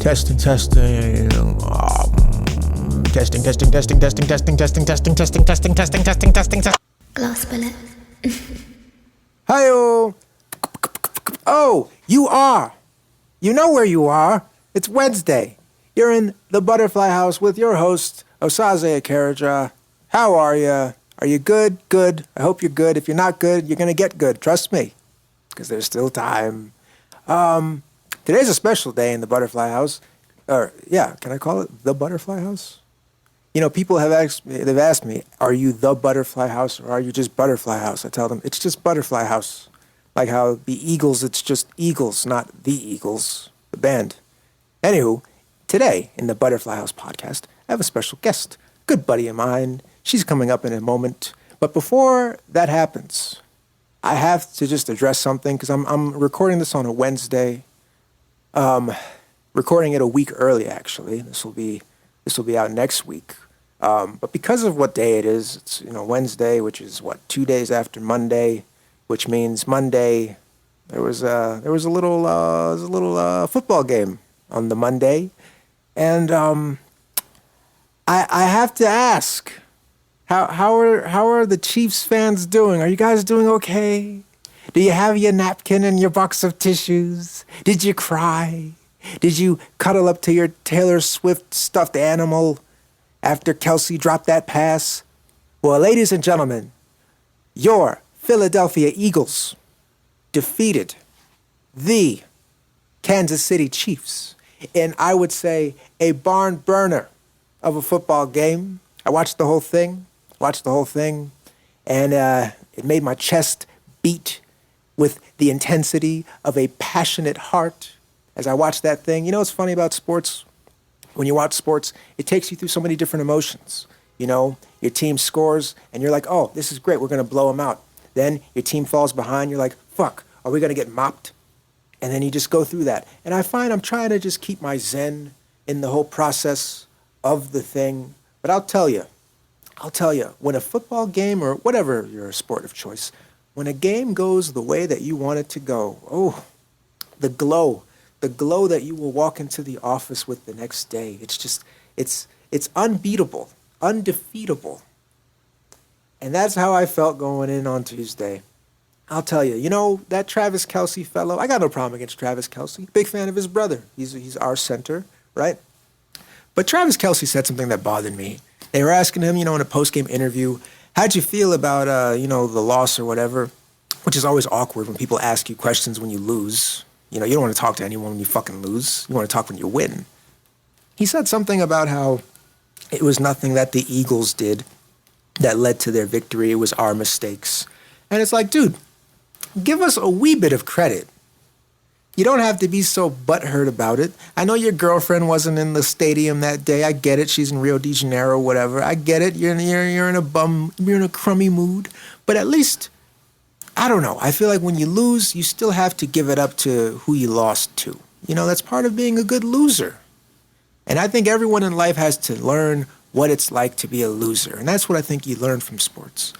Testing. Testing. Glass bullet. Hi-yo. Oh, you are. You know where you are. It's Wednesday. You're in the Butterfly Haus with your host, Rosarii. How are you? Are you good? Good. I hope you're good. If you're not good, you're going to get good. Trust me. Because there's still time. Today's a special day in the Butterfly Haus. Can I call it the Butterfly Haus? You know, people have asked me, are you the Butterfly Haus or are you just Butterfly Haus? I tell them, it's just Butterfly Haus. Like how the Eagles, it's just Eagles, not the Eagles, the band. Anywho, today in the Butterfly Haus Podcast, I have a special guest, good buddy of mine. She's coming up in a moment. But before that happens, I have to just address something because I'm recording this on a Wednesday. Recording it a week early, actually. This will be out next week. But because of what day it is, it's Wednesday, which is 2 days after Monday, which means Monday there was a little football game on the Monday, and I have to ask, how are the Chiefs fans doing? Are you guys doing okay? Do you have your napkin and your box of tissues? Did you cry? Did you cuddle up to your Taylor Swift stuffed animal after Kelsey dropped that pass? Well, ladies and gentlemen, your Philadelphia Eagles defeated the Kansas City Chiefs in, I would say, a barn burner of a football game. I watched the whole thing, and it made my chest beat with the intensity of a passionate heart as I watched that thing. You know what's funny about sports? When you watch sports, it takes you through so many different emotions. You know, your team scores, and you're like, oh, this is great, we're going to blow them out. Then your team falls behind, you're like, fuck, are we going to get mopped? And then you just go through that. And I find I'm trying to just keep my zen in the whole process of the thing. But I'll tell you, when a football game or whatever your sport of choice, when a game goes the way that you want it to go, oh, the glow that you will walk into the office with the next day, it's unbeatable, undefeatable. And that's how I felt going in on Tuesday. I'll tell you, that Travis Kelce fellow, I got no problem against Travis Kelce. Big fan of his brother. He's our center, right? But Travis Kelce said something that bothered me. They were asking him, in a post-game interview, how'd you feel about, the loss or whatever? Which is always awkward when people ask you questions when you lose. You don't want to talk to anyone when you fucking lose. You want to talk when you win. He said something about how it was nothing that the Eagles did that led to their victory. It was our mistakes. And it's like, dude, give us a wee bit of credit. You don't have to be so butthurt about it. I know your girlfriend wasn't in the stadium that day. I get it. She's in Rio de Janeiro, whatever. I get it. You're in a crummy mood. But at least, I don't know. I feel like when you lose, you still have to give it up to who you lost to. That's part of being a good loser. And I think everyone in life has to learn what it's like to be a loser. And that's what I think you learn from sports.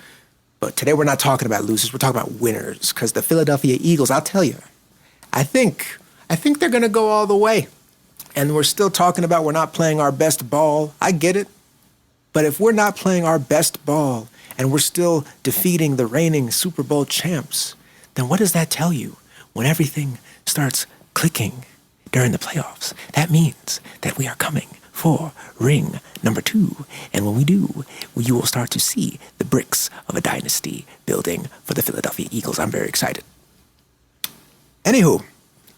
But today we're not talking about losers. We're talking about winners. Because the Philadelphia Eagles, I'll tell you, I think they're going to go all the way. And we're still talking about we're not playing our best ball. I get it. But if we're not playing our best ball and we're still defeating the reigning Super Bowl champs, then what does that tell you when everything starts clicking during the playoffs? That means that we are coming for ring number 2. And when we do, you will start to see the bricks of a dynasty building for the Philadelphia Eagles. I'm very excited. Anywho,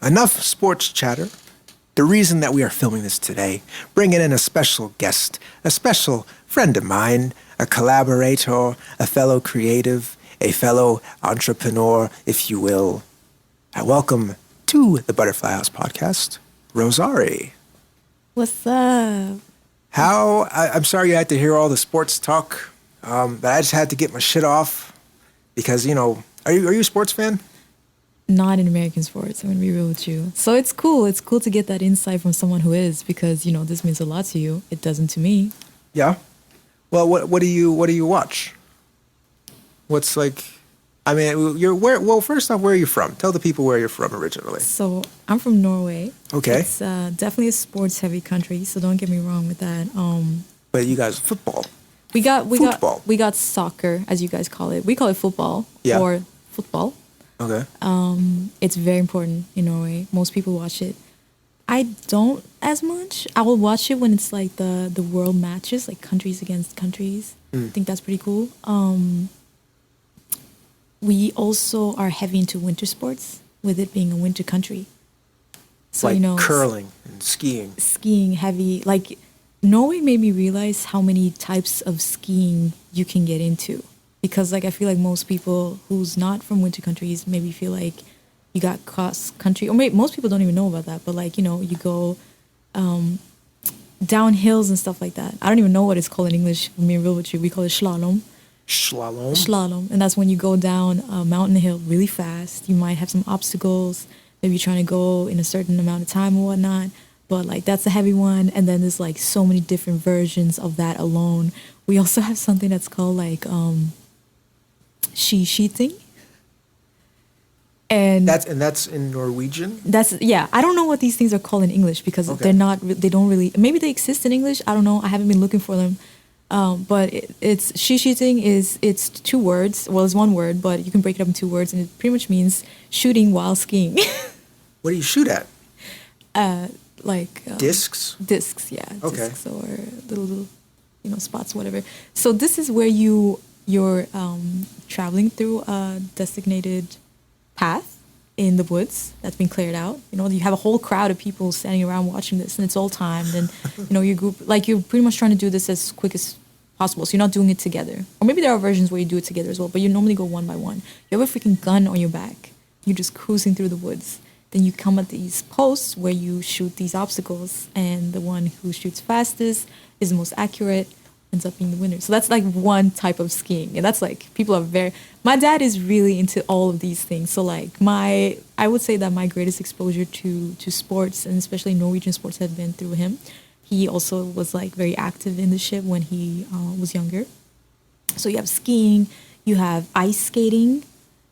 enough sports chatter. The reason that we are filming this today, bringing in a special guest, a special friend of mine, a collaborator, a fellow creative, a fellow entrepreneur, if you will. I welcome to the Butterfly Haus Podcast, Rosarii. What's up? I'm sorry you had to hear all the sports talk, but I just had to get my shit off because, are you a sports fan? Not in American sports, I'm going to be real with you. So it's cool. It's cool to get that insight from someone who is because, this means a lot to you. It doesn't to me. Yeah? Well, what do you watch? What's like, I mean, you're where? Well, first off, where are you from? Tell the people where you're from originally. So I'm from Norway. Okay. It's definitely a sports-heavy country, so don't get me wrong with that. But you guys, football. We got we got soccer, as you guys call it. We call it football Yeah. or football. Okay. It's very important in Norway. Most people watch it. I don't as much. I will watch it when it's like the world matches, like countries against countries. I think that's pretty cool. We also are heavy into winter sports, with it being a winter country. So like you know, curling and skiing. skiing heavy. Like Norway made me realize how many types of skiing you can get into, because like I feel like most people who's not from winter countries maybe feel like you got cross country, or maybe most people don't even know about that. But like, you know, you go down hills and stuff like that. I don't even know what it's called in English. I'm being real with you. We call it slalom. Slalom. Slalom, and that's when you go down a mountain hill really fast. You might have some obstacles. Maybe you're trying to go in a certain amount of time or whatnot. But like that's a heavy one, and then there's like so many different versions of that alone. We also have something that's called like skiing, and that's in Norwegian. that's yeah. I don't know what these things are called in English because Okay. they're not. They don't really. Maybe they exist in English. I don't know. I haven't been looking for them. But it's skiing it's two words. Well, it's one word, but you can break it up in two words, and it pretty much means shooting while skiing. What do you shoot at? Like Discs. discs, yeah, Okay. discs or little spots, whatever. So this is where you're traveling through a designated path in the woods that's been cleared out. You know, you have a whole crowd of people standing around watching this, and it's all timed. And your group, like you're pretty much trying to do this as quick as possible. So you're not doing it together, or maybe there are versions where you do it together as well. But you normally go one by one. You have a freaking gun on your back. You're just cruising through the woods. Then you come at these posts where you shoot these obstacles, and the one who shoots fastest is the most accurate, ends up being the winner. So that's like one type of skiing, and that's like people are very. My dad is really into all of these things. So like I would say that my greatest exposure to sports, and especially Norwegian sports, had been through him. He also was like very active in the ship when he was younger. So you have skiing, you have ice skating.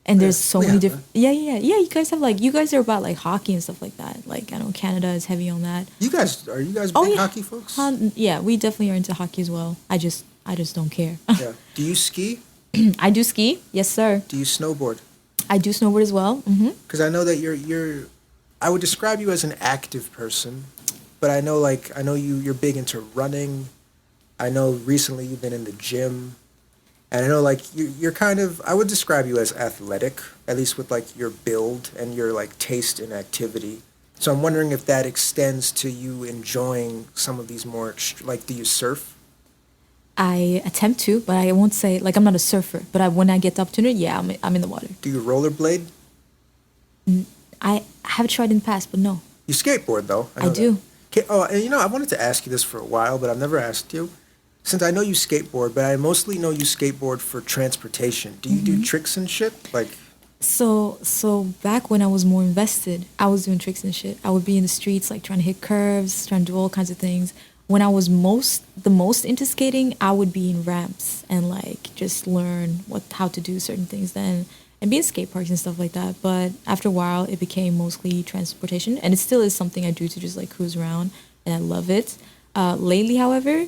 And there's so we many have different. Yeah. You guys have like, you guys are about like hockey and stuff like that. Like I know Canada is heavy on that. You guys big yeah. hockey folks? Yeah, we definitely are into hockey as well. I just don't care. Yeah. Do you ski? I do ski, yes sir. Do you snowboard? I do snowboard as well. Mm-hmm. Because I know that you're. I would describe you as an active person, but I know you're big into running. I know recently you've been in the gym. And I know, like, you're kind of, I would describe you as athletic, at least with, like, your build and your, like, taste in activity. So I'm wondering if that extends to you enjoying some of these more, like, do you surf? I attempt to, but I won't say, like, I'm not a surfer. But when I get the opportunity, yeah, I'm in the water. Do you rollerblade? I have tried in the past, but no. You skateboard, though. I do. Okay, and I wanted to ask you this for a while, but I've never asked you. Since I know you skateboard, but I mostly know you skateboard for transportation. Do you do tricks and shit? Like, So back when I was more invested, I was doing tricks and shit. I would be in the streets, like trying to hit curves, trying to do all kinds of things. When I was the most into skating, I would be in ramps and like just learn how to do certain things then, and be in skate parks and stuff like that. But after a while, it became mostly transportation, and it still is something I do to just like cruise around, and I love it. Lately, however,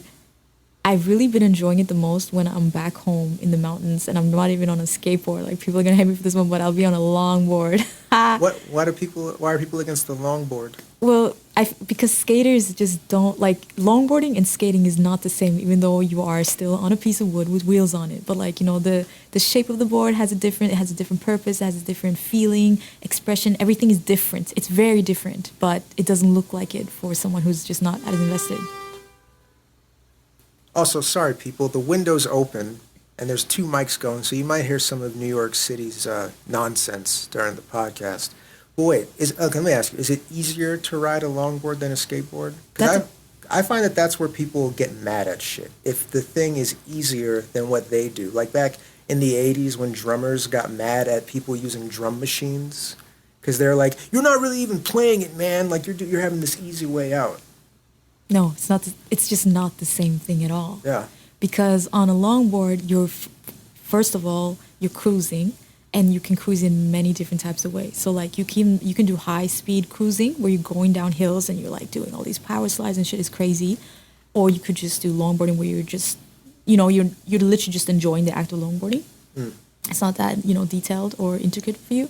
I've really been enjoying it the most when I'm back home in the mountains and I'm not even on a skateboard. Like people are gonna hate me for this one, but I'll be on a longboard. why are people against the longboard? Well, because skaters just don't like longboarding, and skating is not the same, even though you are still on a piece of wood with wheels on it. But like, the shape of the board has a different purpose, it has a different feeling, expression. Everything is different. It's very different, but it doesn't look like it for someone who's just not as invested. Also, sorry, people, the window's open, and there's 2 mics going, so you might hear some of New York City's nonsense during the podcast. But wait, let me ask you, is it easier to ride a longboard than a skateboard? Because I find that's where people get mad at shit. If the thing is easier than what they do. Like back in the 80s when drummers got mad at people using drum machines, because they're like, you're not really even playing it, man. Like, you're having this easy way out. No, it's not. It's just not the same thing at all. Yeah. Because on a longboard, first of all, you're cruising, and you can cruise in many different types of ways. So like you can do high speed cruising where you're going down hills and you're like doing all these power slides and shit is crazy, or you could just do longboarding where you're just, you're literally just enjoying the act of longboarding. It's not that detailed or intricate for you.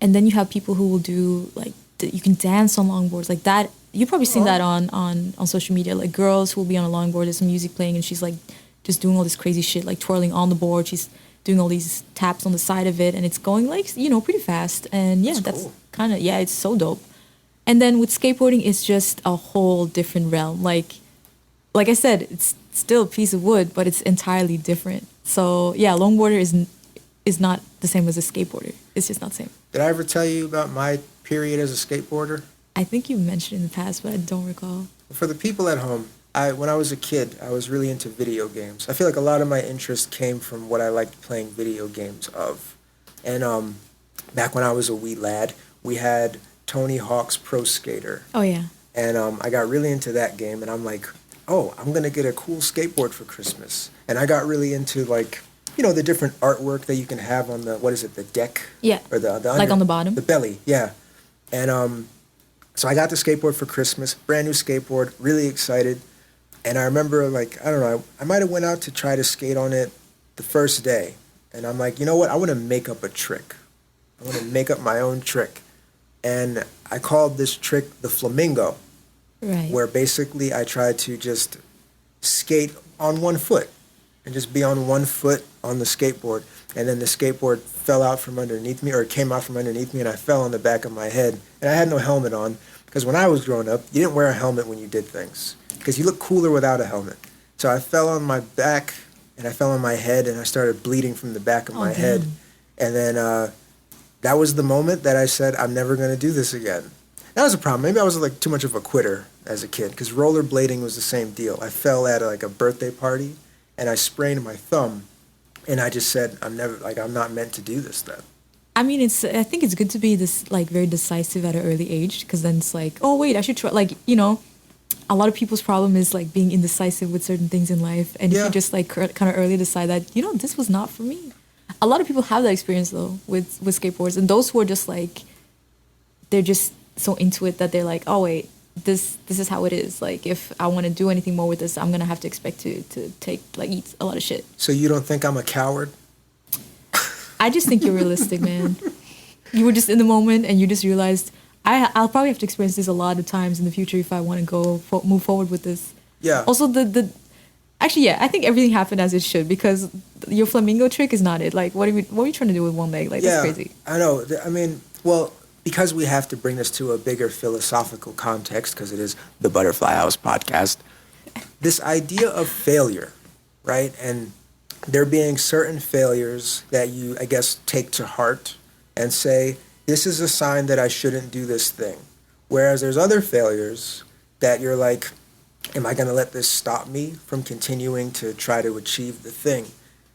And then you have people who will do like you can dance on longboards like that. You've probably seen that on social media, like girls who will be on a longboard, there's some music playing and she's like just doing all this crazy shit, like twirling on the board. She's doing all these taps on the side of it and it's going like pretty fast. And yeah, that's cool. kind of, it's so dope. And then with skateboarding, it's just a whole different realm. Like I said, it's still a piece of wood, but it's entirely different. So yeah, longboarder is not the same as a skateboarder. It's just not the same. Did I ever tell you about my period as a skateboarder? I think you mentioned in the past, but I don't recall. For the people at home, when I was a kid, I was really into video games. I feel like a lot of my interest came from what I liked playing video games of. And back when I was a wee lad, we had Tony Hawk's Pro Skater. Oh, yeah. And I got really into that game, and I'm like, oh, I'm going to get a cool skateboard for Christmas. And I got really into, like, the different artwork that you can have on the deck? Yeah. Or the under, like on the bottom? The belly, yeah. And so I got the skateboard for Christmas, brand new skateboard, really excited. And I remember, like, I don't know, I might have went out to try to skate on it the first day. And I'm like, you know what? I want to make up a trick. I want to make up my own trick. And I called this trick the flamingo. Right. Where basically I tried to just skate on one foot and just be on one foot on the skateboard. And then the skateboard fell out from underneath me, or it came out from underneath me, and I fell on the back of my head. And I had no helmet on, because when I was growing up, you didn't wear a helmet when you did things, because you look cooler without a helmet. So I fell on my back, and I fell on my head, and I started bleeding from the back of my head. And then that was the moment that I said, I'm never going to do this again. That was a problem. Maybe I was like too much of a quitter as a kid, because rollerblading was the same deal. I fell at like a birthday party, and I sprained my thumb, and I just said, I'm not meant to do this then. I mean, I think it's good to be this like very decisive at an early age, because then it's like, oh wait, I should try. Like, a lot of people's problem is like being indecisive with certain things in life, and if you just like kind of early decide that this was not for me. A lot of people have that experience though with skateboards, and those who are just like, they're just so into it that they're like, oh wait, this is how it is. Like, if I want to do anything more with this, I'm gonna have to expect to take like eat a lot of shit. So you don't think I'm a coward? I just think you're realistic, man. You were just in the moment, and you just realized I'll probably have to experience this a lot of times in the future if I want to move forward with this. Yeah. Also, actually, I think everything happened as it should, because your flamingo trick is not it. Like, what are you trying to do with one leg? Like, that's crazy. I know. I mean, well, because we have to bring this to a bigger philosophical context, because it is the Butterfly Haus Podcast, this idea of failure, right? And there being certain failures that you, I guess, take to heart and say, this is a sign that I shouldn't do this thing. Whereas there's other failures that you're like, am I going to let this stop me from continuing to try to achieve the thing?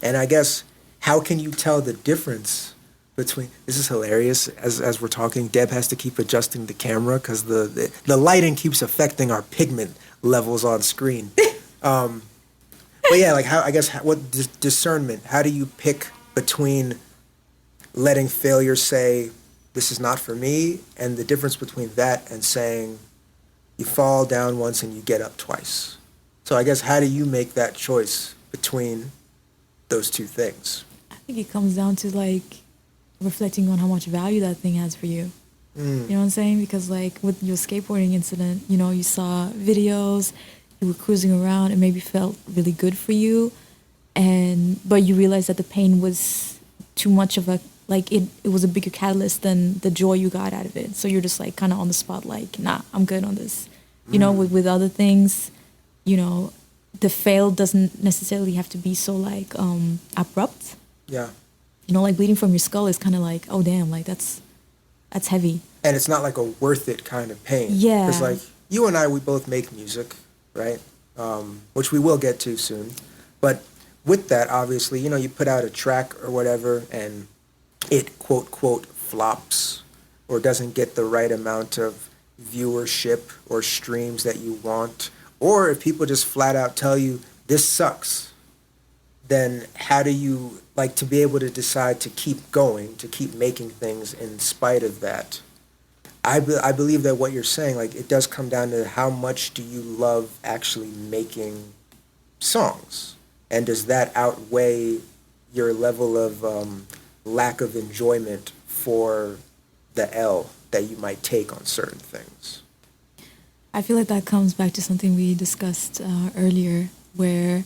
And I guess, how can you tell the difference between, this is hilarious, as we're talking, Deb has to keep adjusting the camera because the lighting keeps affecting our pigment levels on screen. But yeah, like what discernment, how do you pick between letting failure say, this is not for me, and the difference between that and saying, you fall down once and you get up twice? So I guess, how do you make that choice between those two things? I think it comes down to like reflecting on how much value that thing has for you. You know what I'm saying? Because like with your skateboarding incident, you saw videos, you were cruising around, it maybe felt really good for you, but you realized that the pain was too much of it was a bigger catalyst than the joy you got out of it. So you're just like kind of on the spot, like, nah, I'm good on this. With other things, the fail doesn't necessarily have to be so like abrupt. Yeah. Like bleeding from your skull is kind of like, oh damn, like that's heavy. And it's not like a worth it kind of pain. Yeah. Because like you and I, we both make music, right? Which we will get to soon. But with that, obviously, you put out a track or whatever, and it quote flops or doesn't get the right amount of viewership or streams that you want, or if people just flat out tell you this sucks, then how do you, like, to be able to decide to keep going, to keep making things in spite of that? I believe that what you're saying, like, it does come down to how much do you love actually making songs? And does that outweigh your level of lack of enjoyment for the L that you might take on certain things? I feel like that comes back to something we discussed earlier, where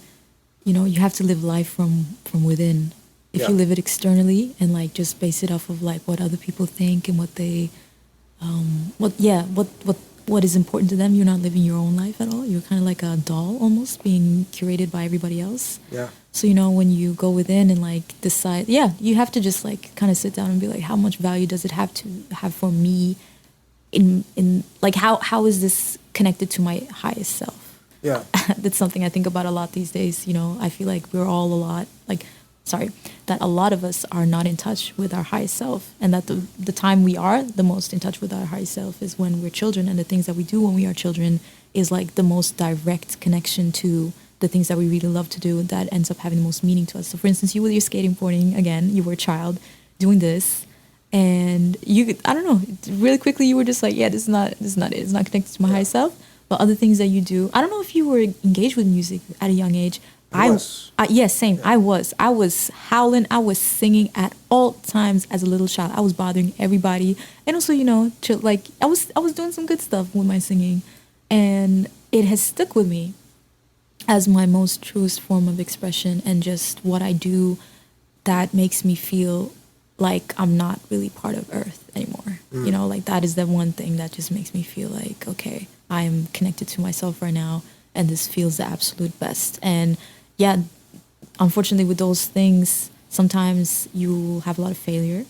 you have to live life from within. If Yeah. you live it externally and like just base it off of like what other people think and what they what is important to them, you're not living your own life at all. You're kind of like a doll almost being curated by everybody else. Yeah. So when you go within and like decide, you have to just like kind of sit down and be like, how much value does it have to have for me in like how is this connected to my highest self? Yeah. That's something I think about a lot these days. I feel like we're all that a lot of us are not in touch with our highest self, and that the time we are the most in touch with our highest self is when we're children, and the things that we do when we are children is like the most direct connection to the things that we really love to do that ends up having the most meaning to us. So for instance, you with your skateboarding, again, you were a child doing this, and I don't know, really quickly you were just like, yeah, this is not it. It's not connected to my highest self. But other things that you do, I don't know if you were engaged with music at a young age. Yes, same. Yeah. I was howling. I was singing at all times as a little child. I was bothering everybody, and also, I was doing some good stuff with my singing, and it has stuck with me as my most truest form of expression, and just what I do that makes me feel like I'm not really part of Earth anymore. Like that is the one thing that just makes me feel like, okay, I am connected to myself right now, and this feels the absolute best. And yeah, unfortunately with those things, sometimes you have a lot of failure.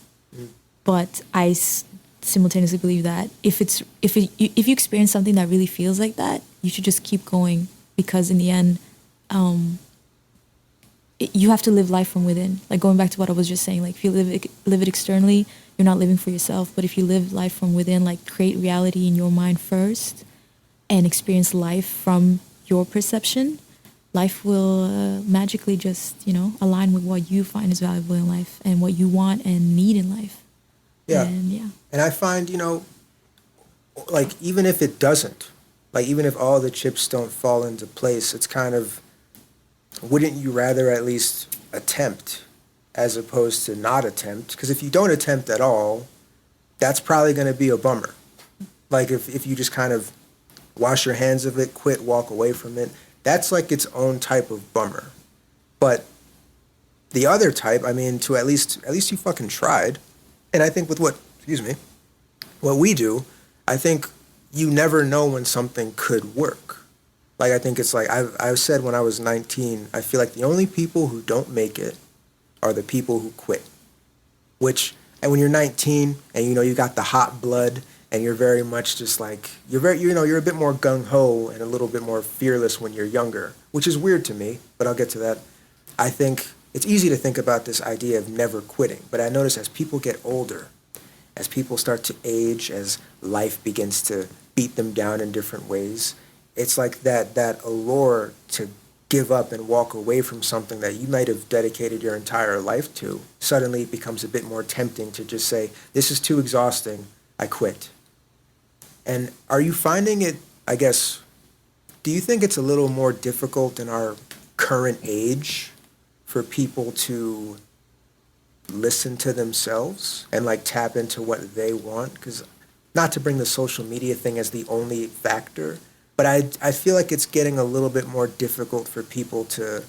But I simultaneously believe that if you experience something that really feels like that, you should just keep going, because in the end, you have to live life from within. Like going back to what I was just saying, like if you live it externally, you're not living for yourself. But if you live life from within, like create reality in your mind first and experience life from your perception, life will magically just, align with what you find is valuable in life and what you want and need in life. Yeah. And I find, like even if it doesn't, like even if all the chips don't fall into place, it's kind of, wouldn't you rather at least attempt as opposed to not attempt? Because if you don't attempt at all, that's probably going to be a bummer. Like if you just kind of wash your hands of it, quit, walk away from it, that's like its own type of bummer. But the other type, I mean, to at least you fucking tried. And I think with what we do, I think you never know when something could work. Like, I think it's like, I've said when I was 19, I feel like the only people who don't make it are the people who quit. And when you're 19 and, you got the hot blood and you're very much just like, you're a bit more gung-ho and a little bit more fearless when you're younger, which is weird to me, but I'll get to that. I think it's easy to think about this idea of never quitting, but I notice as people get older, as people start to age, as life begins to beat them down in different ways, it's like that allure to give up and walk away from something that you might have dedicated your entire life to suddenly becomes a bit more tempting to just say, this is too exhausting, I quit. And are you finding it, I guess, do you think it's a little more difficult in our current age for people to listen to themselves and like tap into what they want? Because not to bring the social media thing as the only factor, but I feel like it's getting a little bit more difficult for people to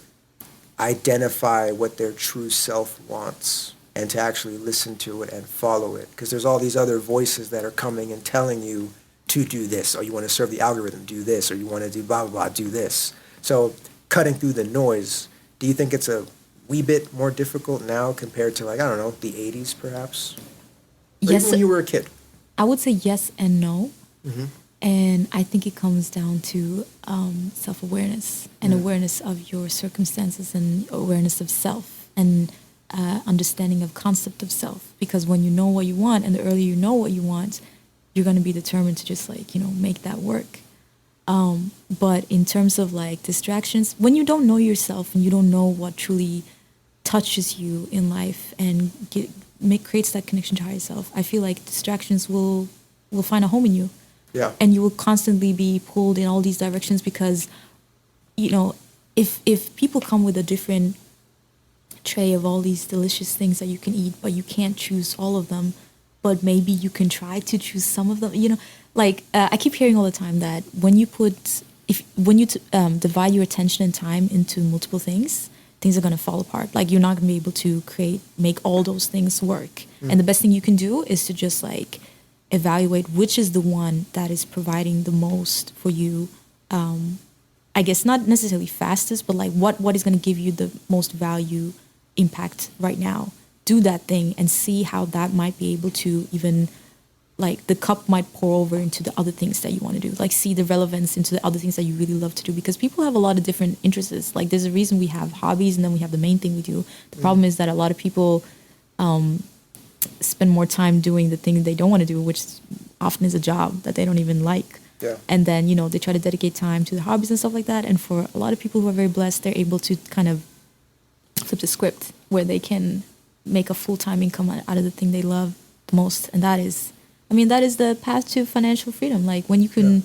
identify what their true self wants and to actually listen to it and follow it. Because there's all these other voices that are coming and telling you to do this, or you want to serve the algorithm, do this, or you want to do blah, blah, blah, do this. So cutting through the noise, do you think it's a wee bit more difficult now compared to, like, I don't know, the 80s perhaps? Or yes, even when you were a kid? I would say yes and no. Mm-hmm. And I think it comes down to self-awareness and awareness of your circumstances and awareness of self and understanding of concept of self. Because when you know what you want, and the earlier you know what you want, you're going to be determined to just make that work. But in terms of like distractions, when you don't know yourself and you don't know what truly touches you in life and creates that connection to higher self, I feel like distractions will find a home in you. Yeah. And you will constantly be pulled in all these directions because, you know, if people come with a different tray of all these delicious things that you can eat, but you can't choose all of them, but maybe you can try to choose some of them, you know, like I keep hearing all the time that when you divide your attention and time into multiple things are going to fall apart. Like you're not going to be able to make all those things work. And the best thing you can do is to just like evaluate which is the one that is providing the most for you. I guess not necessarily fastest, but like what is going to give you the most value impact right now. Do that thing and see how that might be able to even, like the cup might pour over into the other things that you want to do. Like see the relevance into the other things that you really love to do, because people have a lot of different interests. Like there's a reason we have hobbies and then we have the main thing we do. The problem is that a lot of people spend more time doing the thing they don't want to do, which often is a job that they don't even like. Yeah. And then, you know, they try to dedicate time to the hobbies and stuff like that. And for a lot of people who are very blessed, they're able to kind of flip the script where they can make a full-time income out of the thing they love the most. And that is the path to financial freedom. Like when you can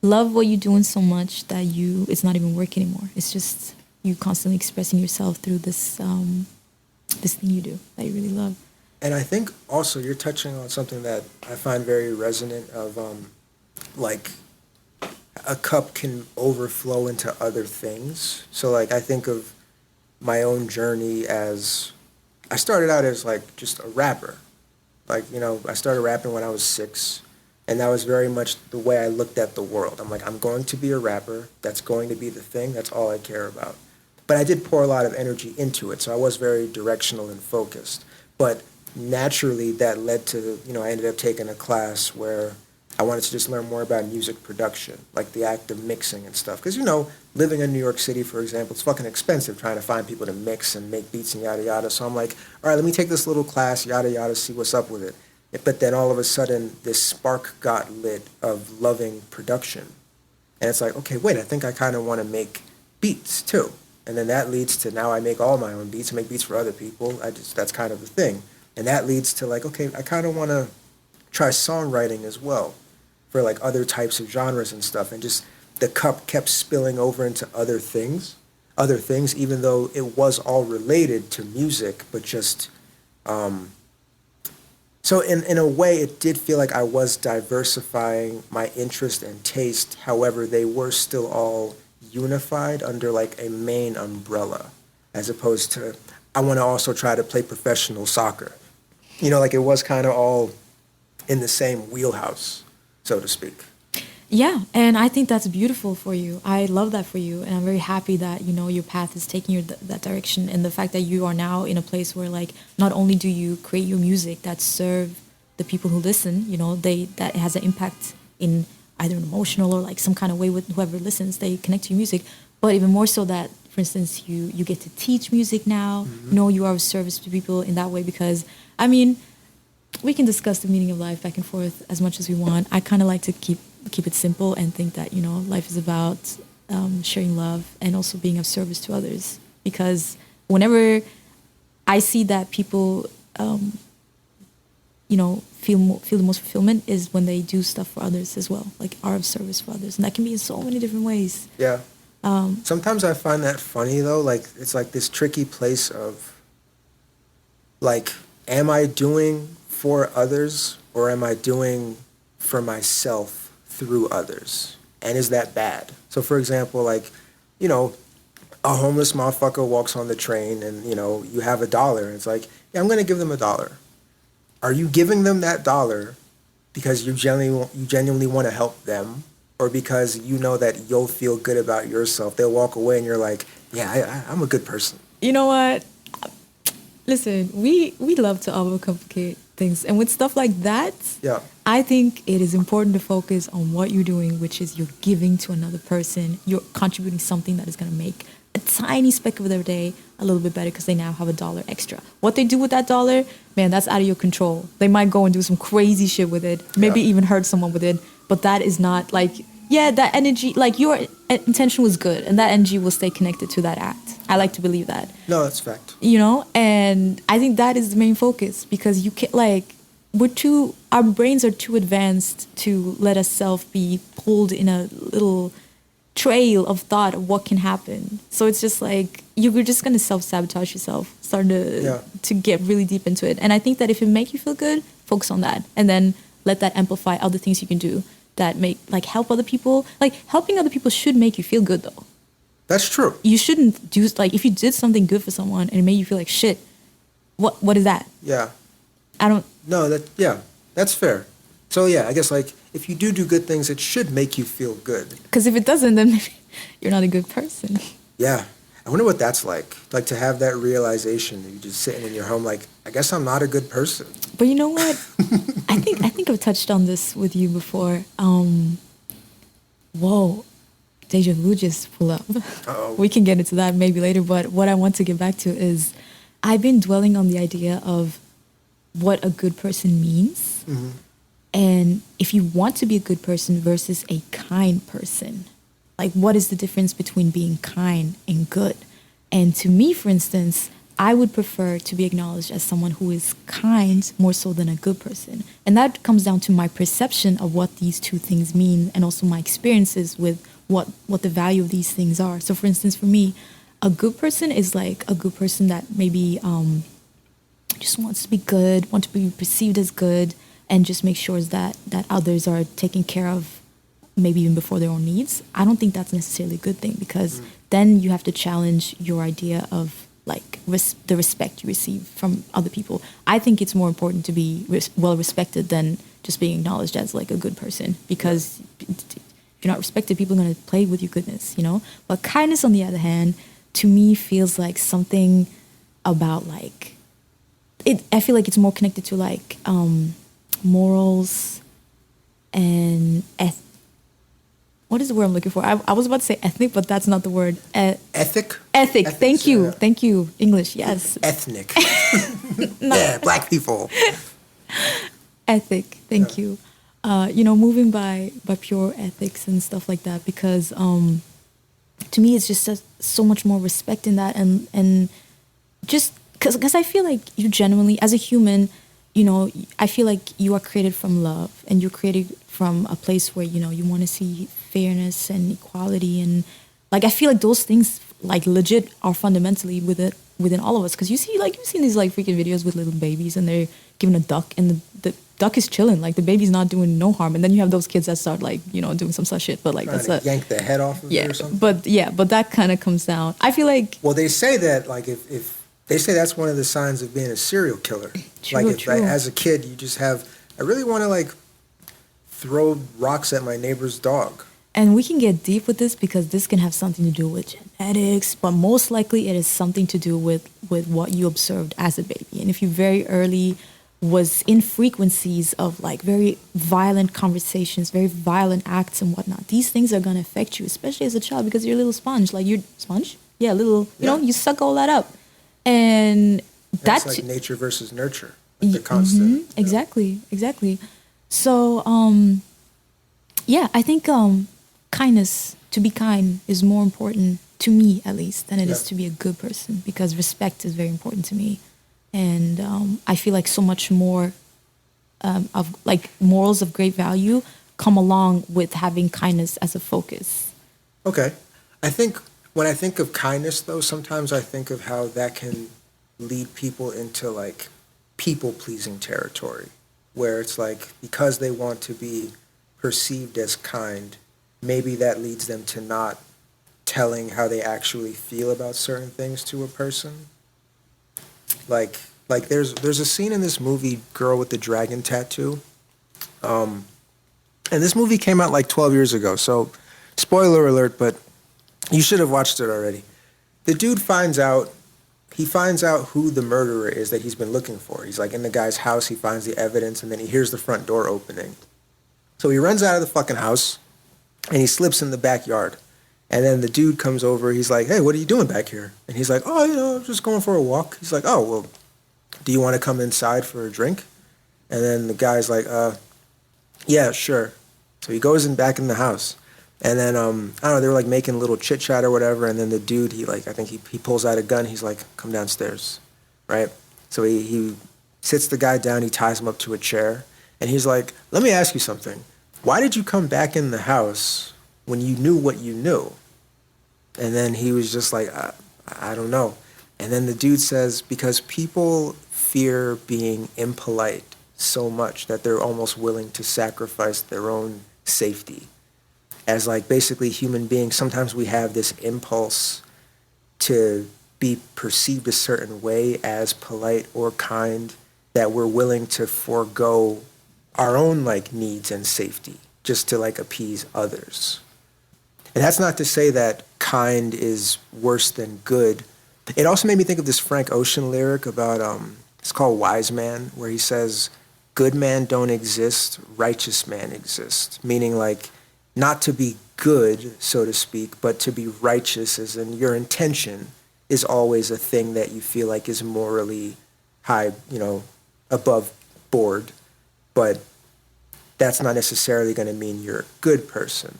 love what you're doing so much that it's not even work anymore. It's just you constantly expressing yourself through this thing you do that you really love. And I think also you're touching on something that I find very resonant of, like a cup can overflow into other things. So like I think of my own journey as, I started out as like just a rapper. Like, you know, I started rapping when I was 6, and that was very much the way I looked at the world. I'm like, I'm going to be a rapper. That's going to be the thing. That's all I care about. But I did pour a lot of energy into it, so I was very directional and focused. But naturally, that led to, you know, I ended up taking a class where I wanted to just learn more about music production, like the act of mixing and stuff. Because, you know, living in New York City, for example, it's fucking expensive trying to find people to mix and make beats and yada yada. So I'm like, all right, let me take this little class, yada yada, see what's up with it. But then all of a sudden, this spark got lit of loving production. And it's like, okay, wait, I think I kind of want to make beats too. And then that leads to now I make all my own beats. I make beats for other people. That's kind of the thing. And that leads to like, okay, I kind of want to try songwriting as well for like other types of genres and stuff. And just the cup kept spilling over into other things, even though it was all related to music, but just, so in a way it did feel like I was diversifying my interest and taste. However, they were still all unified under like a main umbrella, as opposed to, I want to also try to play professional soccer. You know, like it was kind of all in the same wheelhouse, so to speak. Yeah, and I think that's beautiful for you. I love that for you, and I'm very happy that, you know, your path is taking you that direction, and the fact that you are now in a place where, like, not only do you create your music that serve the people who listen, you know, that has an impact in either an emotional or like some kind of way with whoever listens, they connect to your music, but even more so that, for instance, you get to teach music now. Mm-hmm. You know, you are of service to people in that way, because, I mean, we can discuss the meaning of life back and forth as much as we want. I kind of like to keep it simple and think that, you know, life is about sharing love and also being of service to others. Because whenever I see that people, you know, feel the most fulfillment is when they do stuff for others as well, like are of service for others. And that can be in so many different ways. Yeah. Sometimes I find that funny, though. Like, it's like this tricky place of, like, am I doing for others or am I doing for myself through others? And is that bad? So, for example, like, you know, a homeless motherfucker walks on the train and, you know, you have $1 and it's like, yeah, I'm going to give them $1. Are you giving them that $1 because you genuinely want to help them, or because you know that you'll feel good about yourself? They'll walk away and you're like, yeah, I'm a good person. You know what? Listen, we love to overcomplicate things. And with stuff like that, yeah, I think it is important to focus on what you're doing, which is you're giving to another person. You're contributing something that is going to make a tiny speck of their day a little bit better because they now have $1 extra. What they do with that $1, man, that's out of your control. They might go and do some crazy shit with it, maybe even hurt someone with it. But that is not, like, yeah, that energy, like your intention was good, and that energy will stay connected to that act. I like to believe that. No, that's fact. You know, and I think that is the main focus, because you can't, like, our brains are too advanced to let ourselves be pulled in a little trail of thought of what can happen. So it's just like you're just gonna self-sabotage yourself, start to get really deep into it. And I think that if it make you feel good, focus on that, and then let that amplify other things you can do that make, like, help other people. Like, helping other people should make you feel good, though. That's true. You shouldn't do, like, if you did something good for someone and it made you feel like shit, what is that? Yeah. I don't. No, that's fair. So yeah, I guess, like, if you do good things, it should make you feel good. Because if it doesn't, then maybe you're not a good person. Yeah. I wonder what that's like to have that realization that you're just sitting in your home, like, I guess I'm not a good person. But you know what? I think I've touched on this with you before. Whoa, deja vu just pulled up. Uh-oh. We can get into that maybe later, but what I want to get back to is I've been dwelling on the idea of what a good person means. Mm-hmm. And if you want to be a good person versus a kind person, like, what is the difference between being kind and good? And to me, for instance, I would prefer to be acknowledged as someone who is kind more so than a good person. And that comes down to my perception of what these two things mean, and also my experiences with what the value of these things are. So for instance, for me, a good person is like a good person that maybe just wants to be good, want to be perceived as good, and just make sure that others are taken care of, maybe even before their own needs. I don't think that's necessarily a good thing, because then you have to challenge your idea of, like, the respect you receive from other people. I think it's more important to be well respected than just being acknowledged as, like, a good person, because if you're not respected, people are going to play with your goodness, you know? But kindness, on the other hand, to me feels like something about, like, I feel like it's more connected to, like, morals and what is the word I'm looking for? I was about to say ethnic, but that's not the word. Ethic? Ethic. Ethics, Thank you. yeah. Thank you. English, yes. Ethnic. No. Yeah, black people. Ethic. Thank you. You know, moving by pure ethics and stuff like that, because to me it's just so much more respect in that, and just because I feel like you genuinely, as a human, you know, I feel like you are created from love, and you're created from a place where, you know, you want to see fairness and equality, and, like, I feel like those things, like, legit are fundamentally within all of us. Because you've seen these, like, freaking videos with little babies, and they're given a duck, and the duck is chilling, like, the baby's not doing no harm, and then you have those kids that start, like, you know, doing some such shit, but, like, Trying to yank the head off of it or something. But that kind of comes down. I feel like, Well, they say that, like, if they say that's one of the signs of being a serial killer. True, like, if true. as a kid you just have, I really want to, like, throw rocks at my neighbor's dog. and we can get deep with this, because this can have something to do with genetics, but most likely it is something to do with what you observed as a baby. And if you very early was in frequencies of, like, very violent conversations, very violent acts and whatnot, these things are going to affect you, especially as a child, because you're a little sponge. Like, you're sponge? Yeah, little, you know, you suck all that up. And that's like nature versus nurture. Like the constant. Exactly. So, yeah, I think kindness, to be kind, is more important to me, at least, than it is to be a good person, because respect is very important to me. And I feel like so much more of, like, morals of great value come along with having kindness as a focus. Okay. I think when I think of kindness, though, sometimes I think of how that can lead people into, like, people-pleasing territory, where it's like, because they want to be perceived as kind, maybe that leads them to not telling how they actually feel about certain things to a person. Like there's a scene in this movie, Girl with the Dragon Tattoo. And this movie came out like 12 years ago, so spoiler alert, but you should have watched it already. The dude finds out who the murderer is that he's been looking for. He's, like, in the guy's house, he finds the evidence, and then he hears the front door opening. So he runs out of the fucking house, and he slips in the backyard. And then the dude comes over, he's like, "Hey, what are you doing back here?" And he's like, "Oh, you know, I'm just going for a walk." He's like, "Oh, well, do you want to come inside for a drink?" And then the guy's like, "Yeah, sure." So he goes back in the house. And then, I don't know, they were like making a little chit chat or whatever. And then the dude, I think he pulls out a gun. He's like, come downstairs, right? So he sits the guy down, he ties him up to a chair. And he's like, let me ask you something. Why did you come back in the house when you knew what you knew? And then he was just like, I don't know. And then the dude says, because people fear being impolite so much that they're almost willing to sacrifice their own safety. As like basically human beings, sometimes we have this impulse to be perceived a certain way as polite or kind that we're willing to forego our own like needs and safety just to like appease others. And that's not to say that kind is worse than good. It also made me think of this Frank Ocean lyric about, it's called Wise Man, where he says, good man don't exist, righteous man exists. Meaning like not to be good, so to speak, but to be righteous, as in your intention is always a thing that you feel like is morally high, above board. But that's not necessarily going to mean you're a good person.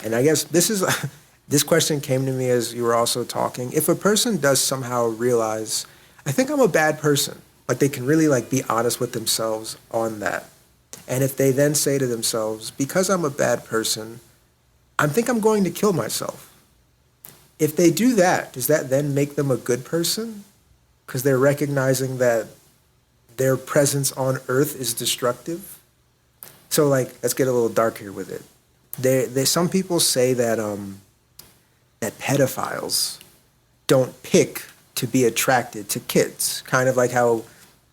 And I guess this question came to me as you were also talking. If a person does somehow realize, I think I'm a bad person, like they can really like be honest with themselves on that. And if they then say to themselves, because I'm a bad person, I think I'm going to kill myself. If they do that, does that then make them a good person? Because they're recognizing that their presence on earth is destructive. So like, let's get a little dark here with it. Some people say that that pedophiles don't pick to be attracted to kids. Kind of like how,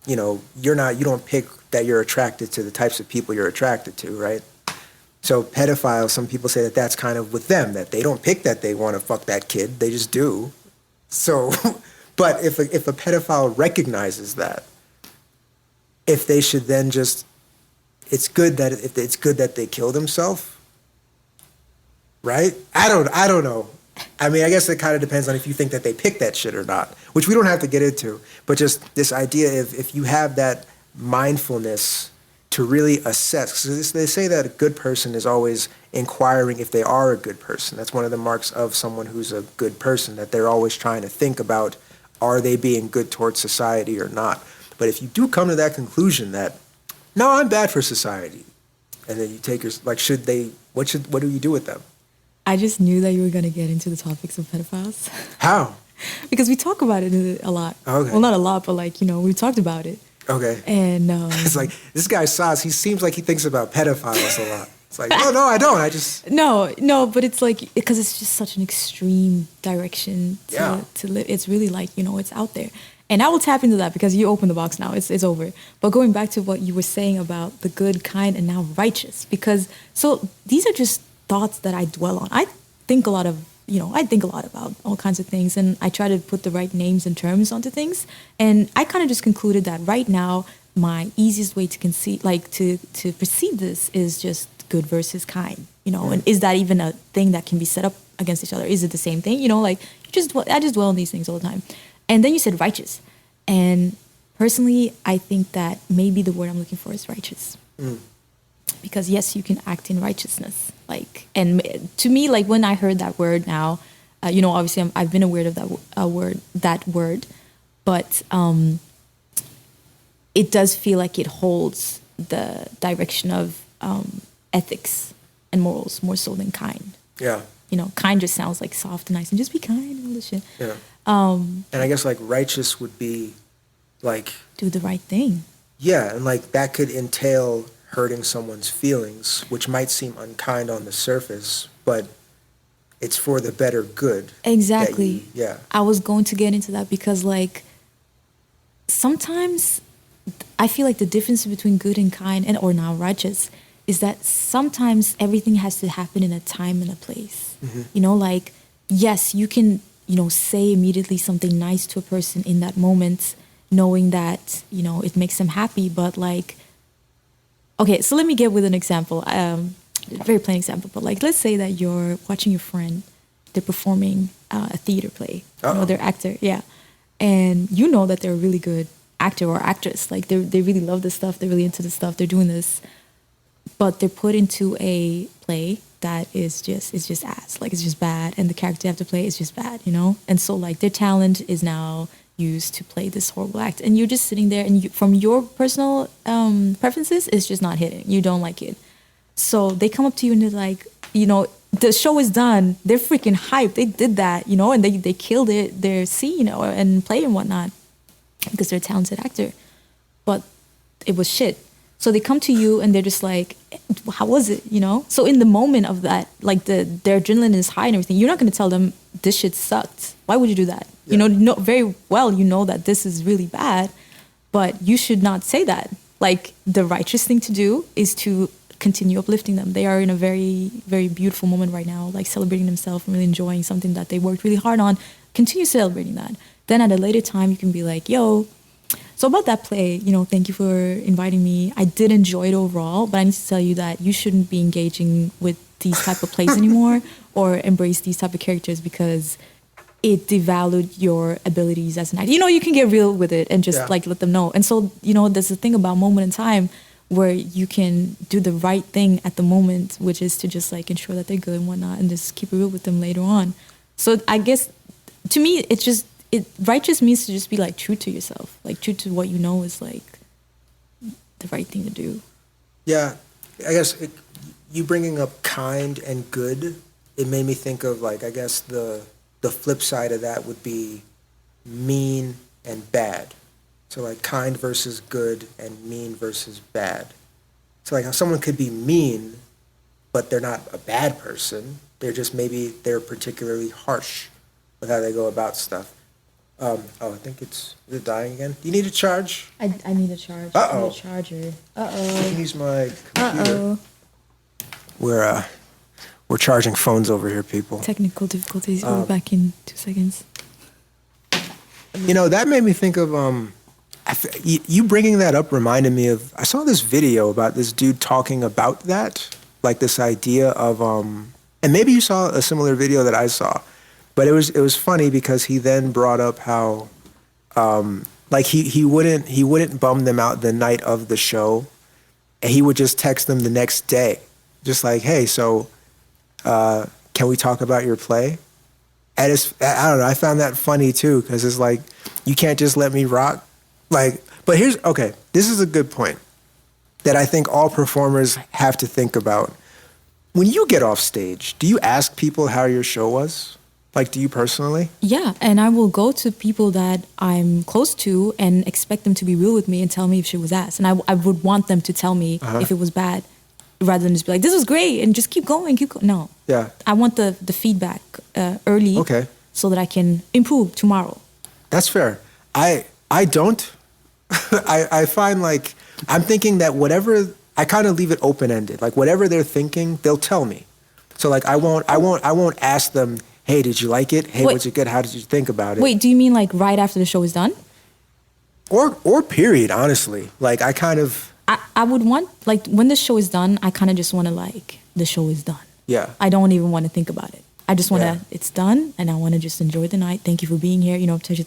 you don't pick that you're attracted to the types of people you're attracted to, right? So pedophiles, some people say that that's kind of with them, that they don't pick that they want to fuck that kid, they just do. So, but if a pedophile recognizes that, if they should then just, it's good that they kill themselves, right? I don't know. I mean, I guess it kind of depends on if you think that they pick that shit or not, which we don't have to get into. But just this idea, if you have that mindfulness to really assess, because they say that a good person is always inquiring if they are a good person. That's one of the marks of someone who's a good person, that they're always trying to think about, are they being good towards society or not? But if you do come to that conclusion that, no, I'm bad for society, and then you take your, like, what do you do with them? I just knew that you were going to get into the topics of pedophiles. How? Because we talk about it a lot. Okay. Well, not a lot, but like, we talked about it. Okay. And it's like, this guy Saz, he seems like he thinks about pedophiles a lot. It's like, oh, no, I don't. I just... No, but it's like, because it's just such an extreme direction to live. It's really like, it's out there. And I will tap into that because you opened the box now. It's over. But going back to what you were saying about the good, kind, and now righteous. Because, so these are just thoughts that I dwell on. I think a lot about all kinds of things, and I try to put the right names and terms onto things. And I kind of just concluded that right now, my easiest way to to perceive this is just good versus kind, and is that even a thing that can be set up against each other? Is it the same thing? I just dwell on these things all the time. And then you said righteous. And personally, I think that maybe the word I'm looking for is righteous. Because yes, you can act in righteousness. And to me, like when I heard that word now, obviously I've been aware of that word, but it does feel like it holds the direction of ethics and morals more so than kind. Yeah. Kind just sounds like soft and nice, and just be kind and all this shit. Yeah. And I guess like righteous would be like... do the right thing. Yeah, and like that could entail hurting someone's feelings, which might seem unkind on the surface, but it's for the better good. Exactly. Yeah. I was going to get into that because like sometimes I feel like the difference between good and kind or now righteous is that sometimes everything has to happen in a time and a place. Mm-hmm. Like, yes, you can, say immediately something nice to a person in that moment, knowing that, it makes them happy. But like, okay, so let me get with an example, a very plain example. But like, let's say that you're watching your friend, they're performing a theater play, they're actor, yeah. And you know that they're a really good actor or actress. Like they really love this stuff. They're really into this stuff. They're doing this. But they're put into a play that is just ass. Like it's just bad, and the character they have to play is just bad, you know. And so like their talent is now used to play this horrible act, and you're just sitting there, and from your personal preferences, it's just not hitting. You don't like it, so they come up to you and they're like, you know, the show is done. They're freaking hyped. They did that, you know, and they killed their scene and play and whatnot because they're a talented actor, but it was shit. So they come to you and they're just like, how was it, you know? So in the moment of that, like their adrenaline is high and everything, you're not going to tell them this shit sucked. Why would you do that? Yeah. You know, very well, you know that this is really bad, but you should not say that. Like the righteous thing to do is to continue uplifting them. They are in a very, very beautiful moment right now, like celebrating themselves and really enjoying something that they worked really hard on. Continue celebrating that. Then at a later time, you can be like, yo, so about that play, you know, thank you for inviting me. I did enjoy it overall, but I need to tell you that you shouldn't be engaging with these type of plays anymore or embrace these type of characters because it devalued your abilities as an actor. You know, you can get real with it and just like let them know. And so, you know, there's a thing about moment in time where you can do the right thing at the moment, which is to just like ensure that they're good and whatnot and just keep it real with them later on. So I guess to me, it's just, righteous means to just be like true to yourself, like true to what you know is like the right thing to do. Yeah, I guess you bringing up kind and good, it made me think of like, I guess the flip side of that would be mean and bad. So like kind versus good and mean versus bad. So like how someone could be mean, but they're not a bad person. They're just they're particularly harsh with how they go about stuff. I think is it dying again? Do you need a charge? I need a charge. Uh-oh. I need a charger. I can use my computer. We're charging phones over here, people. Technical difficulties. We'll be back in 2 seconds. You know, that made me think of you bringing that up reminded me of, I saw this video about this dude talking about that, like this idea of and maybe you saw a similar video that I saw. But it was funny because he then brought up how like he wouldn't bum them out the night of the show, and he would just text them the next day, just like, hey, so can we talk about your play? And I don't know, I found that funny too because it's like you can't just let me rock, like. But this is a good point that I think all performers have to think about. When you get off stage, do you ask people how your show was? Like, do you personally? Yeah, and I will go to people that I'm close to and expect them to be real with me and tell me if shit was ass. And I would want them to tell me if it was bad, rather than just be like, this was great, and just keep going. No. Yeah. I want the feedback early so that I can improve tomorrow. That's fair. I don't. I find like, I'm thinking that whatever, I kind of leave it open-ended. Like, whatever they're thinking, they'll tell me. So, like, I won't ask them, hey, did you like it? Hey, was it good? How did you think about it? Wait, do you mean like right after the show is done? Or period, honestly. Like I kind of... I would want, like when the show is done, I kind of just want to like, the show is done. Yeah. I don't even want to think about it. I just want to, it's done and I want to just enjoy the night. Thank you for being here, you know, type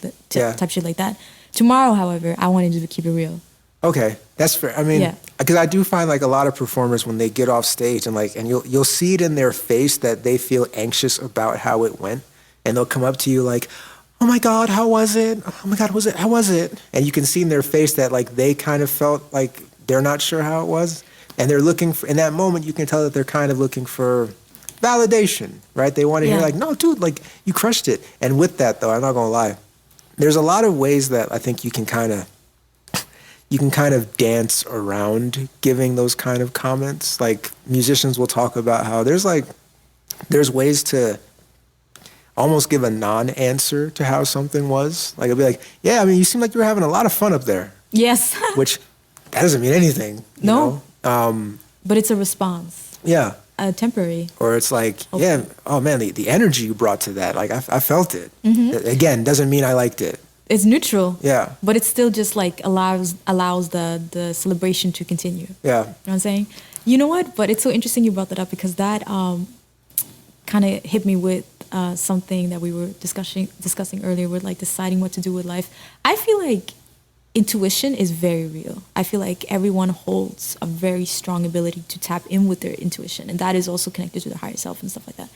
shit like that. Tomorrow, however, I wanted to keep it real. Okay, that's fair. I mean, because I do find like a lot of performers when they get off stage and you'll see it in their face that they feel anxious about how it went, and they'll come up to you like, "Oh my God, how was it? Oh my God, how was it?" And you can see in their face that like they kind of felt like they're not sure how it was, and they're looking for, in that moment you can tell that they're kind of looking for validation, right? They want to hear like, "No, dude, like you crushed it." And with that though, I'm not gonna lie, there's a lot of ways that I think you can kind of dance around giving those kind of comments. Like musicians will talk about how there's ways to almost give a non-answer to how something was. Like it'll be like, yeah, I mean, you seem like you were having a lot of fun up there. Yes. Which that doesn't mean anything. No. But it's a response. Yeah. Temporary. Or it's like, yeah, oh man, the energy you brought to that, like I felt it. Mm-hmm. Again, doesn't mean I liked it. It's neutral. Yeah. But it's still just like allows the celebration to continue. Yeah. You know what I'm saying? You know what? But it's so interesting you brought that up because that kind of hit me with something that we were discussing earlier with like deciding what to do with life. I feel like intuition is very real. I feel like everyone holds a very strong ability to tap in with their intuition, and that is also connected to their higher self and stuff like that.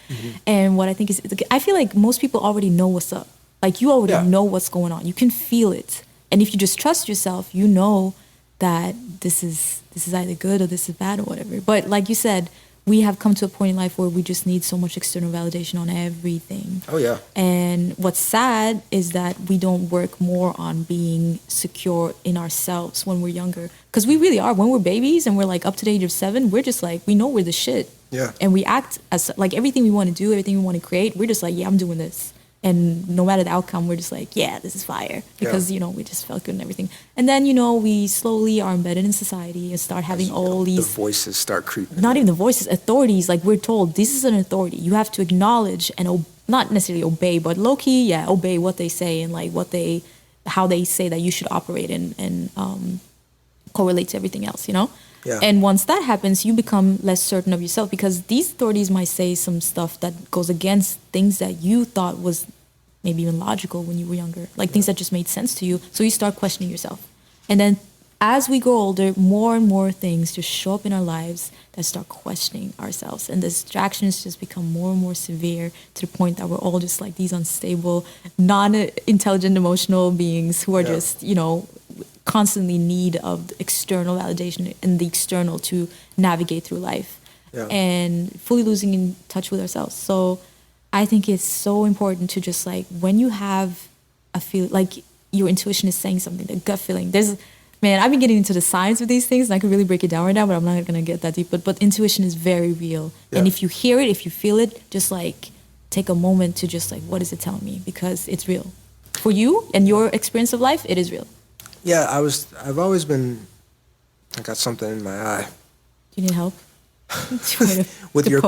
And what I think is, I feel like most people already know what's up. Like you already know what's going on. You can feel it, and if you just trust yourself, you know that this is either good or this is bad or whatever. But like you said, we have come to a point in life where we just need so much external validation on everything. Oh, yeah. And what's sad is that we don't work more on being secure in ourselves when we're younger. Because we really are. When we're babies and we're like up to the age of 7, we're just like, we know we're the shit. Yeah. And we act as like everything we want to do, everything we want to create, we're just like, yeah, I'm doing this. And no matter the outcome, we're just like, yeah, this is fire. Because, you know, we just felt good and everything. And then, you know, we slowly are embedded in society and start having all these... The voices start creeping. Not even the voices, authorities. Like we're told, this is an authority. You have to acknowledge and not necessarily obey, but low-key, obey what they say and like how they say that you should operate and correlate to everything else, you know? Yeah. And once that happens, you become less certain of yourself because these authorities might say some stuff that goes against things that you thought was maybe even logical when you were younger, like things that just made sense to you. So you start questioning yourself. And then as we grow older, more and more things just show up in our lives that start questioning ourselves. And the distractions just become more and more severe to the point that we're all just like these unstable, non-intelligent, emotional beings who are just, you know, constantly in need of external validation and the external to navigate through life and fully losing in touch with ourselves. So I think it's so important to just like when you have a feel like your intuition is saying something, the gut feeling. Man, I've been getting into the science of these things and I could really break it down right now, but I'm not going to get that deep. But intuition is very real. Yeah. And if you hear it, if you feel it, just like take a moment to just like, what is it telling me? Because it's real. For you and your experience of life, it is real. Yeah, I've always been, I got something in my eye. Do you need help? with your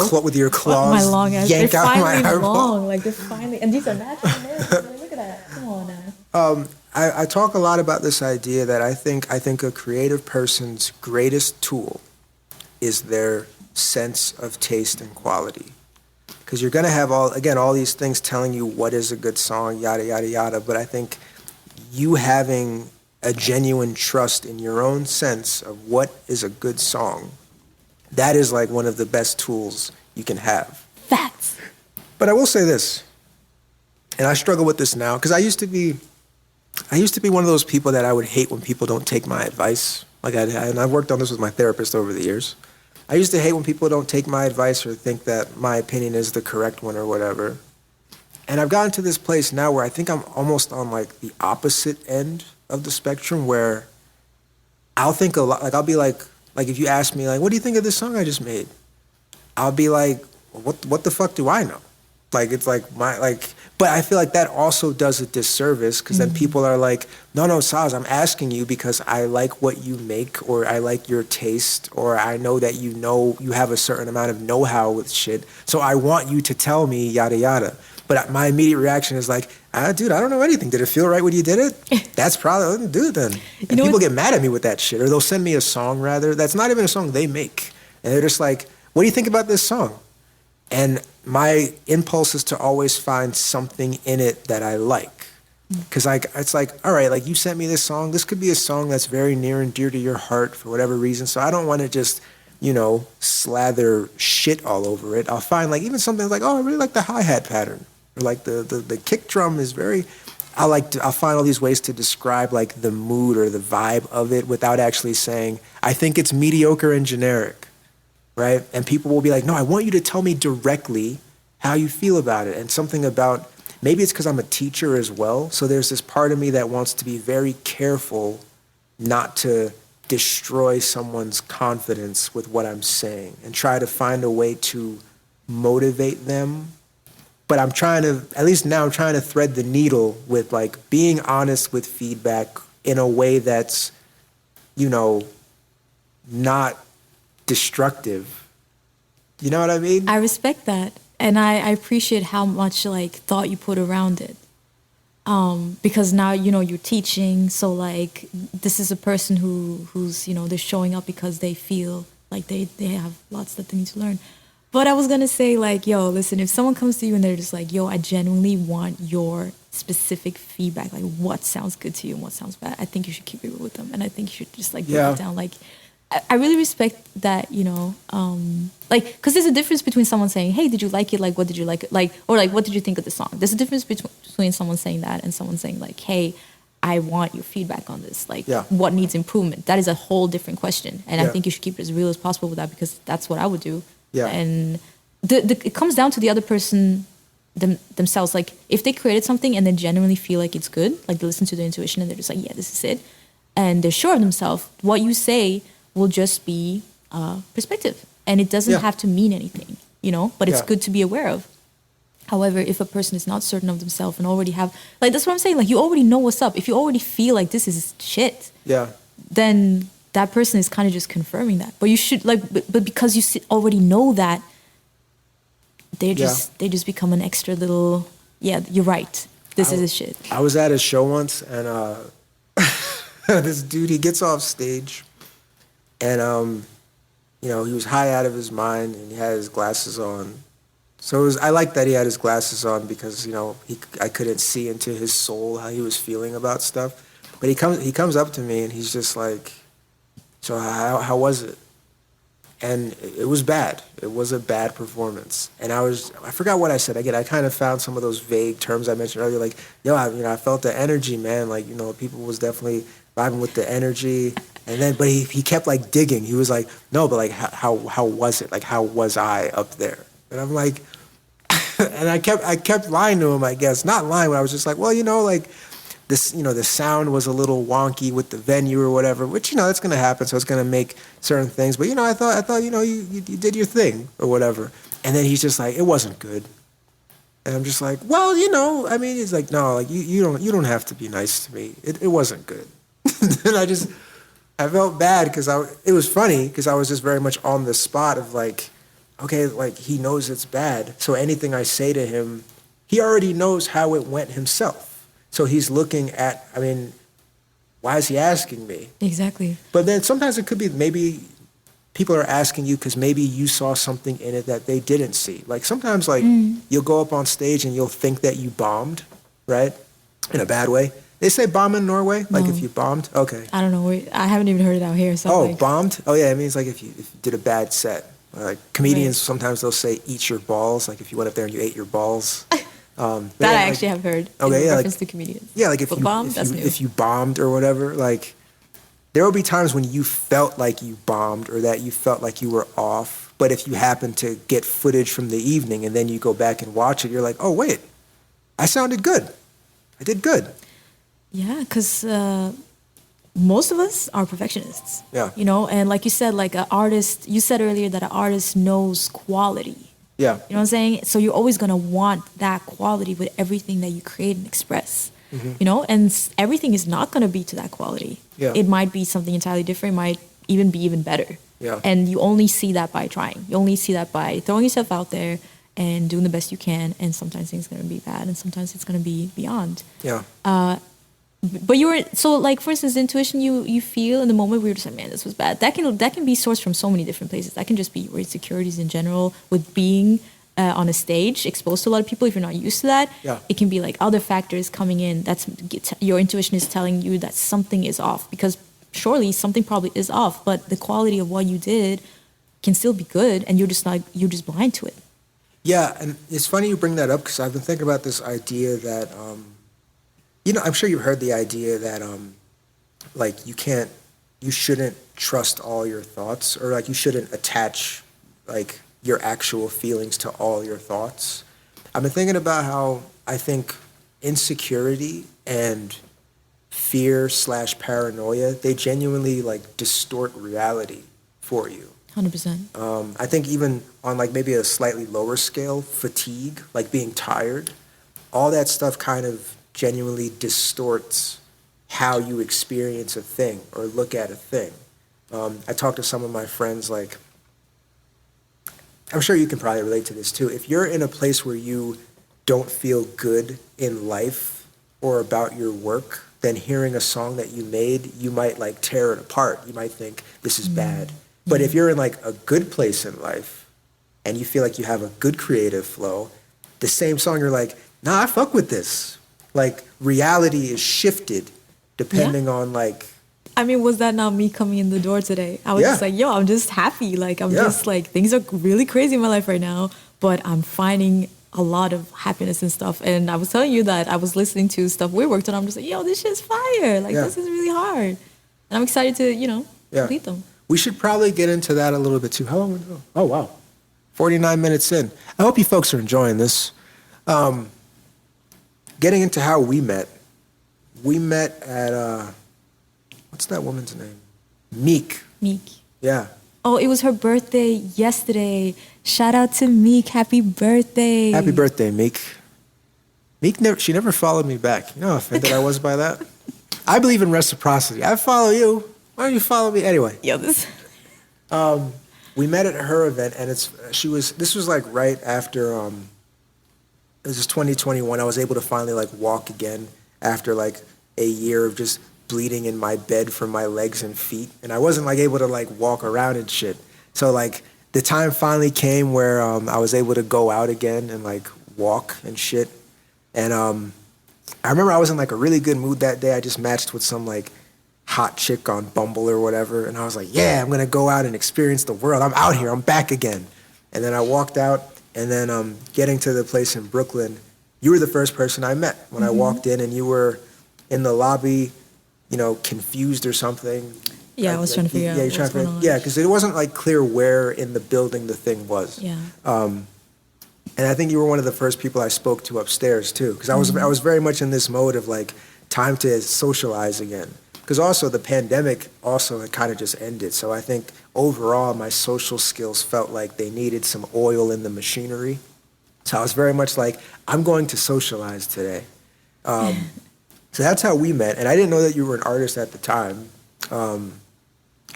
claws, my long ass. yank They're out my finally eyeball. long, like they're finally, and these are natural nails. Look at that. Come on now. I talk a lot about this idea that I think a creative person's greatest tool is their sense of taste and quality. Because you're going to have all these things telling you what is a good song, yada, yada, yada. But I think you having a genuine trust in your own sense of what is a good song, that is like one of the best tools you can have. Facts. But I will say this, and I struggle with this now, because I used to be one of those people that I would hate when people don't take my advice. And I've worked on this with my therapist over the years. I used to hate when people don't take my advice or think that my opinion is the correct one or whatever. And I've gotten to this place now where I think I'm almost on like the opposite end of the spectrum, where I'll think a lot, like I'll be like if you ask me like, what do you think of this song I just made? I'll be like, well, what the fuck do I know? Like, it's like but I feel like that also does a disservice, because then people are like, no, Saz, I'm asking you because I like what you make, or I like your taste, or I know that you have a certain amount of know-how with shit, so I want you to tell me yada yada. But my immediate reaction is like, dude, I don't know anything. Did it feel right when you did it? That's probably, do it then. And people get mad at me with that shit, or they'll send me a song rather that's not even a song they make, and they're just like, what do you think about this song? And my impulse is to always find something in it that I like. Because it's like, all right, like you sent me this song. This could be a song that's very near and dear to your heart for whatever reason. So I don't want to just, slather shit all over it. I'll find like even something like, oh, I really like the hi-hat pattern. Or like the kick drum is very, I'll find all these ways to describe like the mood or the vibe of it without actually saying, I think it's mediocre and generic. Right? And people will be like, no, I want you to tell me directly how you feel about it. And something about, maybe it's because I'm a teacher as well. So there's this part of me that wants to be very careful not to destroy someone's confidence with what I'm saying, and try to find a way to motivate them. But I'm trying to thread the needle with like being honest with feedback in a way that's, not destructive. You know what I mean? I respect that. And I appreciate how much like thought you put around it. Because now, you're teaching. So like, this is a person who's, they're showing up because they feel like they have lots that they need to learn. But I was going to say like, yo, listen, if someone comes to you and they're just like, yo, I genuinely want your specific feedback, like what sounds good to you and what sounds bad, I think you should keep it real with them, and I think you should just like break it down. Like, I really respect that, like, because there's a difference between someone saying, "Hey, did you like it? Like, what did you like? Like, or like, what did you think of the song?" There's a difference between someone saying that and someone saying like, "Hey, I want your feedback on this. Like, what needs improvement?" That is a whole different question, and I think you should keep it as real as possible with that, because that's what I would do. Yeah. And it comes down to the other person themselves. Like, if they created something and they genuinely feel like it's good, like they listen to their intuition and they're just like, "Yeah, this is it," and they're sure of themselves, what you say will just be perspective, and it doesn't have to mean anything, but it's good to be aware of. However, if a person is not certain of themselves and already have, like, that's what I'm saying, like, you already know what's up. If you already feel like this is shit, then that person is kind of just confirming that. But you should, like, but because you already know that, they just become an extra little, you're right, this is a shit. I was at a show once, and this dude, he gets off stage, and he was high out of his mind, and he had his glasses on. So I like that he had his glasses on, because I couldn't see into his soul, how he was feeling about stuff. But he comes up to me and he's just like, "So how was it?" And it was bad. It was a bad performance. And I forgot what I said. Again, I kind of found some of those vague terms I mentioned earlier, like, I felt the energy, man. Like, people was definitely vibing with the energy. And then, but he kept like digging. He was like, "No, but like, how was it? Like, how was I up there?" And I'm like, and I kept lying to him, I guess. Not lying, but I was just like, well, like this, the sound was a little wonky with the venue or whatever, which, that's going to happen. So it's going to make certain things. But, I thought, you did your thing or whatever. And then he's just like, "It wasn't good." And I'm just like, well, I mean, he's like, "No, like you don't have to be nice to me. It wasn't good." And I felt bad, because it was funny, because I was just very much on the spot of like, okay, like, he knows it's bad. So anything I say to him, he already knows how it went himself. So he's looking at, I mean, why is he asking me? Exactly. But then sometimes it could be maybe people are asking you because maybe you saw something in it that they didn't see. Like sometimes like you'll go up on stage and you'll think that you bombed, right? In a bad way. They say bomb in Norway? Like if you bombed? Okay. I don't know. I haven't even heard it out here. So like, bombed? Oh yeah, it means like if you did a bad set. Like comedians, sometimes they'll say eat your balls. Like if you went up there and you ate your balls. That I actually have heard in reference to comedians. Yeah, like if you bombed or whatever, like there will be times when you felt like you bombed or that you felt like you were off. But if you happen to get footage from the evening and then you go back and watch it, you're like, oh wait, I sounded good. I did good. Yeah, because most of us are perfectionists. Yeah. You know, and like you said, like an artist, you said earlier that an artist knows quality. Yeah. You know what I'm saying? So you're always going to want that quality with everything that you create and express. Mm-hmm. You know, and everything is not going to be to that quality. Yeah. It might be something entirely different. It might even be even better. Yeah. And you only see that by trying. You only see that by throwing yourself out there and doing the best you can. And sometimes things are going to be bad and sometimes it's going to be beyond. Yeah. But so like for instance, the intuition you feel in the moment where you're just like, man, this was bad. That can be sourced from so many different places. That can just be your insecurities in general with being on a stage, exposed to a lot of people. If you're not used to that, it can be like other factors coming in. That's your intuition is telling you that something is off, because surely something probably is off, but the quality of what you did can still be good, and you're just blind to it. Yeah, and it's funny you bring that up because I've been thinking about this idea that. I'm sure you've heard the idea that, like, you shouldn't trust all your thoughts, or like you shouldn't attach, like, your actual feelings to all your thoughts. I've been thinking about how I think insecurity and fear/paranoia, they genuinely, like, distort reality for you. 100%. I think even on, like, maybe a slightly lower scale, fatigue, like being tired, all that stuff kind of genuinely distorts how you experience a thing or look at a thing. I talked to some of my friends, like, I'm sure you can probably relate to this too. If you're in a place where you don't feel good in life or about your work, then hearing a song that you made, you might like tear it apart. You might think this is bad. But if you're in like a good place in life and you feel like you have a good creative flow, the same song, you're like, nah, I fuck with this. like reality is shifted depending on like. I mean, was that not me coming in the door today? I was just like, yo, I'm just happy. Like, I'm just like, things are really crazy in my life right now, but I'm finding a lot of happiness and stuff. And I was telling you that I was listening to stuff we worked on. I'm just like, yo, this shit's fire. Like, this is really hard. And I'm excited to, complete them. We should probably get into that a little bit too. How long? Oh, wow. 49 minutes in. I hope you folks are enjoying this. Getting into how we met. We met at, what's that woman's name? Meek. Meek. Yeah. Oh, it was her birthday yesterday. Shout out to Meek. Happy birthday. Happy birthday, Meek. Meek, she never followed me back. You know how offended I was by that? I believe in reciprocity. I follow you. Why don't you follow me? Anyway. Yo, this. We met at her event, and this was like right after, it was just 2021. I was able to finally like walk again after like a year of just bleeding in my bed from my legs and feet. And I wasn't like able to like walk around and shit. So like the time finally came where I was able to go out again and like walk and shit. And I remember I was in like a really good mood that day. I just matched with some like hot chick on Bumble or whatever. And I was like, yeah, I'm going to go out and experience the world. I'm out here. I'm back again. And then I walked out, and then getting to the place in Brooklyn, you were the first person I met when I walked in, and you were in the lobby, confused or something. Yeah, I was trying to figure out what's going on. Yeah, because it wasn't like clear where in the building the thing was. Yeah. And I think you were one of the first people I spoke to upstairs too, because I was very much in this mode of like time to socialize again. Because also the pandemic also kind of just ended. So I think overall my social skills felt like they needed some oil in the machinery. So I was very much like, I'm going to socialize today. So that's how we met. And I didn't know that you were an artist at the time. And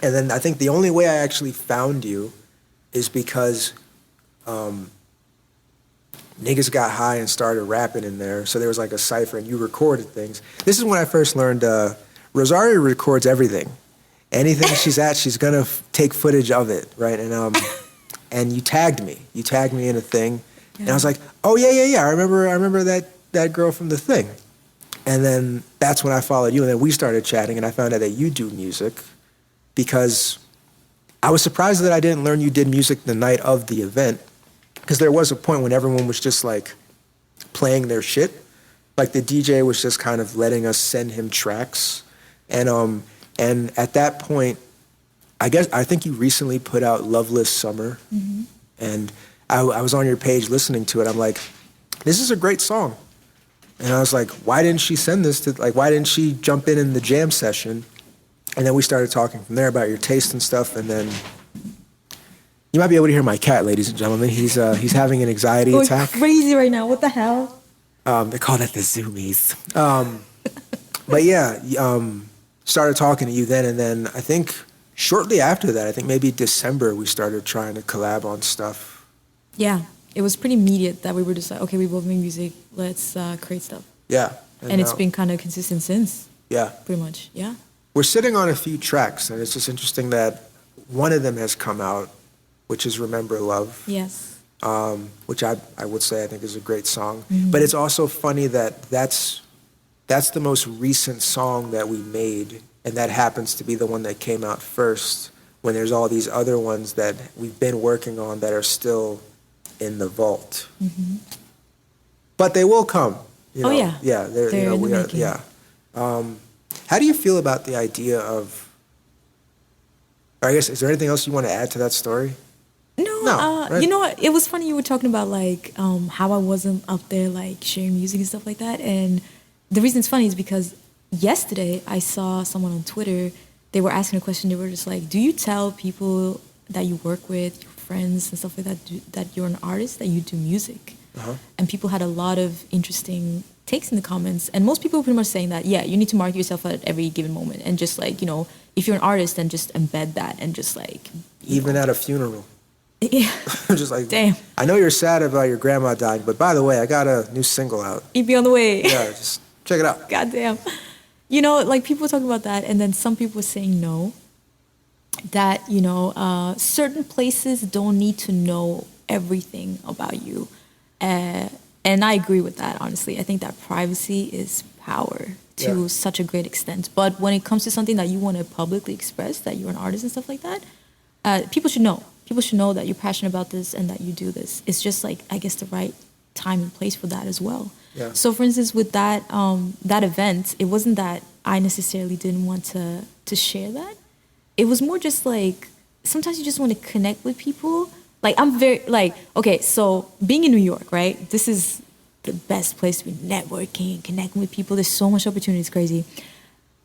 then I think the only way I actually found you is because niggas got high and started rapping in there. So there was like a cipher and you recorded things. This is when I first learned Rosarii records everything. Anything she's at, she's gonna take footage of it, right? And you tagged me. You tagged me in a thing. Yeah. And I was like, oh yeah. I remember that girl from the thing. And then that's when I followed you, and then we started chatting, and I found out that you do music, because I was surprised that I didn't learn you did music the night of the event, because there was a point when everyone was just like playing their shit. Like the DJ was just kind of letting us send him tracks. And at that point, I think you recently put out Loveless Summer. Mm-hmm. And I was on your page listening to it. I'm like, this is a great song. And I was like, why didn't she send this why didn't she jump in the jam session? And then we started talking from there about your taste and stuff. And then you might be able to hear my cat, ladies and gentlemen. He's having an anxiety attack. Crazy right now. What the hell? They call that the zoomies. But yeah, started talking to you then, and then I think shortly after that, I think maybe December, we started trying to collab on stuff. Yeah, it was pretty immediate that we were just like, okay, we both make music, let's create stuff. Yeah. And it's been kind of consistent since. Yeah. Pretty much, yeah. We're sitting on a few tracks, and it's just interesting that one of them has come out, which is Remember Love. Yes. Which I would say I think is a great song. Mm-hmm. But it's also funny that that's the most recent song that we made, and that happens to be the one that came out first, when there's all these other ones that we've been working on that are still in the vault. Mm-hmm. But they will come. Oh, yeah. Yeah, they're in the making. Yeah. How do you feel about the idea of, or I guess, is there anything else you want to add to that story? No, right? You know what? It was funny you were talking about like how I wasn't up there like sharing music and stuff like that. And the reason it's funny is because yesterday I saw someone on Twitter. They were asking a question. They were just like, "Do you tell people that you work with, your friends and stuff like that, that you're an artist, that you do music?" Uh-huh. And people had a lot of interesting takes in the comments. And most people were pretty much saying that, yeah, you need to market yourself at every given moment, and just like, you know, if you're an artist, then just embed that and just like even at a funeral. Yeah. Just like, damn. I know you're sad about your grandma dying, but by the way, I got a new single out. EP on the way. Yeah, just check it out. Goddamn. You know, like people talk about that, and then some people were saying no. That, you know, certain places don't need to know everything about you. And I agree with that, honestly. I think that privacy is power to such a great extent. But when it comes to something that you want to publicly express, that you're an artist and stuff like that, people should know. People should know that you're passionate about this and that you do this. It's just like, I guess, the right time and place for that as well. Yeah. So, for instance, with that that event, it wasn't that I necessarily didn't want to share that. It was more just like, sometimes you just want to connect with people. Like, I'm very, like, okay, so being in New York, right? This is the best place to be networking, connecting with people. There's so much opportunity. It's crazy.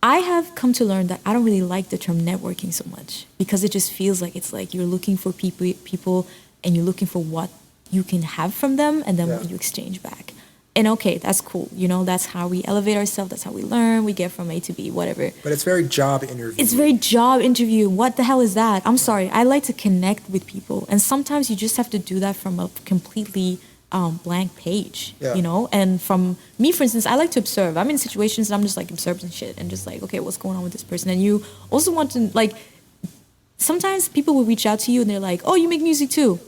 I have come to learn that I don't really like the term networking so much, because it just feels like it's like you're looking for people and you're looking for what you can have from them and then what you exchange back. And okay, that's cool. You know, that's how we elevate ourselves. That's how we learn. We get from A to B, whatever. But it's very job interview. It's very job interview. What the hell is that? I'm sorry. I like to connect with people. And sometimes you just have to do that from a completely blank page, you know? And from me, for instance, I like to observe. I'm in situations and I'm just like observing shit and just like, okay, what's going on with this person? And you also want to, like, sometimes people will reach out to you and they're like, oh, you make music too.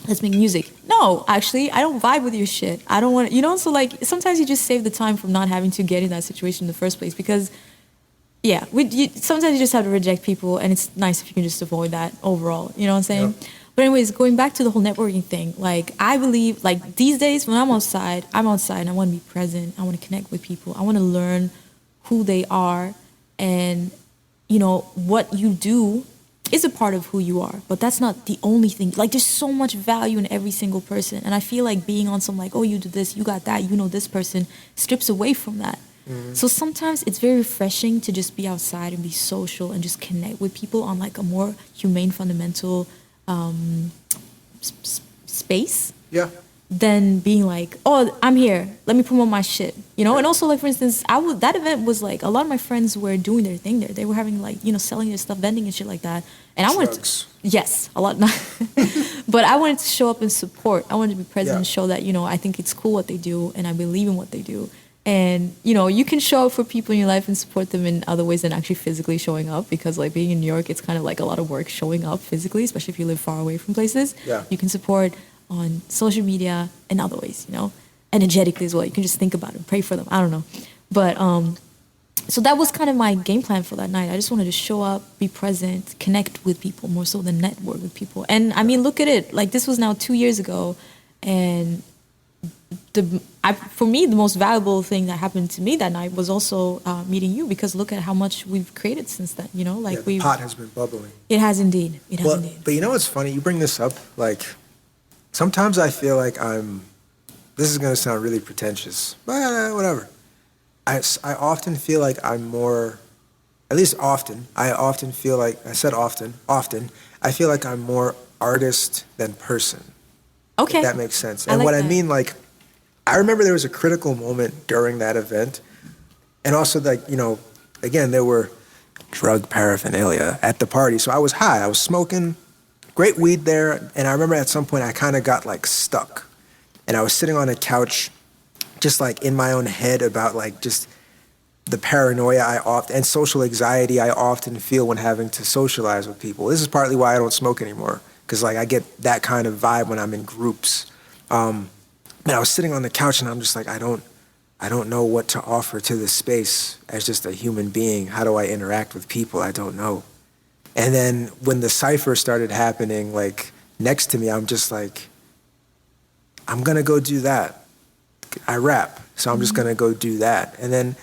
Let's make music. No, actually, I don't vibe with your shit. I don't want to, you know? So, like, sometimes you just save the time from not having to get in that situation in the first place, because, yeah, sometimes you just have to reject people, and it's nice if you can just avoid that overall. You know what I'm saying? Yep. But anyways, going back to the whole networking thing, like, I believe, like, these days when I'm outside and I want to be present. I want to connect with people. I want to learn who they are, and, you know, what you do is a part of who you are, but that's not the only thing. Like, there's so much value in every single person, and I feel like being on some, like, oh, you do this, you got that, you know this person, strips away from that. Mm-hmm. So sometimes it's very refreshing to just be outside and be social and just connect with people on, like, a more humane, fundamental space. Yeah. Than being like, oh, I'm here, let me promote my shit, you know? Yeah. And also, like, for instance, that event was like, a lot of my friends were doing their thing there. They were having, like, you know, selling their stuff, vending and shit like that. And I wanted to, yes, a lot. But I wanted to show up and support. I wanted to be present and show that, you know, I think it's cool what they do and I believe in what they do. And, you know, you can show up for people in your life and support them in other ways than actually physically showing up, because, like, being in New York, it's kind of like a lot of work showing up physically, especially if you live far away from places. Yeah. You can support on social media and other ways, you know, energetically as well. You can just think about it, pray for them. I don't know. But so that was kind of my game plan for that night. I just wanted to show up, be present, connect with people more so than network with people. And I mean, look at it. Like, this was now 2 years ago, and for me, the most valuable thing that happened to me that night was also meeting you, because look at how much we've created since then, you know? Like, the pot has been bubbling. It has indeed. It has indeed. But you know what's funny? You bring this up, like, sometimes I feel like this is going to sound really pretentious, but whatever. I often feel like I'm more, at least often, I often feel like, I said often, I feel like I'm more artist than person. Okay. If that makes sense. And what I mean, like, I remember there was a critical moment during that event, and also, like, you know, again, there were drug paraphernalia at the party, so I was high, I was smoking, great weed there, and I remember at some point I kind of got, like, stuck, and I was sitting on a couch just, like, in my own head about, like, just the paranoia and social anxiety I often feel when having to socialize with people. This is partly why I don't smoke anymore, because, like, I get that kind of vibe when I'm in groups. And I was sitting on the couch and I'm just like, I don't know what to offer to this space as just a human being. How do I interact with people? I don't know. And then when the cypher started happening, like, next to me, I'm just like, I'm gonna go do that. I rap, so I'm just gonna go do that. And then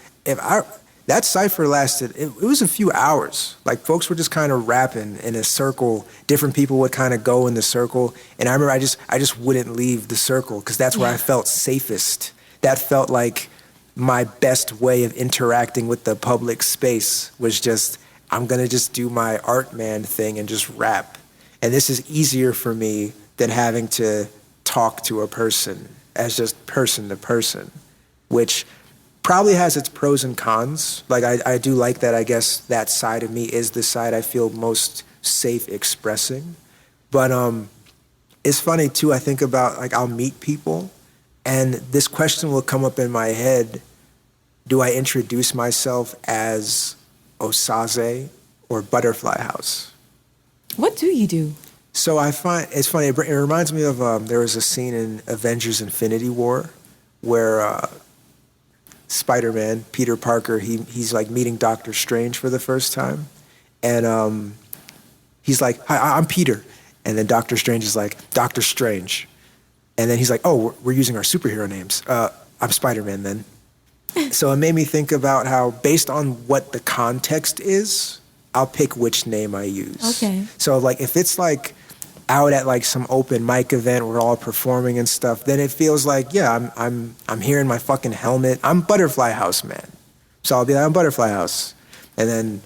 that cypher lasted, it was a few hours. Like, folks were just kind of rapping in a circle. Different people would kind of go in the circle. And I remember I just wouldn't leave the circle, because that's where I felt safest. That felt like my best way of interacting with the public space, was just, I'm gonna just do my art man thing and just rap. And this is easier for me than having to talk to a person as just person to person, which probably has its pros and cons. Like, I do like that. I guess that side of me is the side I feel most safe expressing. But it's funny too, I think about, like, I'll meet people and this question will come up in my head: do I introduce myself as Osaze or Butterfly Haus? What do you do? So I find it's funny. It reminds me of there was a scene in Avengers: Infinity War where Spider-Man, Peter Parker, he's like meeting Doctor Strange for the first time, and he's like, "Hi, I'm Peter," and then Doctor Strange is like, "Doctor Strange," and then he's like, "Oh, we're using our superhero names. I'm Spider-Man then." So it made me think about how, based on what the context is, I'll pick which name I use. Okay. So like if it's like out at like some open mic event where we're all performing and stuff, then it feels like, yeah, I'm here in my fucking helmet. I'm Butterfly Haus, man. So I'll be like, I'm Butterfly Haus. And then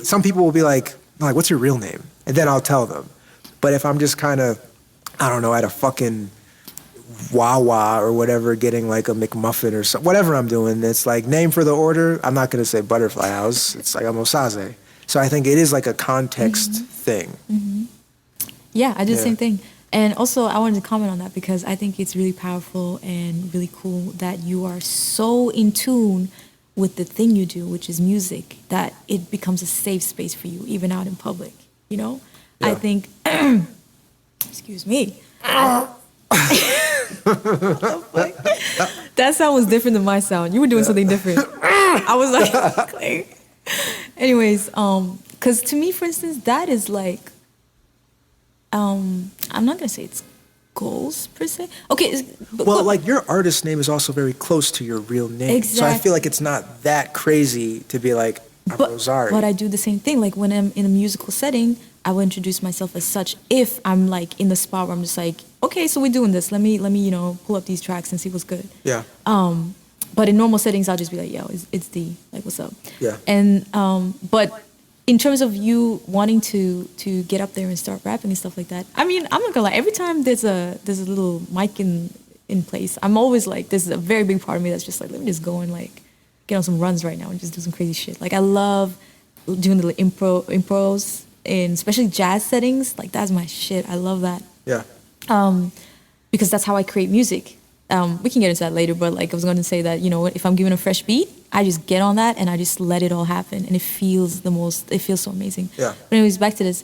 some people will be like, what's your real name? And then I'll tell them. But if I'm just kind of, I don't know, at a fucking Wawa or whatever, getting like a McMuffin or something, whatever I'm doing, it's like name for the order. I'm not going to say Butterfly Haus. It's like I'm Osaze. So I think it is like a context thing. Mm-hmm. Yeah, I do the same thing. And also, I wanted to comment on that because I think it's really powerful and really cool that you are so in tune with the thing you do, which is music, that it becomes a safe space for you, even out in public, you know? Yeah. I think, excuse me. That sound was different than my sound. You were doing something different. I was like, anyways, because to me, for instance, that is like, I'm not gonna say it's goals per se. Okay. Well, like your artist name is also very close to your real name. Exactly. So I feel like it's not that crazy to be like, I'm Rosarii. But I do the same thing. Like when I'm in a musical setting, I will introduce myself as such. If I'm like in the spot where I'm just like, okay, so we're doing this. Let me pull up these tracks and see what's good. Yeah. But in normal settings, I'll just be like, yo, it's D. Like, what's up? Yeah. And but in terms of you wanting to get up there and start rapping and stuff like that, I mean, I'm not gonna lie. Every time there's a little mic in place, I'm always like, there's a very big part of me that's just like, let me just go and like get on some runs right now and just do some crazy shit. Like I love doing the impros in especially jazz settings. Like that's my shit. I love that. Yeah. Because that's how I create music. We can get into that later, but like I was going to say that, you know, if I'm given a fresh beat, I just get on that and I just let it all happen, and it feels so amazing. Yeah. But anyways, back to this.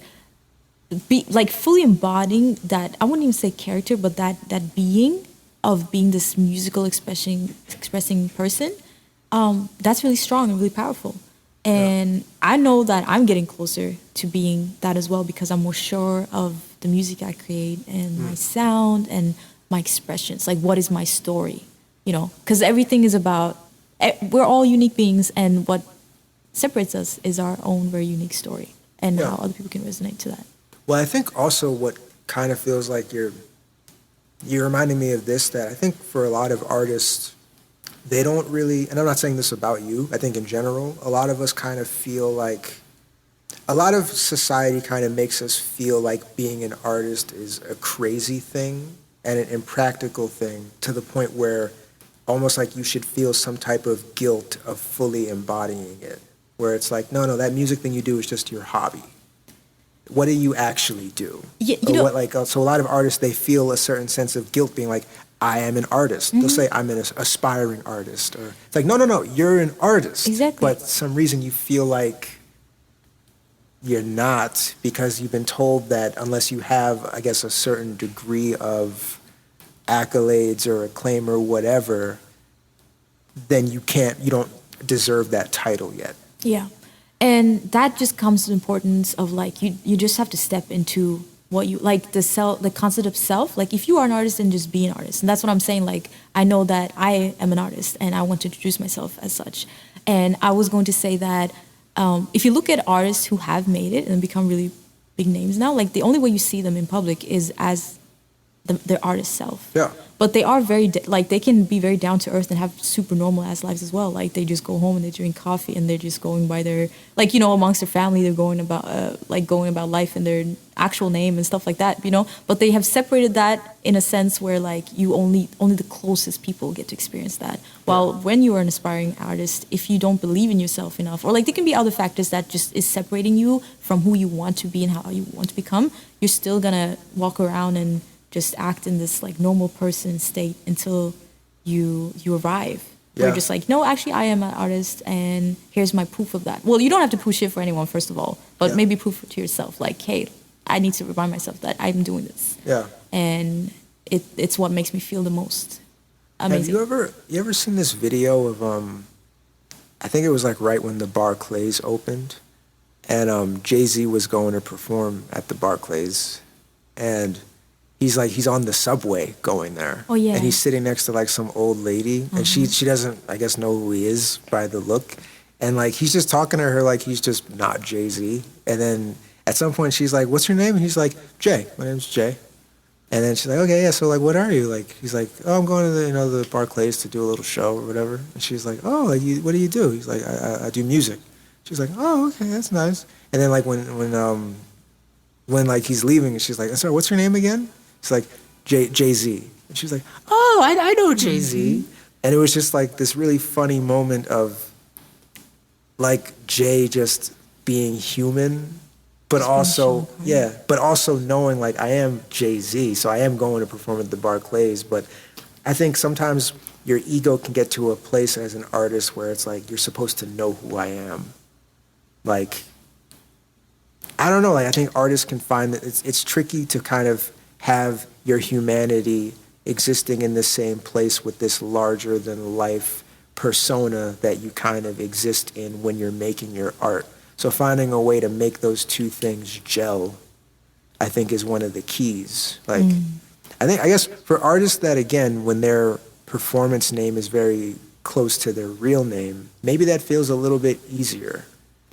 Like fully embodying that, I wouldn't even say character, but that being of being this musical expressing person, that's really strong and really powerful. And I know that I'm getting closer to being that as well because I'm more sure of the music I create and my sound and my expressions. Like, what is my story? You know, because everything is about, we're all unique beings, and what separates us is our own very unique story and how other people can resonate to that. Well, I think also what kind of feels like you're reminding me of this, that I think for a lot of artists, they don't really, and I'm not saying this about you, I think in general, a lot of us kind of feel like, a lot of society kind of makes us feel like being an artist is a crazy thing and an impractical thing, to the point where almost like you should feel some type of guilt of fully embodying it, where it's like, no, that music thing you do is just your hobby. What do you actually do? Yeah, you know, So a lot of artists, they feel a certain sense of guilt being like, I am an artist. They'll say, I'm an aspiring artist. Or it's like, no, you're an artist. Exactly. But some reason you feel like you're not, because you've been told that unless you have, I guess, a certain degree of accolades or acclaim or whatever, then you don't deserve that title yet. Yeah. And that just comes to the importance of like, you just have to step into what you like, the concept of self. Like if you are an artist, then just be an artist. And that's what I'm saying. Like, I know that I am an artist and I want to introduce myself as such. And I was going to say that if you look at artists who have made it and become really big names now, like the only way you see them in public is as their artist self. Yeah. But they are very, they can be very down to earth and have super normal ass lives as well. Like they just go home and they drink coffee and they're just going by their, like, you know, amongst their family, they're going about life and their actual name and stuff like that, you know. But they have separated that in a sense where like you only the closest people get to experience that. While when you are an aspiring artist, if you don't believe in yourself enough, or like there can be other factors that just is separating you from who you want to be and how you want to become, you're still gonna walk around and just act in this like normal person state until you arrive. Yeah. You're just like, no, actually I am an artist and here's my proof of that. Well, you don't have to push it for anyone, first of all, but maybe proof it to yourself. Like, hey, I need to remind myself that I'm doing this. Yeah. And it's what makes me feel the most amazing. Have you ever seen this video of I think it was like right when the Barclays opened, and Jay-Z was going to perform at the Barclays, and he's on the subway going there. Oh, yeah. And he's sitting next to like some old lady, and she doesn't, I guess, know who he is by the look, and like he's just talking to her like he's just not Jay-Z, and then at some point she's like, "What's your name?" And he's like, "Jay. My name's Jay." And then she's like, "Okay, yeah, so like, what are you?" Like, he's like, "Oh, I'm going to the Barclays to do a little show or whatever." And she's like, "Oh, like, what do you do?" He's like, I do music." She's like, "Oh, okay, that's nice." And then like when like he's leaving, she's like, "Sorry, what's your name again?" He's like, Jay-Z. And she's like, "Oh, I know Jay-Z." And it was just like this really funny moment of like Jay just being human, but also, but also knowing like I am Jay-Z, so I am going to perform at the Barclays. But I think sometimes your ego can get to a place as an artist where it's like you're supposed to know who I am. Like, I don't know, like I think artists can find that it's tricky to kind of have your humanity existing in the same place with this larger than life persona that you kind of exist in when you're making your art. So finding a way to make those two things gel, I think, is one of the keys. Like, I guess for artists that, again, when their performance name is very close to their real name, maybe that feels a little bit easier.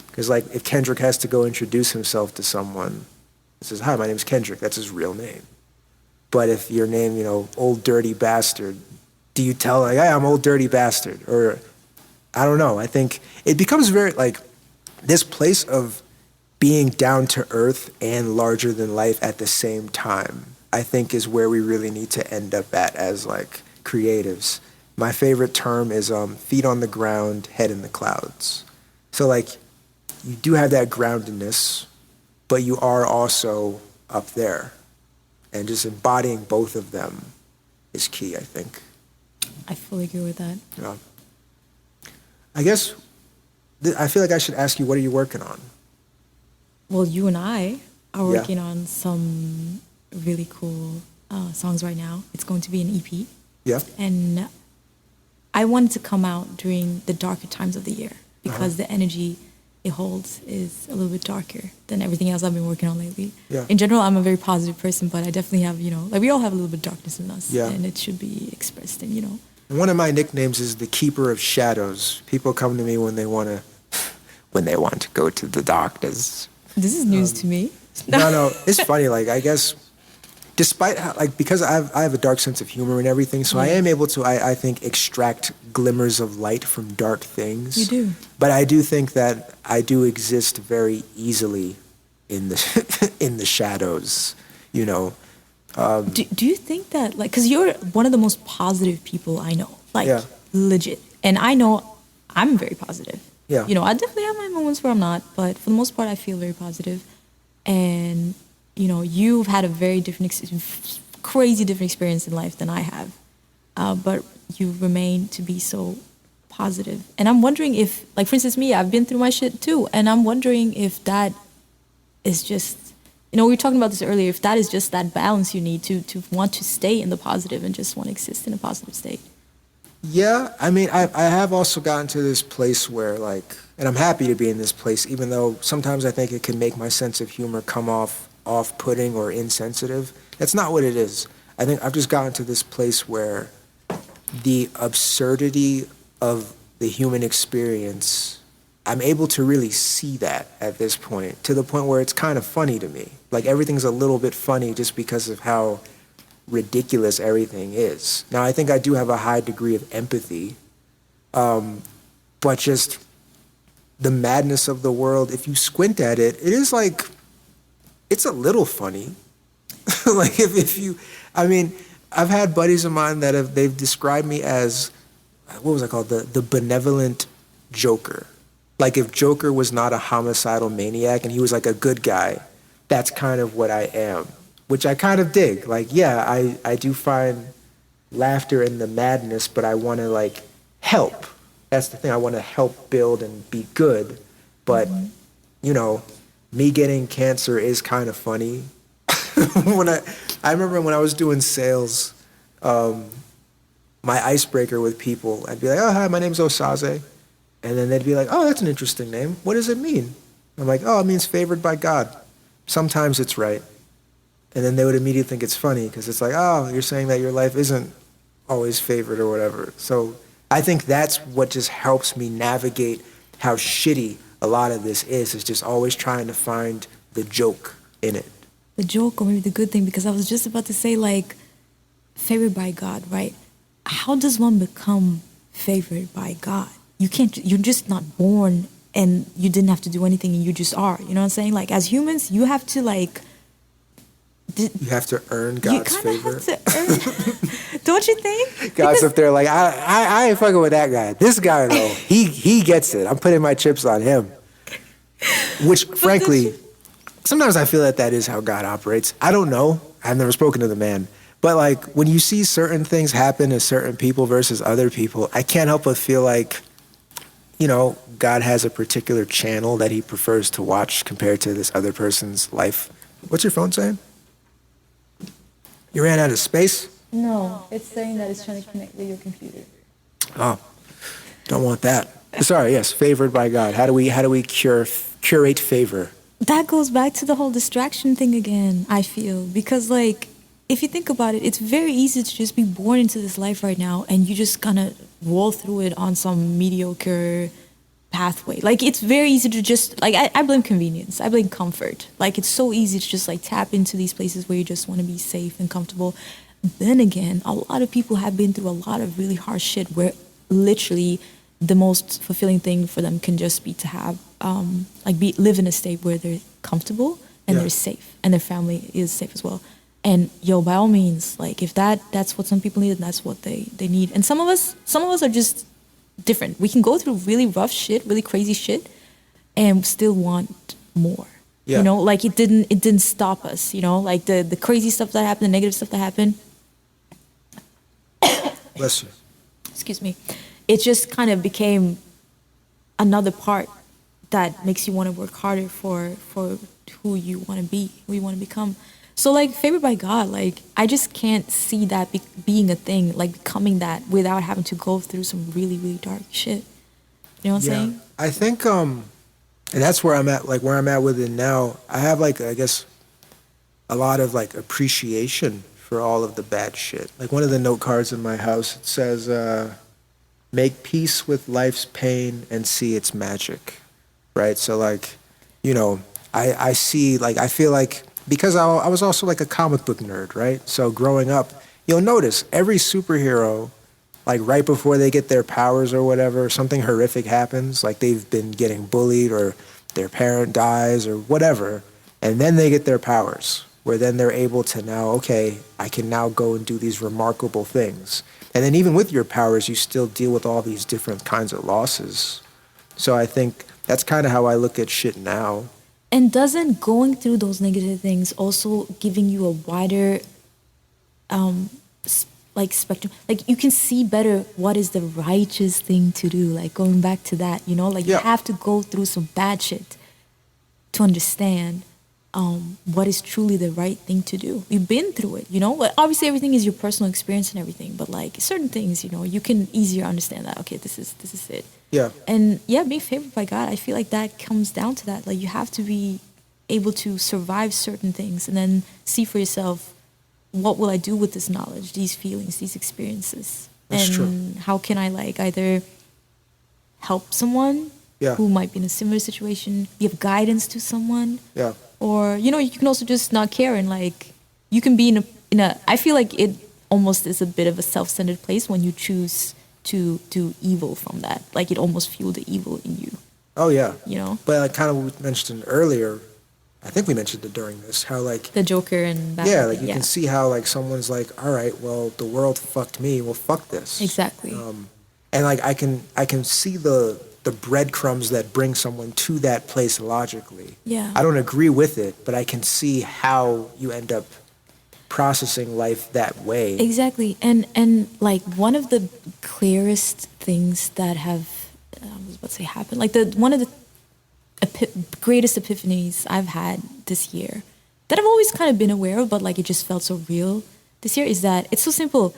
Because, like, if Kendrick has to go introduce himself to someone, he says, "Hi, my name's Kendrick," that's his real name. But if your name, Old Dirty Bastard, do you tell, like, "Hey, I'm Old Dirty Bastard"? Or, I don't know. I think it becomes very, like, this place of being down to earth and larger than life at the same time, I think is where we really need to end up at as like creatives. My favorite term is feet on the ground, head in the clouds. So like you do have that groundedness, but you are also up there. And just embodying both of them is key, I think. I fully agree with that. Yeah. I guess I feel like I should ask you, what are you working on? Well, you and I are working on some really cool songs right now. It's going to be an EP. Yeah. And I wanted to come out during the darker times of the year because the energy it holds is a little bit darker than everything else I've been working on lately. Yeah. In general, I'm a very positive person, but I definitely have, like we all have a little bit of darkness in us. Yeah. And it should be expressed in, And one of my nicknames is the Keeper of Shadows. People come to me when they want to go to the darkness. This is news to me. No, it's funny. Like, I guess, despite how, like, because I have a dark sense of humor and everything, so I am able to, I think, extract glimmers of light from dark things. You do. But I do think that I do exist very easily in the in the shadows, Do you think that, like, because you're one of the most positive people I know, like, legit. And I know I'm very positive. Yeah. I definitely have my moments where I'm not, but for the most part, I feel very positive. And, you've had a very crazy different experience in life than I have. But you remain to be so positive. And I'm wondering if, like, for instance, me, I've been through my shit too. And I'm wondering if that is just, we were talking about this earlier, if that is just that balance you need to want to stay in the positive and just want to exist in a positive state. Yeah, I mean, I have also gotten to this place where, like, and I'm happy to be in this place, even though sometimes I think it can make my sense of humor come off-putting or insensitive. That's not what it is. I think I've just gotten to this place where the absurdity of the human experience, I'm able to really see that at this point, to the point where it's kind of funny to me. Like, everything's a little bit funny just because of how ridiculous everything is. Now, I think I do have a high degree of empathy, but just the madness of the world, if you squint at it, it is like, it's a little funny. Like, if you, I mean, I've had buddies of mine that they've described me as, what was I called? The benevolent Joker. Like, if Joker was not a homicidal maniac and he was like a good guy, that's kind of what I am, which I kind of dig. Like, yeah, I do find laughter in the madness, but I want to, like, help. That's the thing. I want to help build and be good. But, me getting cancer is kind of funny. when I remember when I was doing sales, my icebreaker with people, I'd be like, oh, hi, my name's Osaze. And then they'd be like, oh, that's an interesting name. What does it mean? I'm like, oh, it means favored by God. Sometimes it's right. And then they would immediately think it's funny because it's like, oh, you're saying that your life isn't always favored or whatever. So I think that's what just helps me navigate how shitty a lot of this is just always trying to find the joke in it. The joke or maybe the good thing, because I was just about to say, like, favored by God, right? How does one become favored by God? You can't, you're just not born and you didn't have to do anything and you just are. You know what I'm saying? Like, as humans, you have to, like, you have to earn God's favor. Have to earn, don't you think? God's up there like, I ain't fucking with that guy. This guy, though, he gets it. I'm putting my chips on him. Which, frankly, sometimes I feel that is how God operates. I don't know. I've never spoken to the man. But, like, when you see certain things happen to certain people versus other people, I can't help but feel like, you know, God has a particular channel that he prefers to watch compared to this other person's life. What's your phone saying? You ran out of space? No, it's saying that it's trying to connect with your computer. Oh, don't want that. Sorry, yes, favored by God. How do we curate favor? That goes back to the whole distraction thing again, I feel. Because, like, if you think about it, it's very easy to just be born into this life right now and you just kind of roll through it on some mediocre pathway. Like, it's very easy to just, like, I blame convenience. I blame comfort. Like, it's so easy to just, like, tap into these places where you just want to be safe and comfortable. Then again, a lot of people have been through a lot of really harsh shit where literally the most fulfilling thing for them can just be to have, live in a state where they're comfortable and they're safe and their family is safe as well. And by all means, like, if that's what some people need, and that's what they need. And some of us are just different. We can go through really rough shit, really crazy shit, and still want more. Yeah. You know, like, it didn't stop us, you know, like the crazy stuff that happened, the negative stuff that happened. Bless you. Excuse me. It just kind of became another part that makes you want to work harder for who you want to be, who you want to become. So, like, favored by God, like, I just can't see that being a thing, like, becoming that without having to go through some really, really dark shit. You know what I'm saying? I think, and that's where I'm at, like, where I'm at with it now. I have, like, I guess, a lot of, like, appreciation for all of the bad shit. Like, one of the note cards in my house, it says, make peace with life's pain and see its magic, right? So, like, you know, I see, like, I feel like, because I was also like a comic book nerd, right? So growing up, you'll notice every superhero, like right before they get their powers or whatever, something horrific happens, like they've been getting bullied or their parent dies or whatever, and then they get their powers, where then they're able to now, okay, I can now go and do these remarkable things. And then even with your powers, you still deal with all these different kinds of losses. So I think that's kind of how I look at shit now. And doesn't going through those negative things also giving you a wider, like, spectrum? Like, you can see better what is the righteous thing to do. Like, going back to that, you know? Like, you have to go through some bad shit to understand what is truly the right thing to do. We've been through it, you know? Like, obviously, everything is your personal experience and everything. But, like, certain things, you know, you can easier understand that, okay, this is it. Yeah. And being favored by God, I feel like that comes down to that. Like, you have to be able to survive certain things and then see for yourself, what will I do with this knowledge, these feelings, these experiences? That's and true. How can I, like, either help someone who might be in a similar situation, give guidance to someone, or, you know, you can also just not care and, like, you can be in a I feel like it almost is a bit of a self-centered place when you choose to do evil from that. Like, it almost fueled the evil in you. Oh, yeah. You know? But, like, kind of what we mentioned earlier, I think we mentioned it during this, how, like... The Joker and Batman. Yeah, like, you can see how, like, someone's like, all right, well, the world fucked me, well, fuck this. Exactly. And, like, I can see the breadcrumbs that bring someone to that place logically. Yeah. I don't agree with it, but I can see how you end up processing life that way. Exactly. And like, one of the clearest things that have, I was about to say happened, like, one of the greatest epiphanies I've had this year that I've always kind of been aware of, but like it just felt so real this year, is that it's so simple.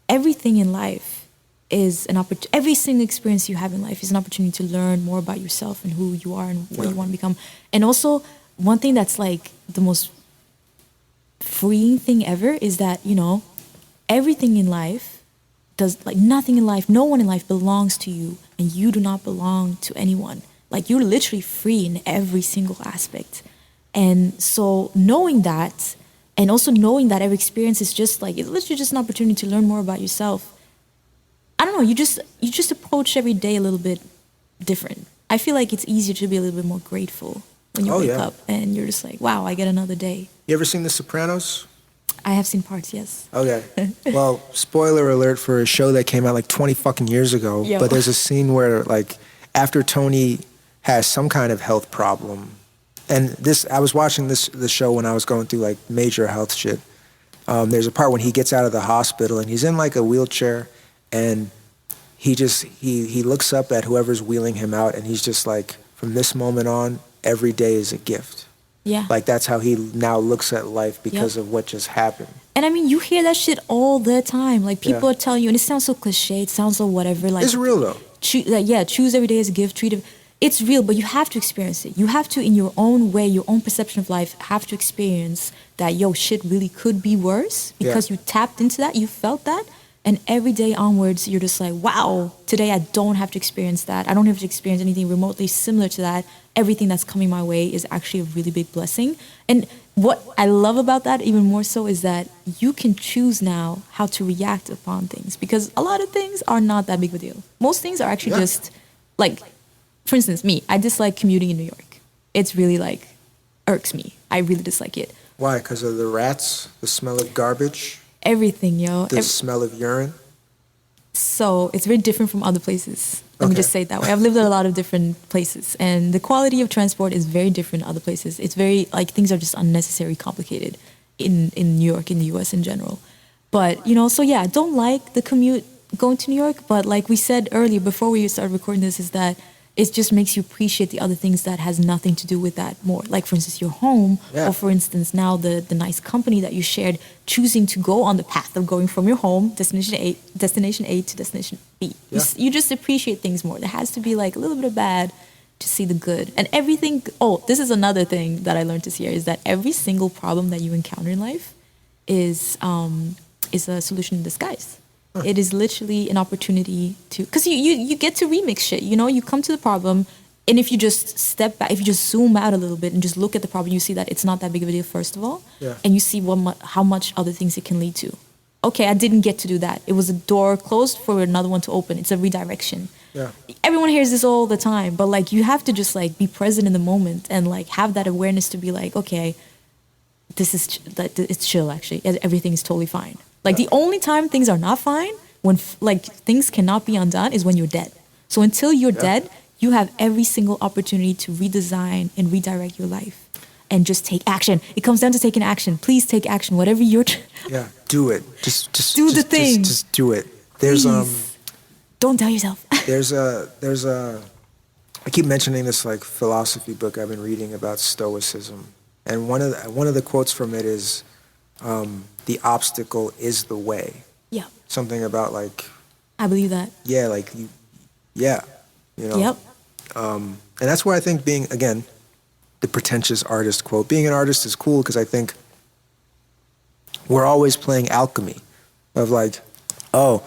Everything in life is an opportunity. Every single experience you have in life is an opportunity to learn more about yourself and who you are and what you want to become. And also, one thing that's like the most freeing thing ever is that, you know, everything in life nothing in life, no one in life belongs to you, and you do not belong to anyone. Like, you're literally free in every single aspect. And so knowing that, and also knowing that every experience is just like, it's literally just an opportunity to learn more about yourself. I don't know, you just approach every day a little bit different. I feel like it's easier to be a little bit more grateful when you wake up and you're just like, wow, I get another day. You ever seen The Sopranos? I have seen parts, yes. Okay. Well, spoiler alert for a show that came out like 20 fucking years ago. Yo. But there's a scene where, like, after Tony has some kind of health problem, and I was watching the show when I was going through like major health shit. There's a part when he gets out of the hospital and he's in like a wheelchair, and he looks up at whoever's wheeling him out, and he's just like, from this moment on, every day is a gift. Yeah. Like, that's how he now looks at life because of what just happened. And I mean, you hear that shit all the time. Like, people are telling you, and it sounds so cliche, it sounds so whatever. Like, it's real though. Choose every day as a gift, treat it. It's real, but you have to experience it. You have to, in your own way, your own perception of life, have to experience that, yo, shit really could be worse, because you tapped into that, you felt that. And every day onwards, you're just like, wow, today I don't have to experience that. I don't have to experience anything remotely similar to that. Everything that's coming my way is actually a really big blessing. And what I love about that even more so is that you can choose now how to react upon things, because a lot of things are not that big of a deal. Most things are actually just like, for instance, me, I dislike commuting in New York. It's really like, irks me. I really dislike it. Why? Because of the rats, the smell of garbage? Everything, yo. The smell of urine? So it's very different from other places. Let me just say it that way. I've lived in a lot of different places, and the quality of transport is very different in other places. It's very, like, things are just unnecessarily complicated in New York, in the US in general. But, you know, so yeah, I don't like the commute going to New York, but like we said earlier before we started recording this, is that it just makes you appreciate the other things that has nothing to do with that more. Like, for instance, your home, or for instance, now the nice company that you shared, choosing to go on the path of going from your home, destination A to destination B. Yeah. You just appreciate things more. There has to be like a little bit of bad to see the good. And everything, this is another thing that I learned this year, is that every single problem that you encounter in life is a solution in disguise. It is literally an opportunity to, because you get to remix shit, you know, you come to the problem, and if you just step back, if you just zoom out a little bit and just look at the problem, you see that it's not that big of a deal, first of all, and you see how much other things it can lead to. Okay, I didn't get to do that. It was a door closed for another one to open. It's a redirection. Yeah. Everyone hears this all the time, but like, you have to just like be present in the moment and like have that awareness to be like, okay, it's chill actually. Everything is totally fine. Like, the only time things are not fine, when like things cannot be undone, is when you're dead. So until you're dead, you have every single opportunity to redesign and redirect your life, and just take action. It comes down to taking action. Please take action. Whatever you're do it. Just do the thing. Just do it. There's Please. Don't tell yourself. there's a I keep mentioning this like philosophy book I've been reading about Stoicism, and one of the quotes from it is, the obstacle is the way. Yeah. Something about like, I believe that. Yeah, like you know. Yep. And that's where I think being, again, the pretentious artist quote, being an artist is cool, because I think we're always playing alchemy of like, oh,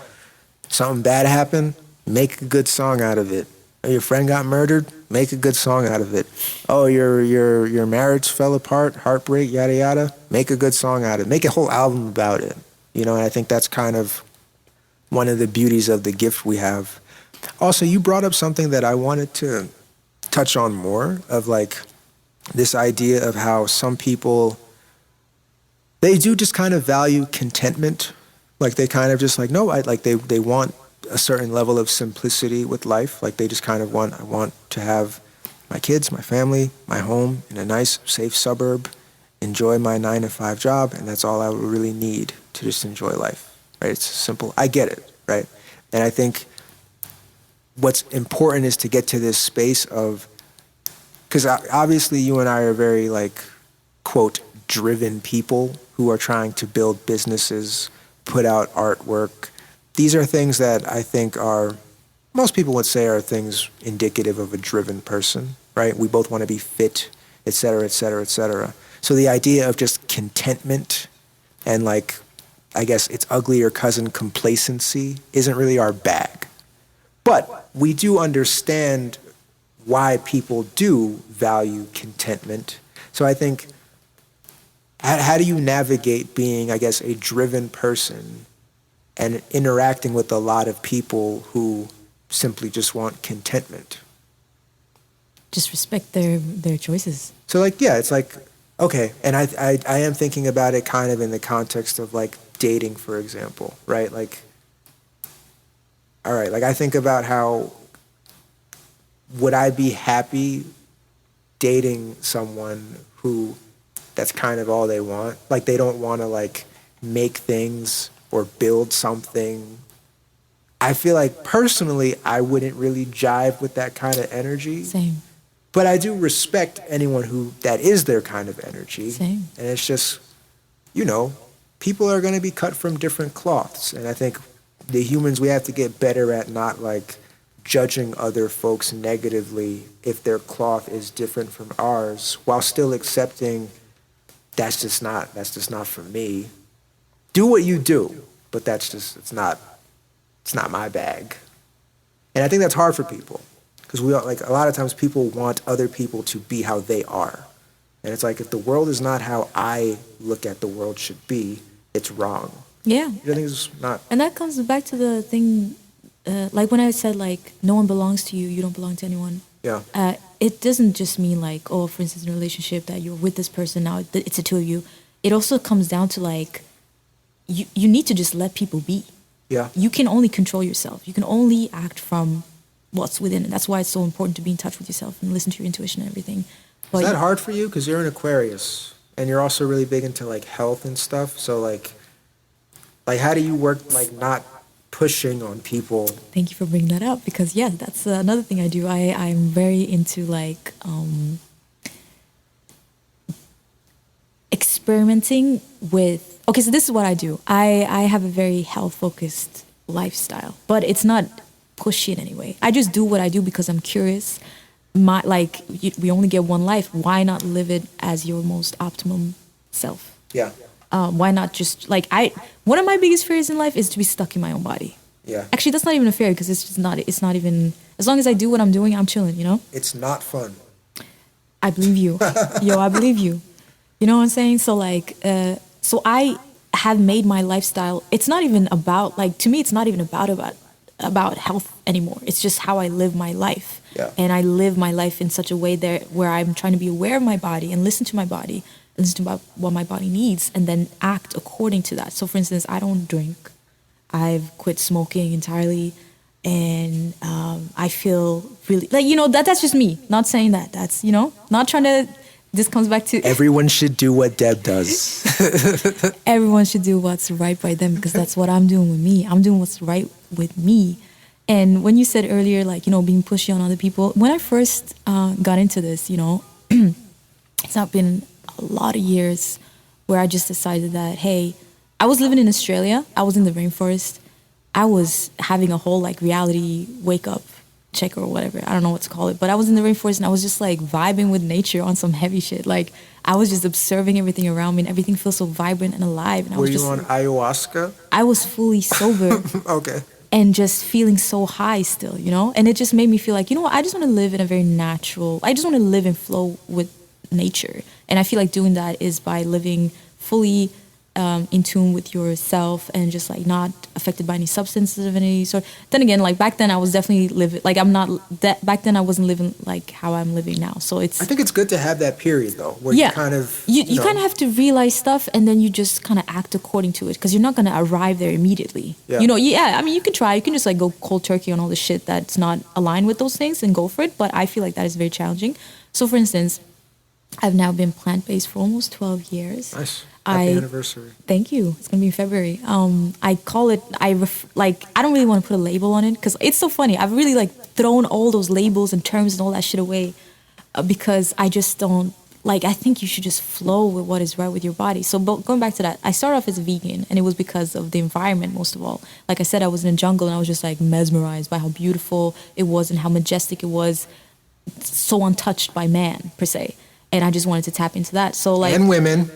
something bad happened, make a good song out of it. Oh, your friend got murdered, make a good song out of it. Oh, your marriage fell apart, heartbreak, yada yada, make a good song out of it. Make a whole album about it. You know, and I think that's kind of one of the beauties of the gift we have. Also, you brought up something that I wanted to touch on more, of like this idea of how some people, they do just kind of value contentment. Like, they kind of just like, no, they want a certain level of simplicity with life. Like, they just kind of I want to have my kids, my family, my home in a nice, safe suburb, enjoy my 9-to-5 job, and that's all I would really need to just enjoy life, right? It's simple. I get it, right? And I think what's important is to get to this space of because obviously you and I are very like, quote, driven people who are trying to build businesses, put out artwork. These are things that I think are, most people would say are things indicative of a driven person, right? We both want to be fit, et cetera, et cetera, et cetera. So the idea of just contentment and like, I guess its uglier cousin complacency isn't really our bag. But we do understand why people do value contentment. So I think, how do you navigate being, I guess, a driven person and interacting with a lot of people who simply just want contentment? Just respect their choices. So like, yeah, it's like, okay, and I am thinking about it kind of in the context of like dating, for example, right? Like, all right, like I think about how would I be happy dating someone who that's kind of all they want? Like they don't want to like make things or build something. I feel like personally I wouldn't really jive with that kind of energy. Same. But I do respect anyone who that is their kind of energy. Same. And it's just, you know, people are going to be cut from different cloths. And I think the humans, we have to get better at not like judging other folks negatively if their cloth is different from ours, while still accepting that's just not for me. Do what you do, but it's not my bag. And I think that's hard for people. Because we like a lot of times people want other people to be how they are. And it's like if the world is not how I look at the world should be, it's wrong. Yeah. I think it's not. And that comes back to the thing, like when I said like no one belongs to you, you don't belong to anyone. Yeah. It doesn't just mean like, oh, for instance, in a relationship that you're with this person now, it's the two of you. It also comes down to like, you need to just let people be. Yeah. You can only control yourself. You can only act from what's within. And that's why it's so important to be in touch with yourself and listen to your intuition and everything. But is that hard for you? Because you're an Aquarius and you're also really big into like health and stuff. So like how do you work like not pushing on people? Thank you for bringing that up because yeah, that's another thing I do. I'm very into like experimenting with, okay, so this is what I do. I have a very health focused lifestyle, but it's not pushy in any way. I just do what I do because I'm curious. We only get one life. Why not live it as your most optimum self? Yeah. Why not just one of my biggest fears in life is to be stuck in my own body. Yeah. Actually, that's not even a fear because it's not even, as long as I do what I'm doing, I'm chilling, you know? It's not fun. I believe you. Yo, I believe you. You know what I'm saying? So so I have made my lifestyle, it's not even about, to me, it's not even about health anymore. It's just how I live my life. Yeah. And I live my life in such a way where I'm trying to be aware of my body and listen to my body, listen to what my body needs, and then act according to that. So for instance, I don't drink. I've quit smoking entirely. And I feel really, that's just me. Not saying that. That's, not trying to, this comes back to... Everyone should do what Deb does. Everyone should do what's right by them because that's what I'm doing with me. I'm doing what's right with me. And when you said earlier, being pushy on other people, when I first got into this, it's not been a lot of years where I just decided that, hey, I was living in Australia. I was in the rainforest. I was having a whole reality wake up check or whatever. I don't know what to call it. But I was in the rainforest and I was just vibing with nature on some heavy shit. I was just observing everything around me and everything feels so vibrant and alive. And I was you on ayahuasca? I was fully sober. Okay. And just feeling so high still, And it just made me feel like, what? I just want to live in a very natural, I just want to live and flow with nature. And I feel like doing that is by living fully in tune with yourself and just not affected by any substances of any sort. Then again, back then I was definitely living, back then I wasn't living how I'm living now. So I think it's good to have that period though, where you kind of, you kind of have to realize stuff and then you just kind of act according to it because you're not going to arrive there immediately. Yeah. You can try, you can just go cold turkey on all the shit that's not aligned with those things and go for it. But I feel like that is very challenging. So for instance, I've now been plant-based for almost 12 years. Nice. Happy anniversary. Thank you. It's going to be in February. I call it, I don't really want to put a label on it because it's so funny. I've really thrown all those labels and terms and all that shit away. because I just don't like. I think you should just flow with what is right with your body. So, but going back to that, I started off as a vegan, and it was because of the environment most of all. Like I said, I was in a jungle, and I was just like mesmerized by how beautiful it was and how majestic it was, so untouched by man per se. And I just wanted to tap into that. So like, And women,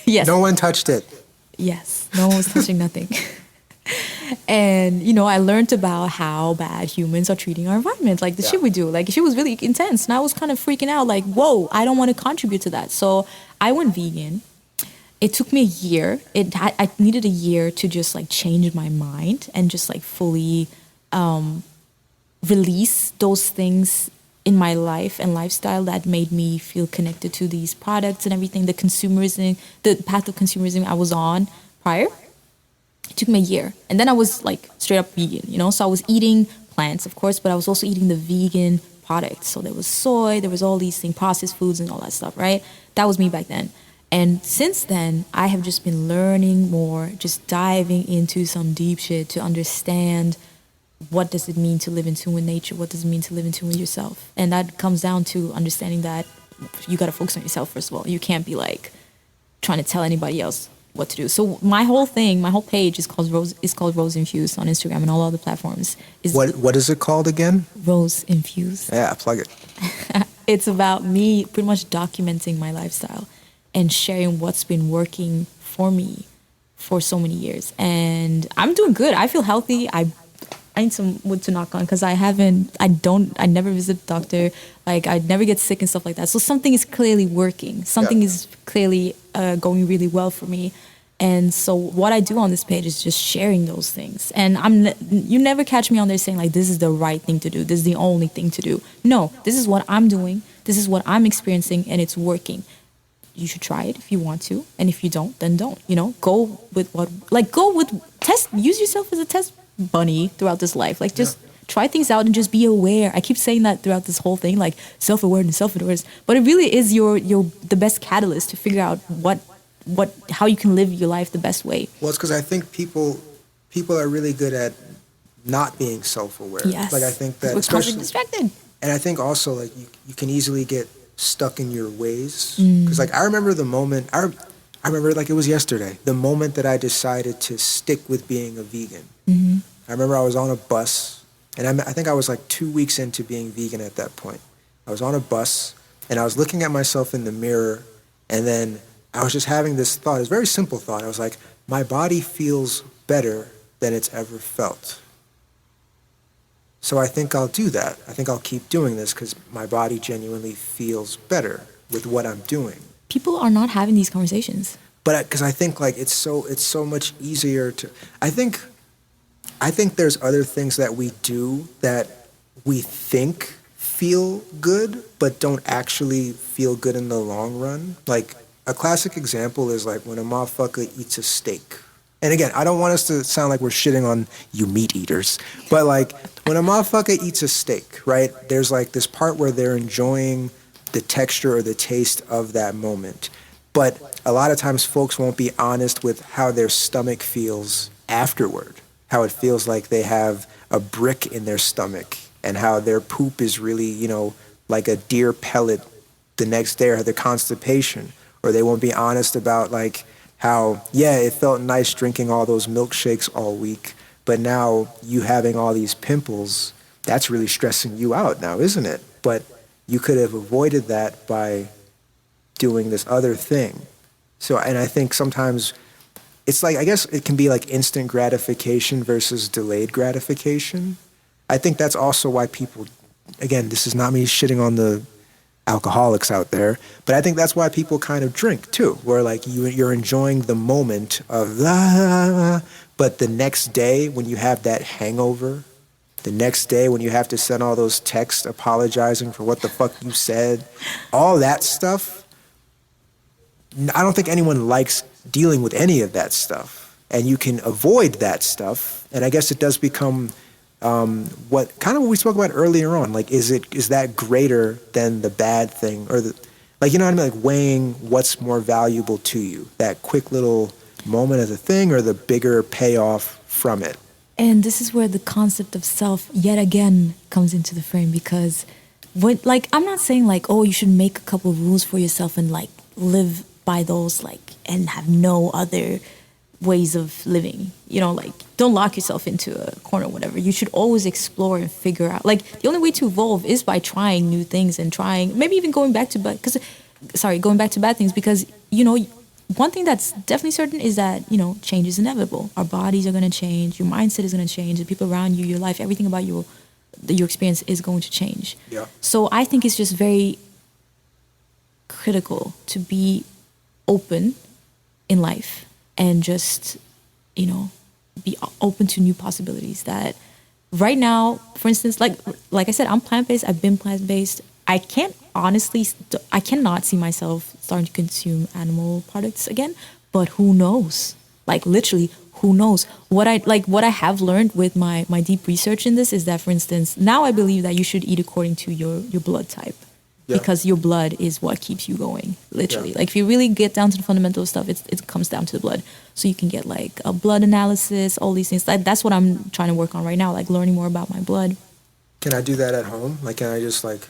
yes, no one touched it. yes, no one was touching nothing. And, you know, I learned about how bad humans are treating our environment, like the shit we do. Like, shit was really intense. And I was kind of freaking out, like, whoa, I don't want to contribute to that. So I went vegan. It took me a year. I needed a year to just, like, change my mind and just, like, fully release those things in my life and lifestyle that made me feel connected to these products and everything, the consumerism, the path of consumerism I was on prior. It took me a year. And then I was like straight up vegan, you know? So I was eating plants, of course, but I was also eating the vegan products. So there was soy, there was all these things, processed foods and all that stuff, right? That was me back then. And since then, I have just been learning more, just diving into some deep shit to understand what does it mean to live in tune with nature? What does it mean to live in tune with yourself? And that comes down to understanding that you got to focus on yourself, first of all. You can't be like trying to tell anybody else what to do. So my whole page is called Rose Infused on Instagram and all other platforms. What is it called again? Rose Infused. Yeah, plug it. It's about me pretty much documenting my lifestyle and sharing what's been working for me for so many years. And I'm doing good. I feel healthy. I need some wood to knock on because I never visit the doctor. Like, I never get sick and stuff like that. So something is clearly working. Something is clearly going really well for me. And so what I do on this page is just sharing those things. And you never catch me on there saying like, this is the right thing to do. This is the only thing to do. No, this is what I'm doing. This is what I'm experiencing and it's working. You should try it if you want to. And if you don't, then don't, you know, use yourself as a test bunny throughout this life. Like, just try things out and just be aware. I keep saying that throughout this whole thing, like self-awareness, but it really is the best catalyst to figure out how you can live your life the best way. Well, it's because I think people are really good at not being self-aware. Yes. Like, I think that we're constantly distracted. And I think also like you can easily get stuck in your ways. Because like I remember the moment I remember like it was yesterday, the moment that I decided to stick with being a vegan. Mm-hmm. I remember I was on a bus, and I think I was like 2 weeks into being vegan at that point. I was on a bus, and I was looking at myself in the mirror, and then I was just having this thought. It was a very simple thought. I was like, my body feels better than it's ever felt. So I think I'll do that. I think I'll keep doing this because my body genuinely feels better with what I'm doing. People are not having these conversations. But because I think like it's so much easier to. I think there's other things that we do that we think feel good, but don't actually feel good in the long run. Like a classic example is like when a motherfucker eats a steak. And again, I don't want us to sound like we're shitting on you meat eaters, but like when a motherfucker eats a steak, right? There's like this part where they're enjoying the texture or the taste of that moment. But a lot of times folks won't be honest with how their stomach feels afterward, how it feels like they have a brick in their stomach and how their poop is really, you know, like a deer pellet the next day, or their constipation. Or they won't be honest about like how, yeah, it felt nice drinking all those milkshakes all week, but now you having all these pimples, that's really stressing you out now, isn't it? But you could have avoided that by doing this other thing. So, and I think sometimes it's like, I guess it can be like instant gratification versus delayed gratification. I think that's also why people, again, this is not me shitting on the alcoholics out there, but I think that's why people kind of drink too, where like you're enjoying the moment of but the next day when you have that hangover, the next day when you have to send all those texts apologizing for what the fuck you said, all that stuff, I don't think anyone likes dealing with any of that stuff. And you can avoid that stuff. And I guess it does become what we spoke about earlier on. Like, is that greater than the bad thing, or like, you know what I mean? Like weighing what's more valuable to you, that quick little moment of the thing or the bigger payoff from it. And this is where the concept of self yet again comes into the frame, because What, like, I'm not saying like, oh, you should make a couple rules for yourself and like live by those, like, and have no other ways of living. You know, like, don't lock yourself into a corner or whatever. You should always explore and figure out. Like, the only way to evolve is by trying new things and trying, maybe even going back to, going back to bad things, because, you know, one thing that's definitely certain is that, you know, change is inevitable. Our bodies are going to change. Your mindset is going to change. The people around you, your life, everything about your experience is going to change. Yeah. So I think it's just very critical to be open in life and just, you know, be open to new possibilities. That right now, for instance, like I said, I'm plant-based. I've been plant-based. I cannot see myself starting to consume animal products again, but who knows? Like, literally, who knows? What I have learned with my deep research in this is that, for instance, now I believe that you should eat according to your blood type. Yeah. Because your blood is what keeps you going, literally. Yeah. Like, if you really get down to the fundamental stuff, it comes down to the blood. So you can get like a blood analysis, all these things. That's what I'm trying to work on right now, like learning more about my blood. Can I do that at home? Like, can I just like...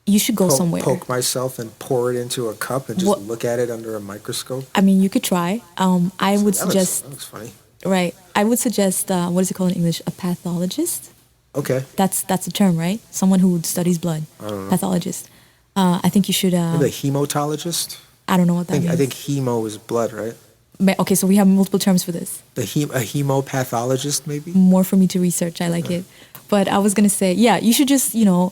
You should go somewhere. Poke myself and pour it into a cup and just look at it under a microscope? I mean, you could try. I would suggest... That looks funny. Right. I would suggest, what is it called in English? A pathologist? Okay. That's a term, right? Someone who studies blood. I don't know. Pathologist. I think you should... Maybe a hematologist? I don't know what that means. I think hemo is blood, right? Okay, so we have multiple terms for this. A hemopathologist, maybe? More for me to research. I like it. But I was going to say, yeah, you should just, you know,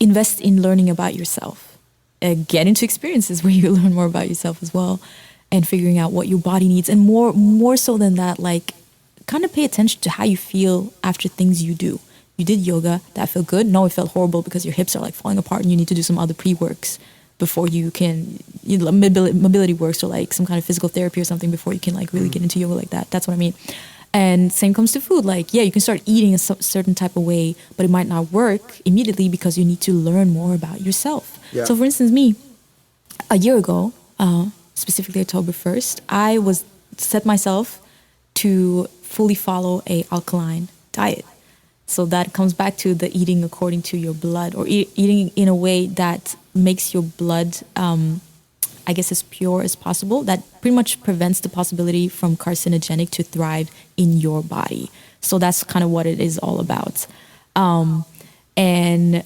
invest in learning about yourself. Get into experiences where you learn more about yourself as well, and figuring out what your body needs. And more so than that, like, kind of pay attention to how you feel after things you do. You did yoga, that felt good. No, it felt horrible because your hips are like falling apart and you need to do some other pre-works before you can, you know, mobility works or like some kind of physical therapy or something before you can like really get into yoga like that. That's what I mean. And same comes to food. Like, yeah, you can start eating a certain type of way, but it might not work immediately because you need to learn more about yourself. Yeah. So for instance, me, a year ago, specifically October 1st, I set myself to fully follow a alkaline diet. So that comes back to the eating according to your blood, or eating in a way that makes your blood, I guess, as pure as possible. That pretty much prevents the possibility from carcinogenic to thrive in your body. So that's kind of what it is all about. And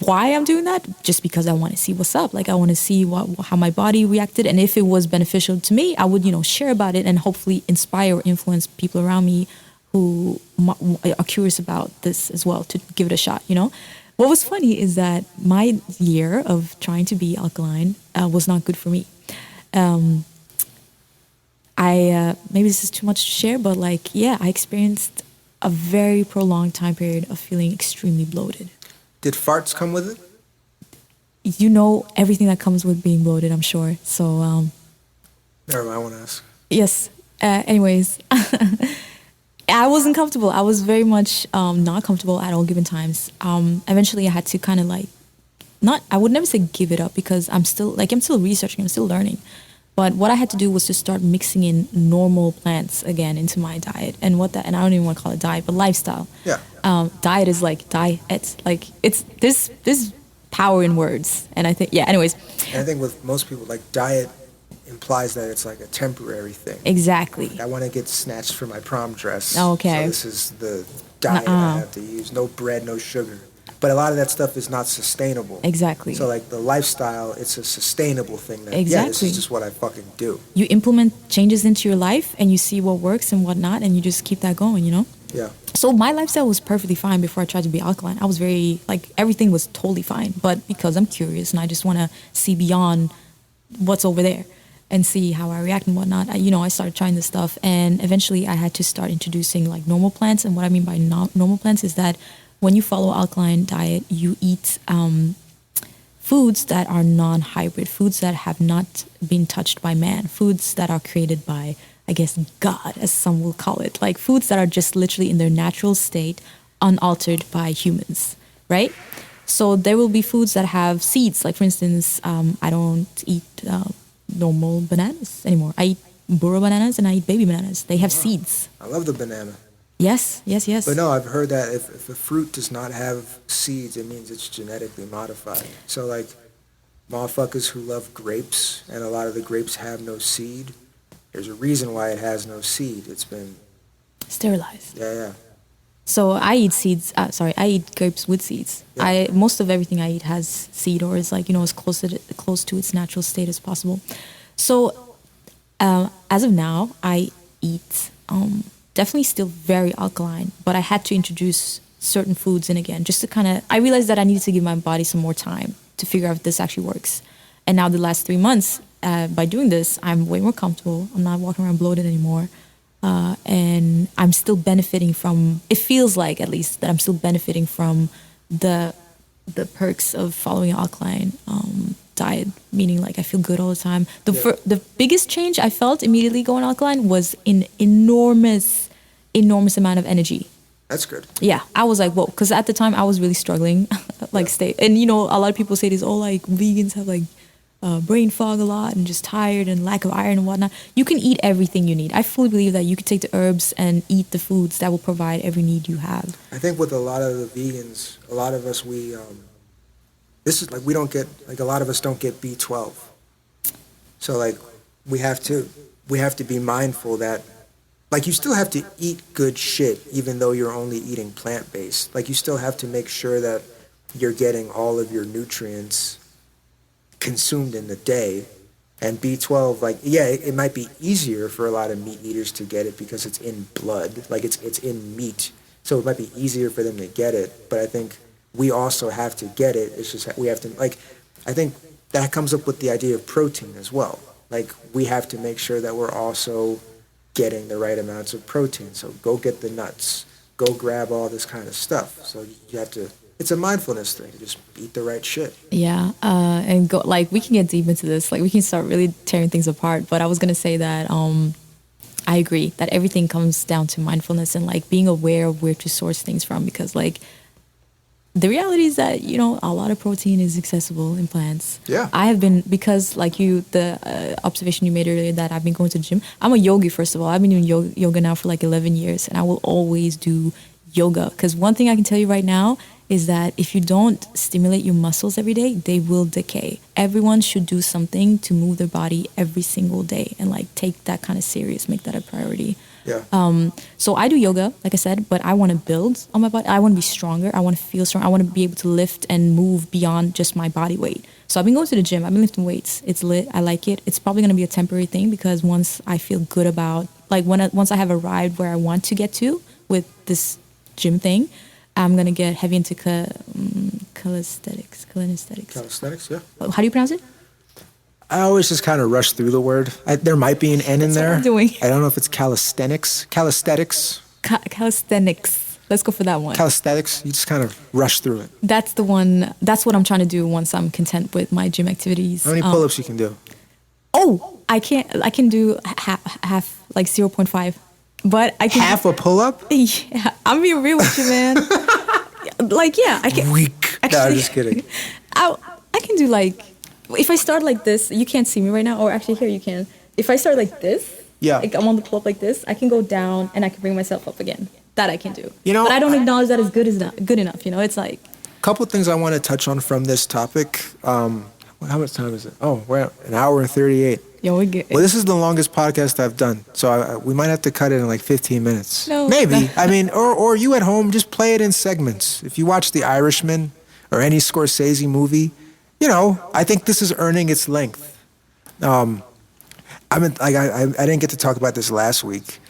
why I'm doing that? Just because I want to see what's up. Like, I want to see how my body reacted. And if it was beneficial to me, I would, you know, share about it and hopefully inspire or influence people around me who are curious about this as well, to give it a shot, you know? What was funny is that my year of trying to be alkaline was not good for me. Maybe this is too much to share, but like, yeah, I experienced a very prolonged time period of feeling extremely bloated. Did farts come with it? You know everything that comes with being bloated, I'm sure. So, never mind, I want to ask. Yes. Anyways, I wasn't comfortable. I was very much not comfortable at all given times. Eventually, I had to kind of like, I would never say give it up, because I'm still researching, I'm still learning. But what I had to do was to start mixing in normal plants again into my diet. And I don't even want to call it diet, but lifestyle. Yeah. Diet is like diet. Like, there's power in words. And I think, yeah, anyways. And I think with most people, like, diet implies that it's like a temporary thing. Exactly. Like, I want to get snatched for my prom dress. Oh, okay. So this is the diet I have to use. No bread, no sugar. But a lot of that stuff is not sustainable. Exactly. So like the lifestyle, it's a sustainable thing. That, exactly. Yeah, this is just what I fucking do. You implement changes into your life and you see what works and what not, and you just keep that going, you know? Yeah. So my lifestyle was perfectly fine before I tried to be alkaline. I was very, like, everything was totally fine. But because I'm curious and I just want to see beyond what's over there and see how I react and whatnot, I started trying this stuff. And eventually I had to start introducing, like, normal plants. And what I mean by normal plants is that when you follow alkaline diet, you eat foods that are non-hybrid, foods that have not been touched by man, foods that are created by, I guess, God, as some will call it, like foods that are just literally in their natural state, unaltered by humans, right? So there will be foods that have seeds. Like, for instance, I don't eat normal bananas anymore. I eat burro bananas and I eat baby bananas. They have seeds. I love the banana. Yes, yes, yes. But no, I've heard that if a fruit does not have seeds, it means it's genetically modified. So like motherfuckers who love grapes and a lot of the grapes have no seed, there's a reason why it has no seed. It's been Sterilized. yeah. So I eat seeds. I eat grapes with seeds. Yeah. Most of everything I eat has seed, or is like, as close to its natural state as possible. So as of now, I eat definitely still very alkaline, but I had to introduce certain foods in again just to kind of. I realized that I needed to give my body some more time to figure out if this actually works. And now the last 3 months, by doing this, I'm way more comfortable. I'm not walking around bloated anymore. And I'm still benefiting from, it feels like at least, that I'm still benefiting from the perks of following an alkaline diet, meaning like I feel good all the time. The biggest change I felt immediately going alkaline was an enormous amount of energy. That's good. Yeah, I was like, whoa, because at the time I was really struggling, and a lot of people say this, like vegans have like brain fog a lot and just tired and lack of iron and whatnot. You can eat everything you need. I fully believe that you can take the herbs and eat the foods that will provide every need you have. I think with a lot of the vegans, a lot of us, this is like, we don't get, like a lot of us don't get B12. So like we have to be mindful that like you still have to eat good shit even though you're only eating plant-based. Like you still have to make sure that you're getting all of your nutrients consumed in the day. And B12, like, yeah, it might be easier for a lot of meat eaters to get it because it's in blood, like it's in meat. So it might be easier for them to get it. But I think we also have to get it. It's just we have to, like, I think that comes up with the idea of protein as well. Like we have to make sure that we're also getting the right amounts of protein. So go get the nuts, go grab all this kind of stuff. So you have to, it's a mindfulness thing to just eat the right shit. Yeah, and go, like, we can get deep into this. Like we can start really tearing things apart. But I was gonna say that I agree that everything comes down to mindfulness and like being aware of where to source things from, because like the reality is that, a lot of protein is accessible in plants. Yeah. I have been, because like the observation you made earlier that I've been going to the gym. I'm a yogi, first of all. I've been doing yoga now for like 11 years, and I will always do yoga. Because one thing I can tell you right now is that if you don't stimulate your muscles every day, they will decay. Everyone should do something to move their body every single day and like take that kind of serious, make that a priority. Yeah. So I do yoga, like I said, but I want to build on my body. I want to be stronger. I want to feel strong. I want to be able to lift and move beyond just my body weight. So I've been going to the gym. I've been lifting weights. It's lit. I like it. It's probably going to be a temporary thing, because once I feel good about, like once I have arrived where I want to get to with this gym thing, I'm going to get heavy into calisthenics. Calisthenics, yeah. How do you pronounce it? I always just kind of rush through the word. There might be an N in there. What I'm doing. I don't know if it's calisthenics. Calisthenics. Calisthenics. Let's go for that one. Calisthenics. You just kind of rush through it. That's the one. That's what I'm trying to do once I'm content with my gym activities. How many pull-ups you can do? Oh, I can do half like 0.5. But I can half a pull-up? Yeah, I'm being real with you, man. Like, yeah, I can. Weak. Actually, No, I'm just kidding. I can do like, if I start like this, you can't see me right now, or actually here you can. If I start like this, yeah, like I'm on the pull-up like this, I can go down and I can bring myself up again. That I can do. But I don't acknowledge that as good enough. It's like. A couple of things I want to touch on from this topic. How much time is it? Oh, we're at an hour and 38. Yo, we get. Well, this is the longest podcast I've done, so we might have to cut it in like 15 minutes. No, maybe. I mean, or you at home, just play it in segments. If you watch The Irishman or any Scorsese movie, I think this is earning its length. I didn't get to talk about this last week.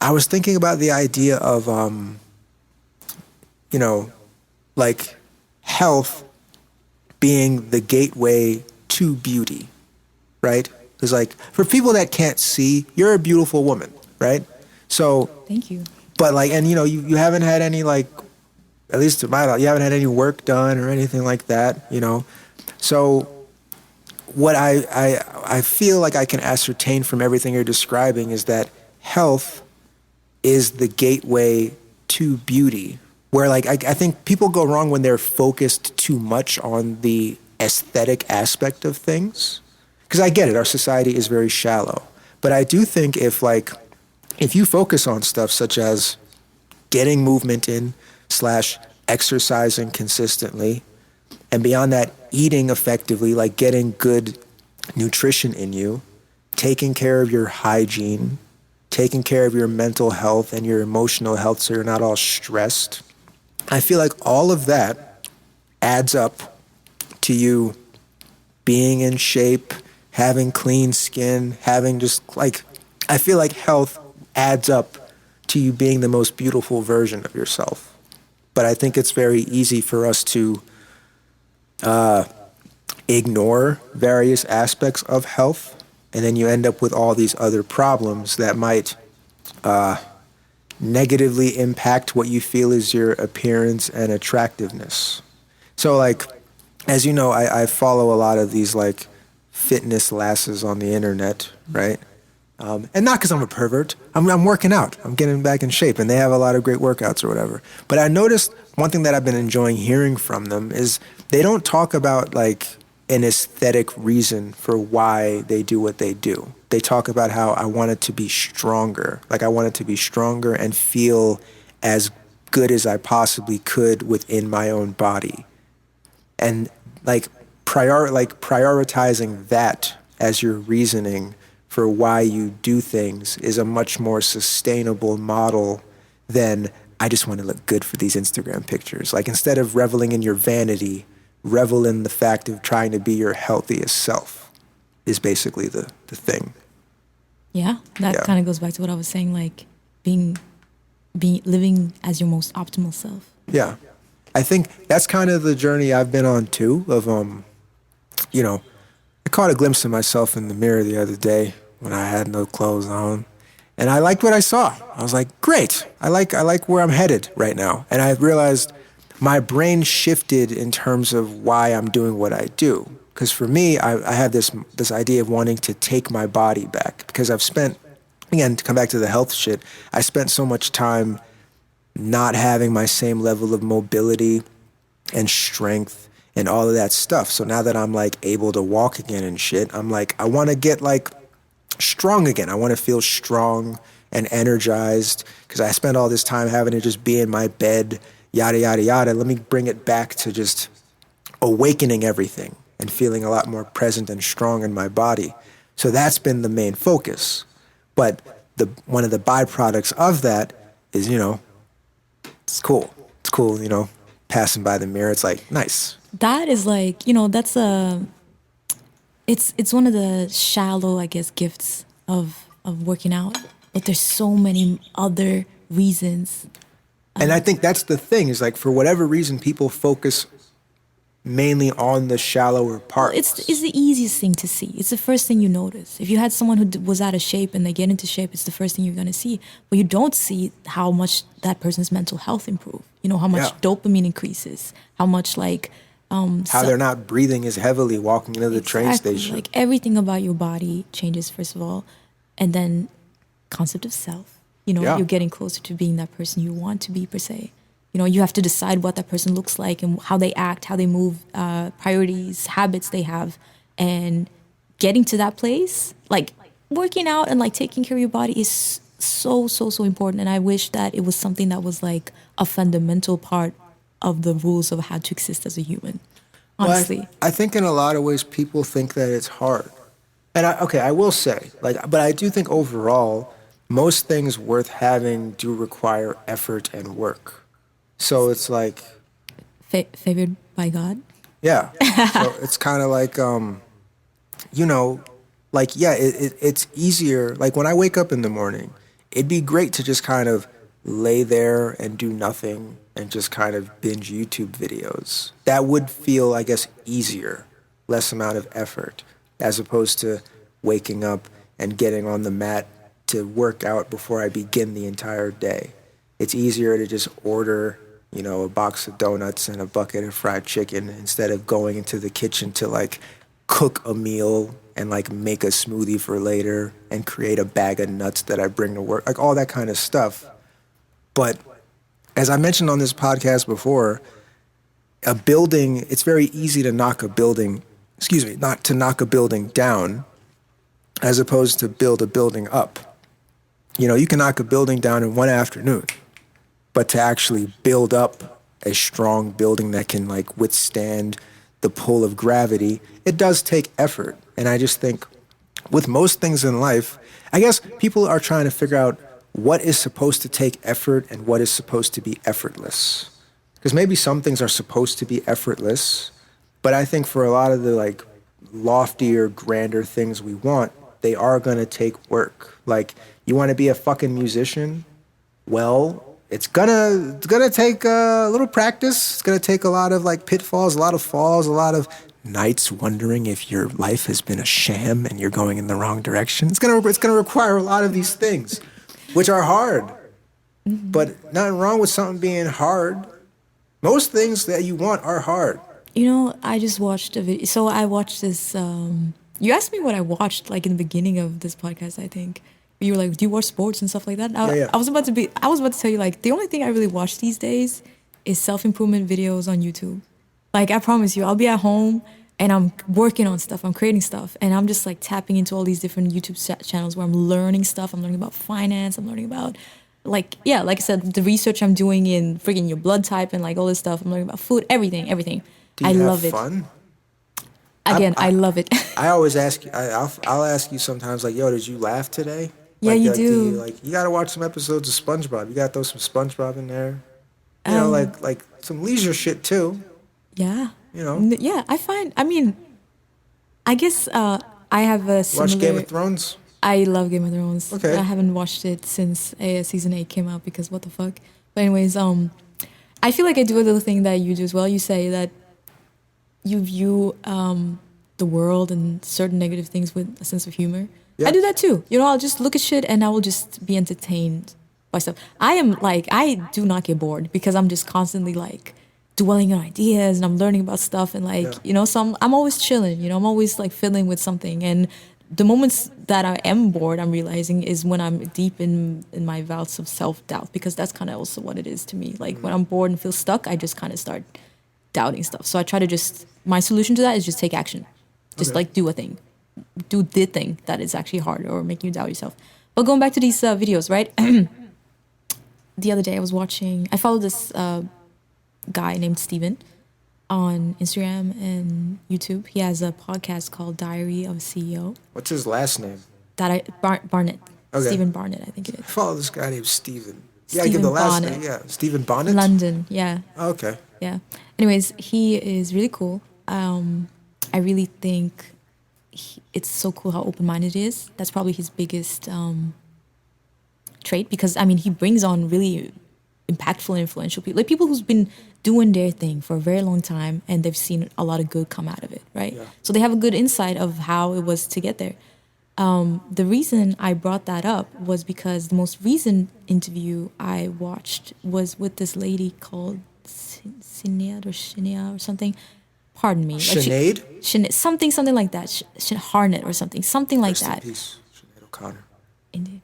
I was thinking about the idea of, like health being the gateway to beauty, right? Because like for people that can't see, you're a beautiful woman, right? So Thank you. But like, and you haven't had any, like, at least to my knowledge, you haven't had any work done or anything like that, So what I feel like I can ascertain from everything you're describing is that health is the gateway to beauty. Where like I think people go wrong when they're focused too much on the aesthetic aspect of things. Because I get it, our society is very shallow. But I do think if you focus on stuff such as, getting movement in / exercising consistently. And beyond that, eating effectively, like getting good nutrition in you, taking care of your hygiene, taking care of your mental health and your emotional health so you're not all stressed. I feel like all of that adds up to you being in shape, having clean skin, having just like, I feel like health adds up to you being the most beautiful version of yourself. But I think it's very easy for us to ignore various aspects of health, and then you end up with all these other problems that might negatively impact what you feel is your appearance and attractiveness. So like, as you know, I follow a lot of these like fitness lasses on the internet, right? And not because I'm a pervert. I'm working out. I'm getting back in shape, and they have a lot of great workouts or whatever. But I noticed one thing that I've been enjoying hearing from them is they don't talk about like an aesthetic reason for why they do what they do. They talk about how I wanted to be stronger. Like I wanted to be stronger and feel as good as I possibly could within my own body. And like prioritizing that as your reasoning for why you do things is a much more sustainable model than I just want to look good for these Instagram pictures. Like instead of reveling in your vanity, revel in the fact of trying to be your healthiest self is basically the thing. Yeah, that kind of goes back to what I was saying, like living as your most optimal self. Yeah. I think that's kind of the journey I've been on too of, you know, I caught a glimpse of myself in the mirror the other day when I had no clothes on, and I liked what I saw. I was like, great. I like where I'm headed right now. And I realized my brain shifted in terms of why I'm doing what I do. Because for me, I have this idea of wanting to take my body back, because I've spent, again, to come back to the health shit, I spent so much time not having my same level of mobility and strength and all of that stuff. So now that I'm like able to walk again and shit, I'm like, I want to get like strong again. I want to feel strong and energized, because I spent all this time having to just be in my bed, yada, yada, yada. Let me bring it back to just awakening everything and feeling a lot more present and strong in my body. So that's been the main focus. But one of the byproducts of that is, you know, it's cool. It's cool, you know, passing by the mirror. It's like, nice. That is like, you know, that's it's one of the shallow, I guess, gifts of working out. But there's so many other reasons. And I think that's the thing, is like, for whatever reason, people focus mainly on the shallower parts. It's the easiest thing to see. It's the first thing you notice. If you had someone who was out of shape and they get into shape, it's the first thing you're going to see. But you don't see how much that person's mental health improves. You know, how much dopamine increases, how much like... how they're not breathing as heavily walking into the train station. Like everything about your body changes, first of all. And then concept of self. You know, you're getting closer to being that person you want to be, per se. You know, you have to decide what that person looks like and how they act, how they move, priorities, habits they have. And getting to that place, like working out and like taking care of your body is so, so, so important. And I wish that it was something that was like a fundamental part of the rules of how to exist as a human, honestly. Well, I think in a lot of ways people think that it's hard. And I will say, like, but I do think overall, most things worth having do require effort and work. So it's like... favored by God? Yeah. So it's kind of like, you know, like, yeah, it's easier. Like when I wake up in the morning, it'd be great to just kind of lay there and do nothing and just kind of binge YouTube videos. That would feel, I guess, easier, less amount of effort, as opposed to waking up and getting on the mat to work out before I begin the entire day. It's easier to just order, you know, a box of donuts and a bucket of fried chicken instead of going into the kitchen to like cook a meal and like make a smoothie for later and create a bag of nuts that I bring to work, like all that kind of stuff. But as I mentioned on this podcast before, a building, it's very easy to knock a building, not to knock a building down as opposed to build a building up. You know, you can knock a building down in one afternoon. but to actually build up a strong building that can like withstand the pull of gravity, it does take effort. And I just think with most things in life, I guess people are trying to figure out what is supposed to take effort and what is supposed to be effortless. Because maybe some things are supposed to be effortless, but I think for a lot of the like loftier, grander things we want, they are gonna take work. Like, you wanna be a fucking musician? Well, it's gonna take a little practice. It's gonna take a lot of like pitfalls, a lot of falls, a lot of nights wondering if your life has been a sham and you're going in the wrong direction. It's gonna require a lot of these things, which are hard. But nothing wrong with something being hard. Most things that you want are hard. You know, I just watched a video. So I watched this. You asked me what I watched, like in the beginning of this podcast, I think. You were like, "Do you watch sports and stuff like that?" Yeah. I was about to tell you, like, the only thing I really watch these days is self-improvement videos on YouTube. Like, I promise you, I'll be at home and I'm working on stuff, I'm creating stuff, and I'm just like tapping into all these different YouTube channels where I'm learning stuff. I'm learning about finance. I'm learning about, like I said, the research I'm doing in friggin' your blood type and like all this stuff. I'm learning about food, everything. Do you I have love it. fun? Again, I love it. I always ask you. I'll ask you sometimes, like, "Yo, did you laugh today?" Yeah, like, you like, do. You gotta watch some episodes of SpongeBob. You gotta throw some SpongeBob in there. You know, like some leisure shit too. Yeah. You know. Yeah, I guess I have a similar... Watch Game of Thrones? I love Game of Thrones. Okay. I haven't watched it since season 8 came out because what the fuck. But anyways, I feel like I do a little thing that you do as well. You say that you view the world and certain negative things with a sense of humor. Yeah. I do that too. You know, I'll just look at shit and I will just be entertained by stuff. I do not get bored because I'm just constantly like dwelling on ideas and I'm learning about stuff and like, you know, so I'm always chilling, you know, I'm always like fiddling with something. And the moments that I am bored, I'm realizing is when I'm deep in my bouts of self-doubt, because that's kind of also what it is to me. Like when I'm bored and feel stuck, I just kind of start doubting stuff. So I try to my solution to that is just take action. Just like do a thing. Do the thing that is actually hard or making you doubt yourself. But going back to these videos, right? The other day I followed this guy named Steven on Instagram and YouTube. He has a podcast called Diary of a CEO. What's his last name? Barnett. Okay. Steven Barnett, I think it I is. follow this guy named Steven. Steven I give the last Bonnet. name. Yeah, Stephen Bonnet. London, yeah. Oh, okay. Yeah. Anyways, he is really cool. I really think it's so cool how open-minded he is. That's probably his biggest trait because, I mean, he brings on really impactful and influential people. Like people who's been doing their thing for a very long time and they've seen a lot of good come out of it, right? Yeah. So they have a good insight of how it was to get there. The reason I brought that up was because the most recent interview I watched was with this lady called Sinead or something. Pardon me. Sinead? Something like that. Harnett or something like Rest in that. peace, Sinead O'Connor. Indeed.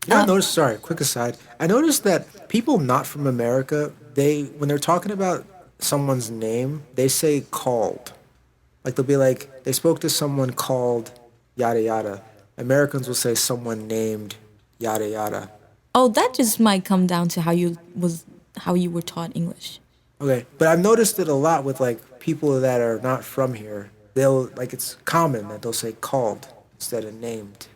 You know, I noticed, sorry, quick aside. I noticed that people not from America, when they're talking about someone's name, they say called. Like they'll be like, they spoke to someone called yada yada. Americans will say someone named yada yada. Oh, that just might come down to how you were taught English. Okay, but I've noticed it a lot with like people that are not from here. It's common that they'll say called instead of named.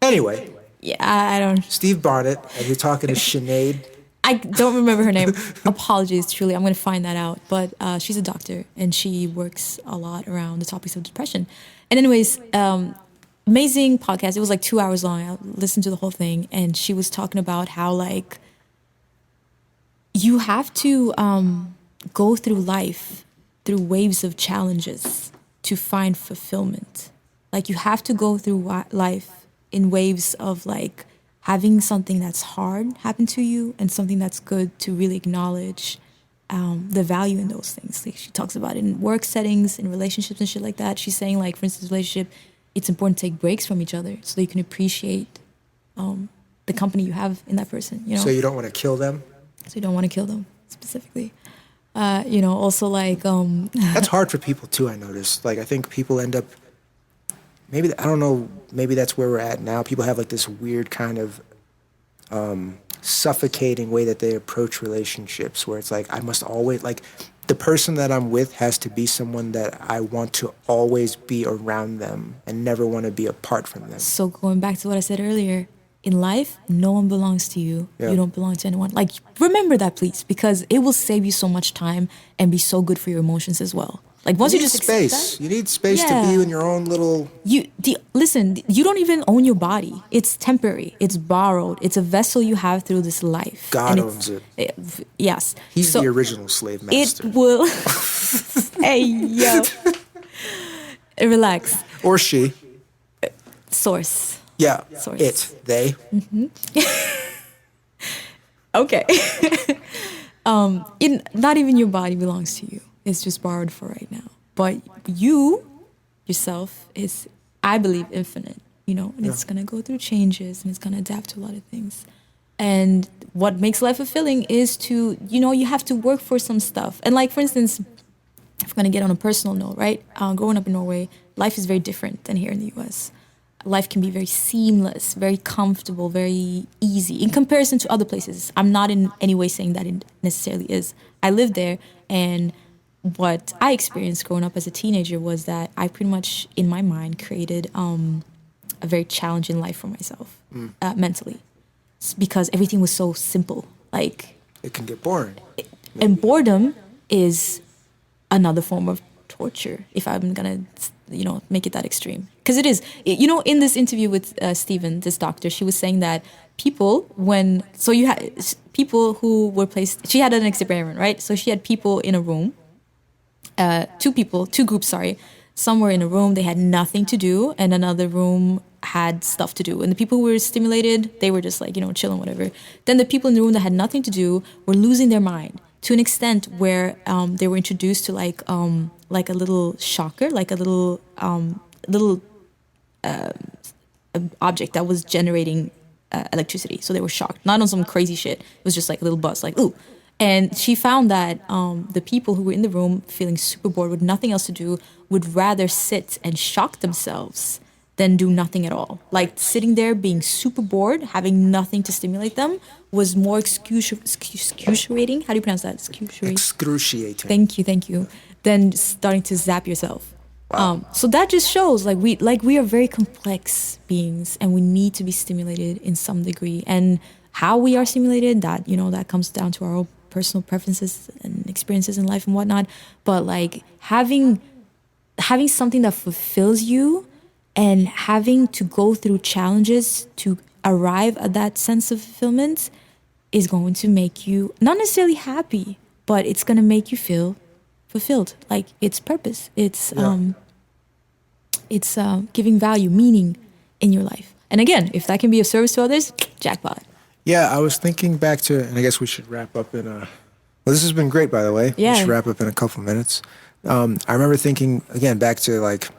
Anyway. Yeah, I don't... Steve Barnett, and you're talking to Sinead. I don't remember her name. Apologies, truly. I'm going to find that out. But she's a doctor, and she works a lot around the topics of depression. And anyways, amazing podcast. It was like 2 hours long. I listened to the whole thing, and she was talking about how, like, you have to go through life through waves of challenges to find fulfillment. Like, you have to go through life in waves of like having something that's hard happen to you and something that's good to really acknowledge the value in those things. Like she talks about it in work settings, in relationships and shit like that. She's saying like, for instance, relationship, it's important to take breaks from each other so that you can appreciate the company you have in that person, you know? So you don't want to kill them? So you don't want to kill them specifically. You know, also like... That's hard for people too, I noticed. Like I think people end up maybe, I don't know, maybe that's where we're at now. People have like this weird kind of suffocating way that they approach relationships, where it's like, I must always, like, the person that I'm with has to be someone that I want to always be around them and never want to be apart from them. So going back to what I said earlier, in life, no one belongs to you. Yeah. You don't belong to anyone. Like, remember that, please, because it will save you so much time and be so good for your emotions as well. Like, once you need just accept space. that, You need space to Yeah. be in your own little. Listen, you don't even own your body. It's temporary. It's borrowed. It's a vessel you have through this life. God And owns it. Yes. He's So the original slave master. It will. Hey, yo. Relax. Or she. Source. Yeah. Source. It. They. Okay. Not even your body belongs to you. It's just borrowed for right now. But you, yourself, is, I believe, infinite. And it's gonna go through changes and it's gonna adapt to a lot of things. And what makes life fulfilling is to, you have to work for some stuff. And like, for instance, if I'm gonna get on a personal note, right? Growing up in Norway, life is very different than here in the US. Life can be very seamless, very comfortable, very easy in comparison to other places. I'm not in any way saying that it necessarily is. I lived there, and what I experienced growing up as a teenager was that I pretty much, in my mind, created a very challenging life for myself mentally. It's because everything was so simple. Like, It can get boring. and boredom is another form of torture, if I'm gonna, make it that extreme. Because it is. In this interview with Stephen, this doctor, she was saying that people, you had people who were placed, she had an experiment, right? So she had people in a room, two groups, sorry. Some were in a room, they had nothing to do, and another room had stuff to do. And the people who were stimulated, they were just like, chilling, whatever. Then the people in the room that had nothing to do were losing their mind to an extent where they were introduced to like a little shocker, like a little object that was generating electricity. So they were shocked, not on some crazy shit. It was just like a little buzz, like, ooh. And she found that the people who were in the room feeling super bored with nothing else to do would rather sit and shock themselves than do nothing at all. Like, sitting there being super bored, having nothing to stimulate them, was more excruciating. How do you pronounce that? Excruciating. Thank you. Than starting to zap yourself. Wow. So that just shows we are very complex beings, and we need to be stimulated in some degree. And how we are stimulated, that that comes down to our own personal preferences and experiences in life and whatnot. But like having something that fulfills you, and having to go through challenges to arrive at that sense of fulfillment is going to make you not necessarily happy, but it's going to make you feel fulfilled. Like, it's purpose. It's giving value, meaning in your life. And again, if that can be of service to others, jackpot. Yeah, I was thinking back to, and I guess we should wrap up in a. Well, this has been great, by the way. Yeah. We should wrap up in a couple minutes. I remember thinking again back to like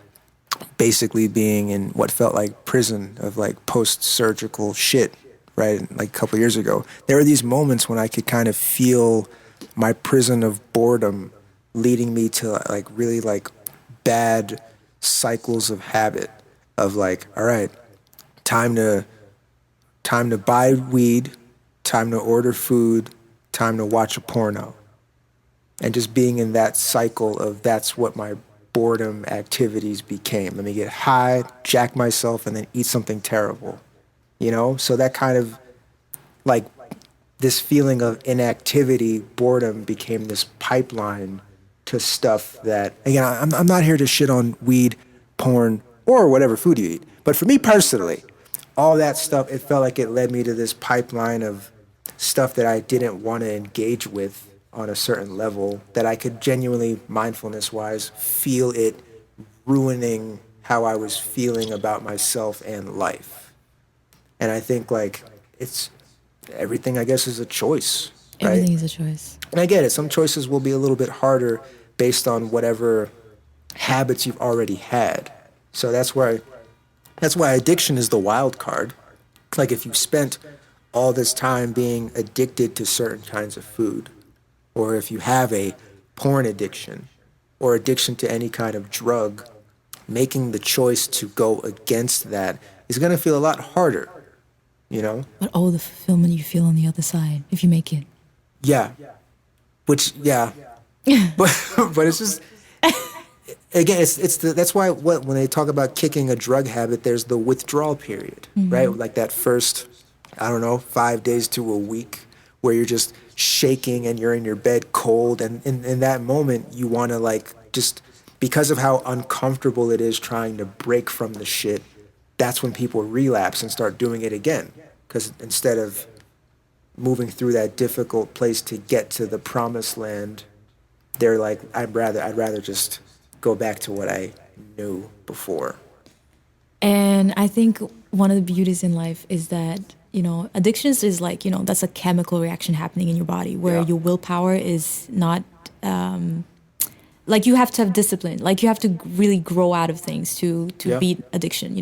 basically being in what felt like prison of like post-surgical shit, right? Like a couple years ago, there were these moments when I could kind of feel my prison of boredom leading me to like really like bad cycles of habit of like, all right, time to buy weed, time to order food, time to watch a porno. And just being in that cycle of that's what my boredom activities became. Let me get high, jack myself, and then eat something terrible. So that kind of like this feeling of inactivity, boredom became this pipeline to stuff that, again, I'm not here to shit on weed, porn, or whatever food you eat. But for me personally, all that stuff, it felt like it led me to this pipeline of stuff that I didn't want to engage with on a certain level, that I could genuinely, mindfulness-wise, feel it ruining how I was feeling about myself and life. And I think like it's everything, I guess, is a choice. Right? Everything is a choice. And I get it. Some choices will be a little bit harder based on whatever habits you've already had. So that's why addiction is the wild card. Like if you spent all this time being addicted to certain kinds of food, or if you have a porn addiction or addiction to any kind of drug, making the choice to go against that is going to feel a lot harder. you know? But oh, the fulfillment you feel on the other side if you make it. Yeah. Which, yeah. But it's just, again, that's why when they talk about kicking a drug habit, there's the withdrawal period, right? Like that first, I don't know, 5 days to a week where you're just shaking and you're in your bed cold. And in that moment, you want to like just, because of how uncomfortable it is trying to break from the shit, that's when people relapse and start doing it again. Because instead of moving through that difficult place to get to the promised land, they're like, I'd rather just go back to what I knew before. And I think one of the beauties in life is that, addictions is like, that's a chemical reaction happening in your body where your willpower is not, like you have to have discipline. Like you have to really grow out of things to beat addiction,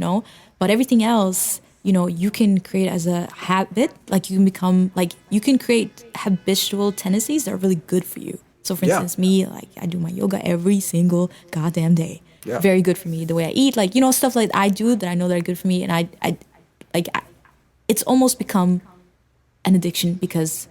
But everything else, you can create as a habit, like you can become, like you can create habitual tendencies that are really good for you. So for instance, me, like I do my yoga every single goddamn day. Yeah. Very good for me. The way I eat, like, stuff like I do that I know that are good for me. And it's almost become an addiction because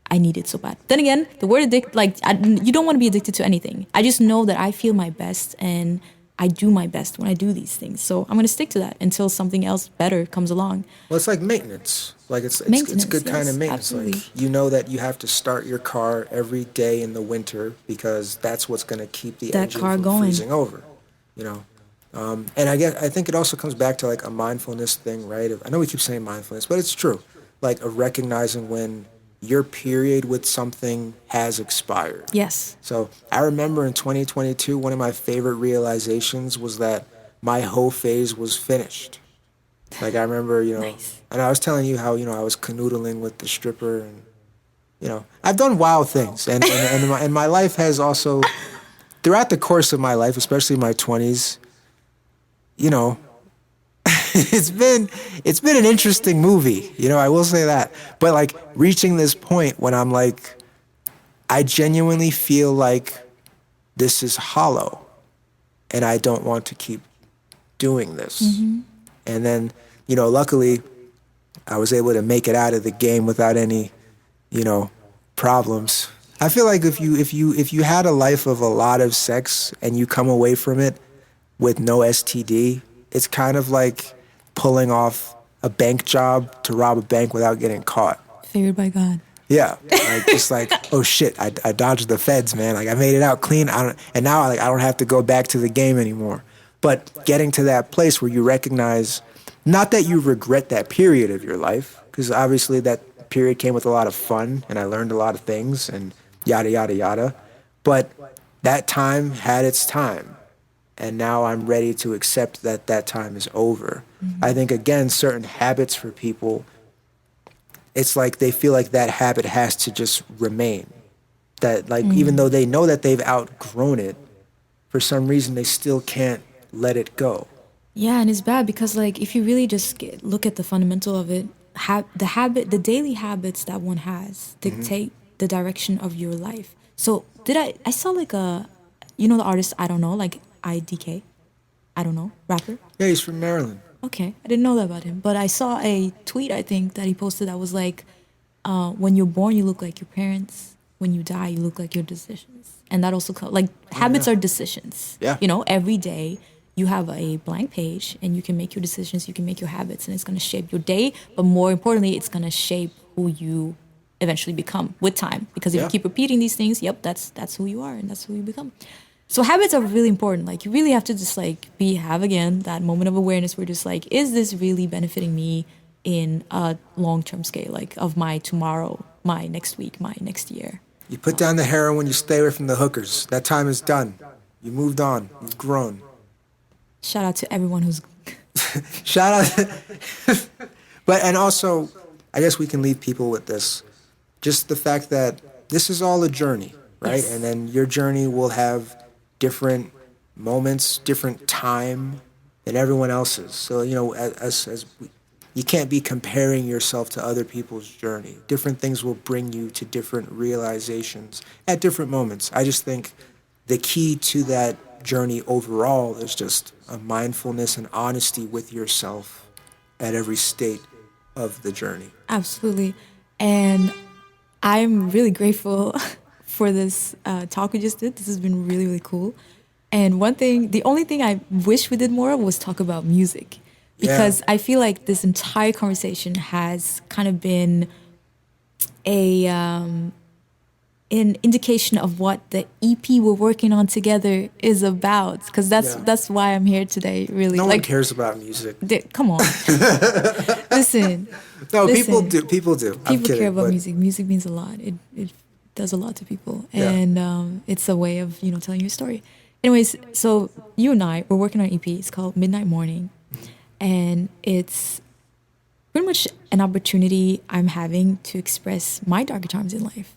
I need it so bad. Then again, the word addict, like you don't want to be addicted to anything. I just know that I feel my best and I do my best when I do these things. So I'm going to stick to that until something else better comes along. Well, it's like maintenance. Like it's good kind of maintenance. Absolutely. Like you know that you have to start your car every day in the winter because that's what's going to keep the engine from freezing over. And I think it also comes back to like a mindfulness thing, right? I know we keep saying mindfulness, but it's true. Like a recognizing when your period with something has expired. Yes. So I remember in 2022, one of my favorite realizations was that my hoe phase was finished. Like I remember, nice. And I was telling you how, I was canoodling with the stripper and, I've done wild things. And my life has also, throughout the course of my life, especially my 20s, it's been an interesting movie, I will say that. But like reaching this point when I'm like, I genuinely feel like this is hollow and I don't want to keep doing this. Mm-hmm. And then, luckily I was able to make it out of the game without any, problems. I feel like if you had a life of a lot of sex and you come away from it with no STD, it's kind of like pulling off a bank job to rob a bank without getting caught. Favored by God. Yeah, like just like, oh shit, I dodged the feds, man. Like I made it out clean. And now I don't have to go back to the game anymore. But getting to that place where you recognize, not that you regret that period of your life, because obviously that period came with a lot of fun and I learned a lot of things and yada yada yada. But that time had its time. And now I'm ready to accept that time is over. Mm-hmm. I think, again, certain habits for people, it's like they feel like that habit has to just remain. That, like, even though they know that they've outgrown it, for some reason they still can't let it go. Yeah, and it's bad because, like, if you really just look at the fundamental of it, the daily habits that one has dictate the direction of your life. So I saw, like, the artist, I don't know, like, IDK, I don't know, rapper. Yeah, he's from Maryland. Okay, I didn't know that about him. But I saw a tweet, I think, that he posted that was like, when you're born, you look like your parents. When you die, you look like your decisions. And that also, habits are decisions. Yeah. Every day you have a blank page and you can make your decisions, you can make your habits, and it's going to shape your day. But more importantly, it's going to shape who you eventually become with time. Because if you keep repeating these things, that's who you are and that's who you become. So habits are really important. Like you really have to just have again that moment of awareness where just like, is this really benefiting me in a long-term scale, like of my tomorrow, my next week, my next year? You put down the heroin, you stay away from the hookers. That time is done. You moved on. You've grown. Shout out to everyone who's... Shout out. And also, I guess we can leave people with this. Just the fact that this is all a journey, right? Yes. And then your journey will have different moments, different time than everyone else's. So, you can't be comparing yourself to other people's journey. Different things will bring you to different realizations at different moments. I just think the key to that journey overall is just a mindfulness and honesty with yourself at every state of the journey. Absolutely. And I'm really grateful for this talk we just did. This has been really, really cool. And the only thing I wish we did more of was talk about music. Because I feel like this entire conversation has kind of been an indication of what the EP we're working on together is about. Because that's why I'm here today, really. No one cares about music. Come on. Listen. No, people do. People do. People care about music. Music means a lot. It does a lot to people. And it's a way of, telling your story. Anyways, so you and I, we're working on an EP. It's called Midnight Morning. And it's pretty much an opportunity I'm having to express my darker times in life.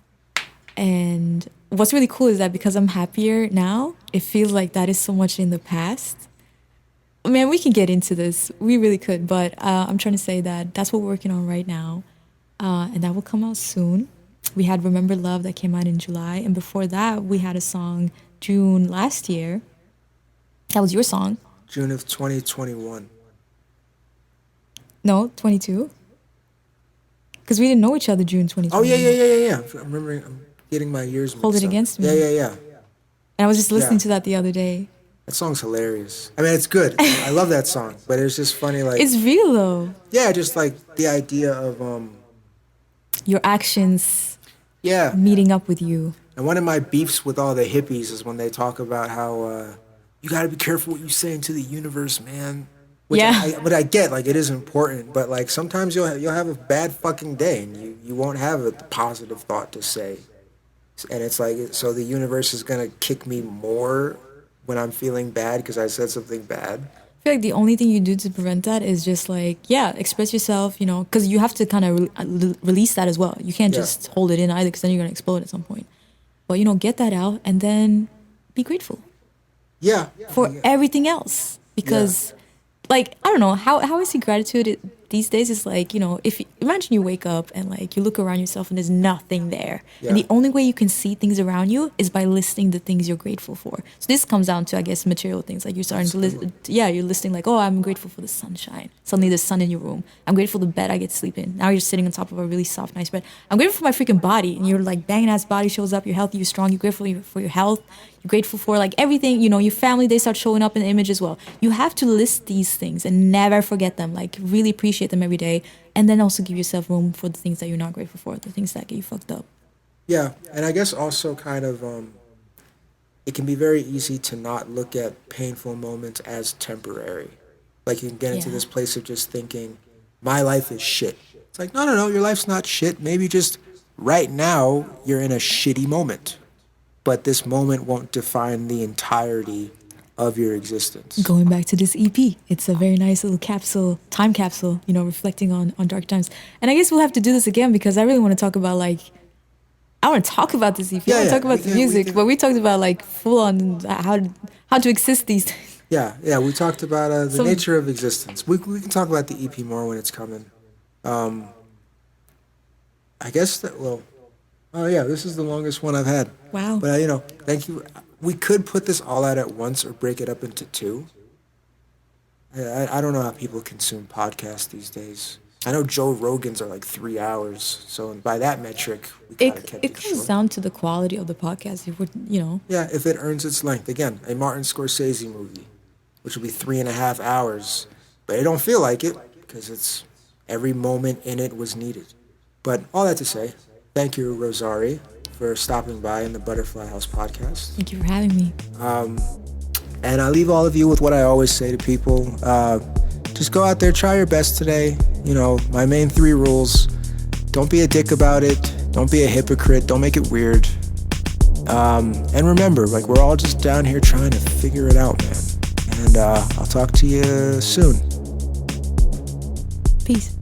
And what's really cool is that because I'm happier now, it feels like that is so much in the past. Man, we can get into this. We really could. But I'm trying to say that that's what we're working on right now. And that will come out soon. We had Remember Love that came out in July. And before that, we had a song June last year. That was your song. June of 2021. No, 22. Because we didn't know each other June 2021. Oh, yeah. I'm remembering. I'm getting my years mixed Hold It up. Against Me. Yeah. And I was just listening to that the other day. That song's hilarious. I mean, it's good. I love that song. But it's just funny, like... It's real, though. Yeah, just like the idea of... your actions Yeah. meeting up with you. And one of my beefs with all the hippies is when they talk about how you got to be careful what you say into the universe, man. Which I get, like, it is important, but like sometimes you'll have a bad fucking day and you won't have a positive thought to say, and it's like, so the universe is gonna kick me more when I'm feeling bad because I said something bad. I feel like the only thing you do to prevent that is just like, express yourself, because you have to kind of release that as well. You can't just hold it in either, because then you're gonna explode at some point. But get that out and then be grateful. Yeah. For everything else, because. Like, I don't know, how I see gratitude these days is like, imagine you wake up and like you look around yourself and there's nothing there. Yeah. And the only way you can see things around you is by listing the things you're grateful for. So this comes down to, I guess, material things. Like you're starting to list, you're listing like, oh, I'm grateful for the sunshine. Suddenly there's sun in your room. I'm grateful for the bed I get to sleep in. Now you're sitting on top of a really soft, nice bed. I'm grateful for my freaking body. And your like banging ass body shows up. You're healthy, you're strong, you're grateful for your health. You're grateful for like everything, your family, they start showing up in the image as well. You have to list these things and never forget them. Like really appreciate them every day. And then also give yourself room for the things that you're not grateful for, the things that get you fucked up. Yeah. And I guess also kind of, it can be very easy to not look at painful moments as temporary. Like you can get into this place of just thinking, my life is shit. It's like, no, your life's not shit. Maybe just right now you're in a shitty moment. But this moment won't define the entirety of your existence. Going back to this EP, it's a very nice little time capsule, reflecting on dark times. And I guess we'll have to do this again because I really want to talk about I want to talk about this EP. I want to talk about the music, but we talked about full on how to exist these days. Yeah, we talked about the nature of existence. We can talk about the EP more when it's coming. I guess that, oh yeah, this is the longest one I've had. Wow. But thank you. We could put this all out at once or break it up into two. I don't know how people consume podcasts these days. I know Joe Rogan's are like 3 hours, so by that metric, we kind of kept it short. It comes down to the quality of the podcast. Yeah, if it earns its length. Again, a Martin Scorsese movie, which will be 3.5 hours, but it don't feel like it because it's every moment in it was needed. But all that to say, thank you, Rosarii, for stopping by in the Butterfly Haus Podcast. Thank you for having me. And I leave all of you with what I always say to people. Just go out there, try your best today. My main 3 rules. Don't be a dick about it. Don't be a hypocrite. Don't make it weird. And remember, we're all just down here trying to figure it out, man. And I'll talk to you soon. Peace.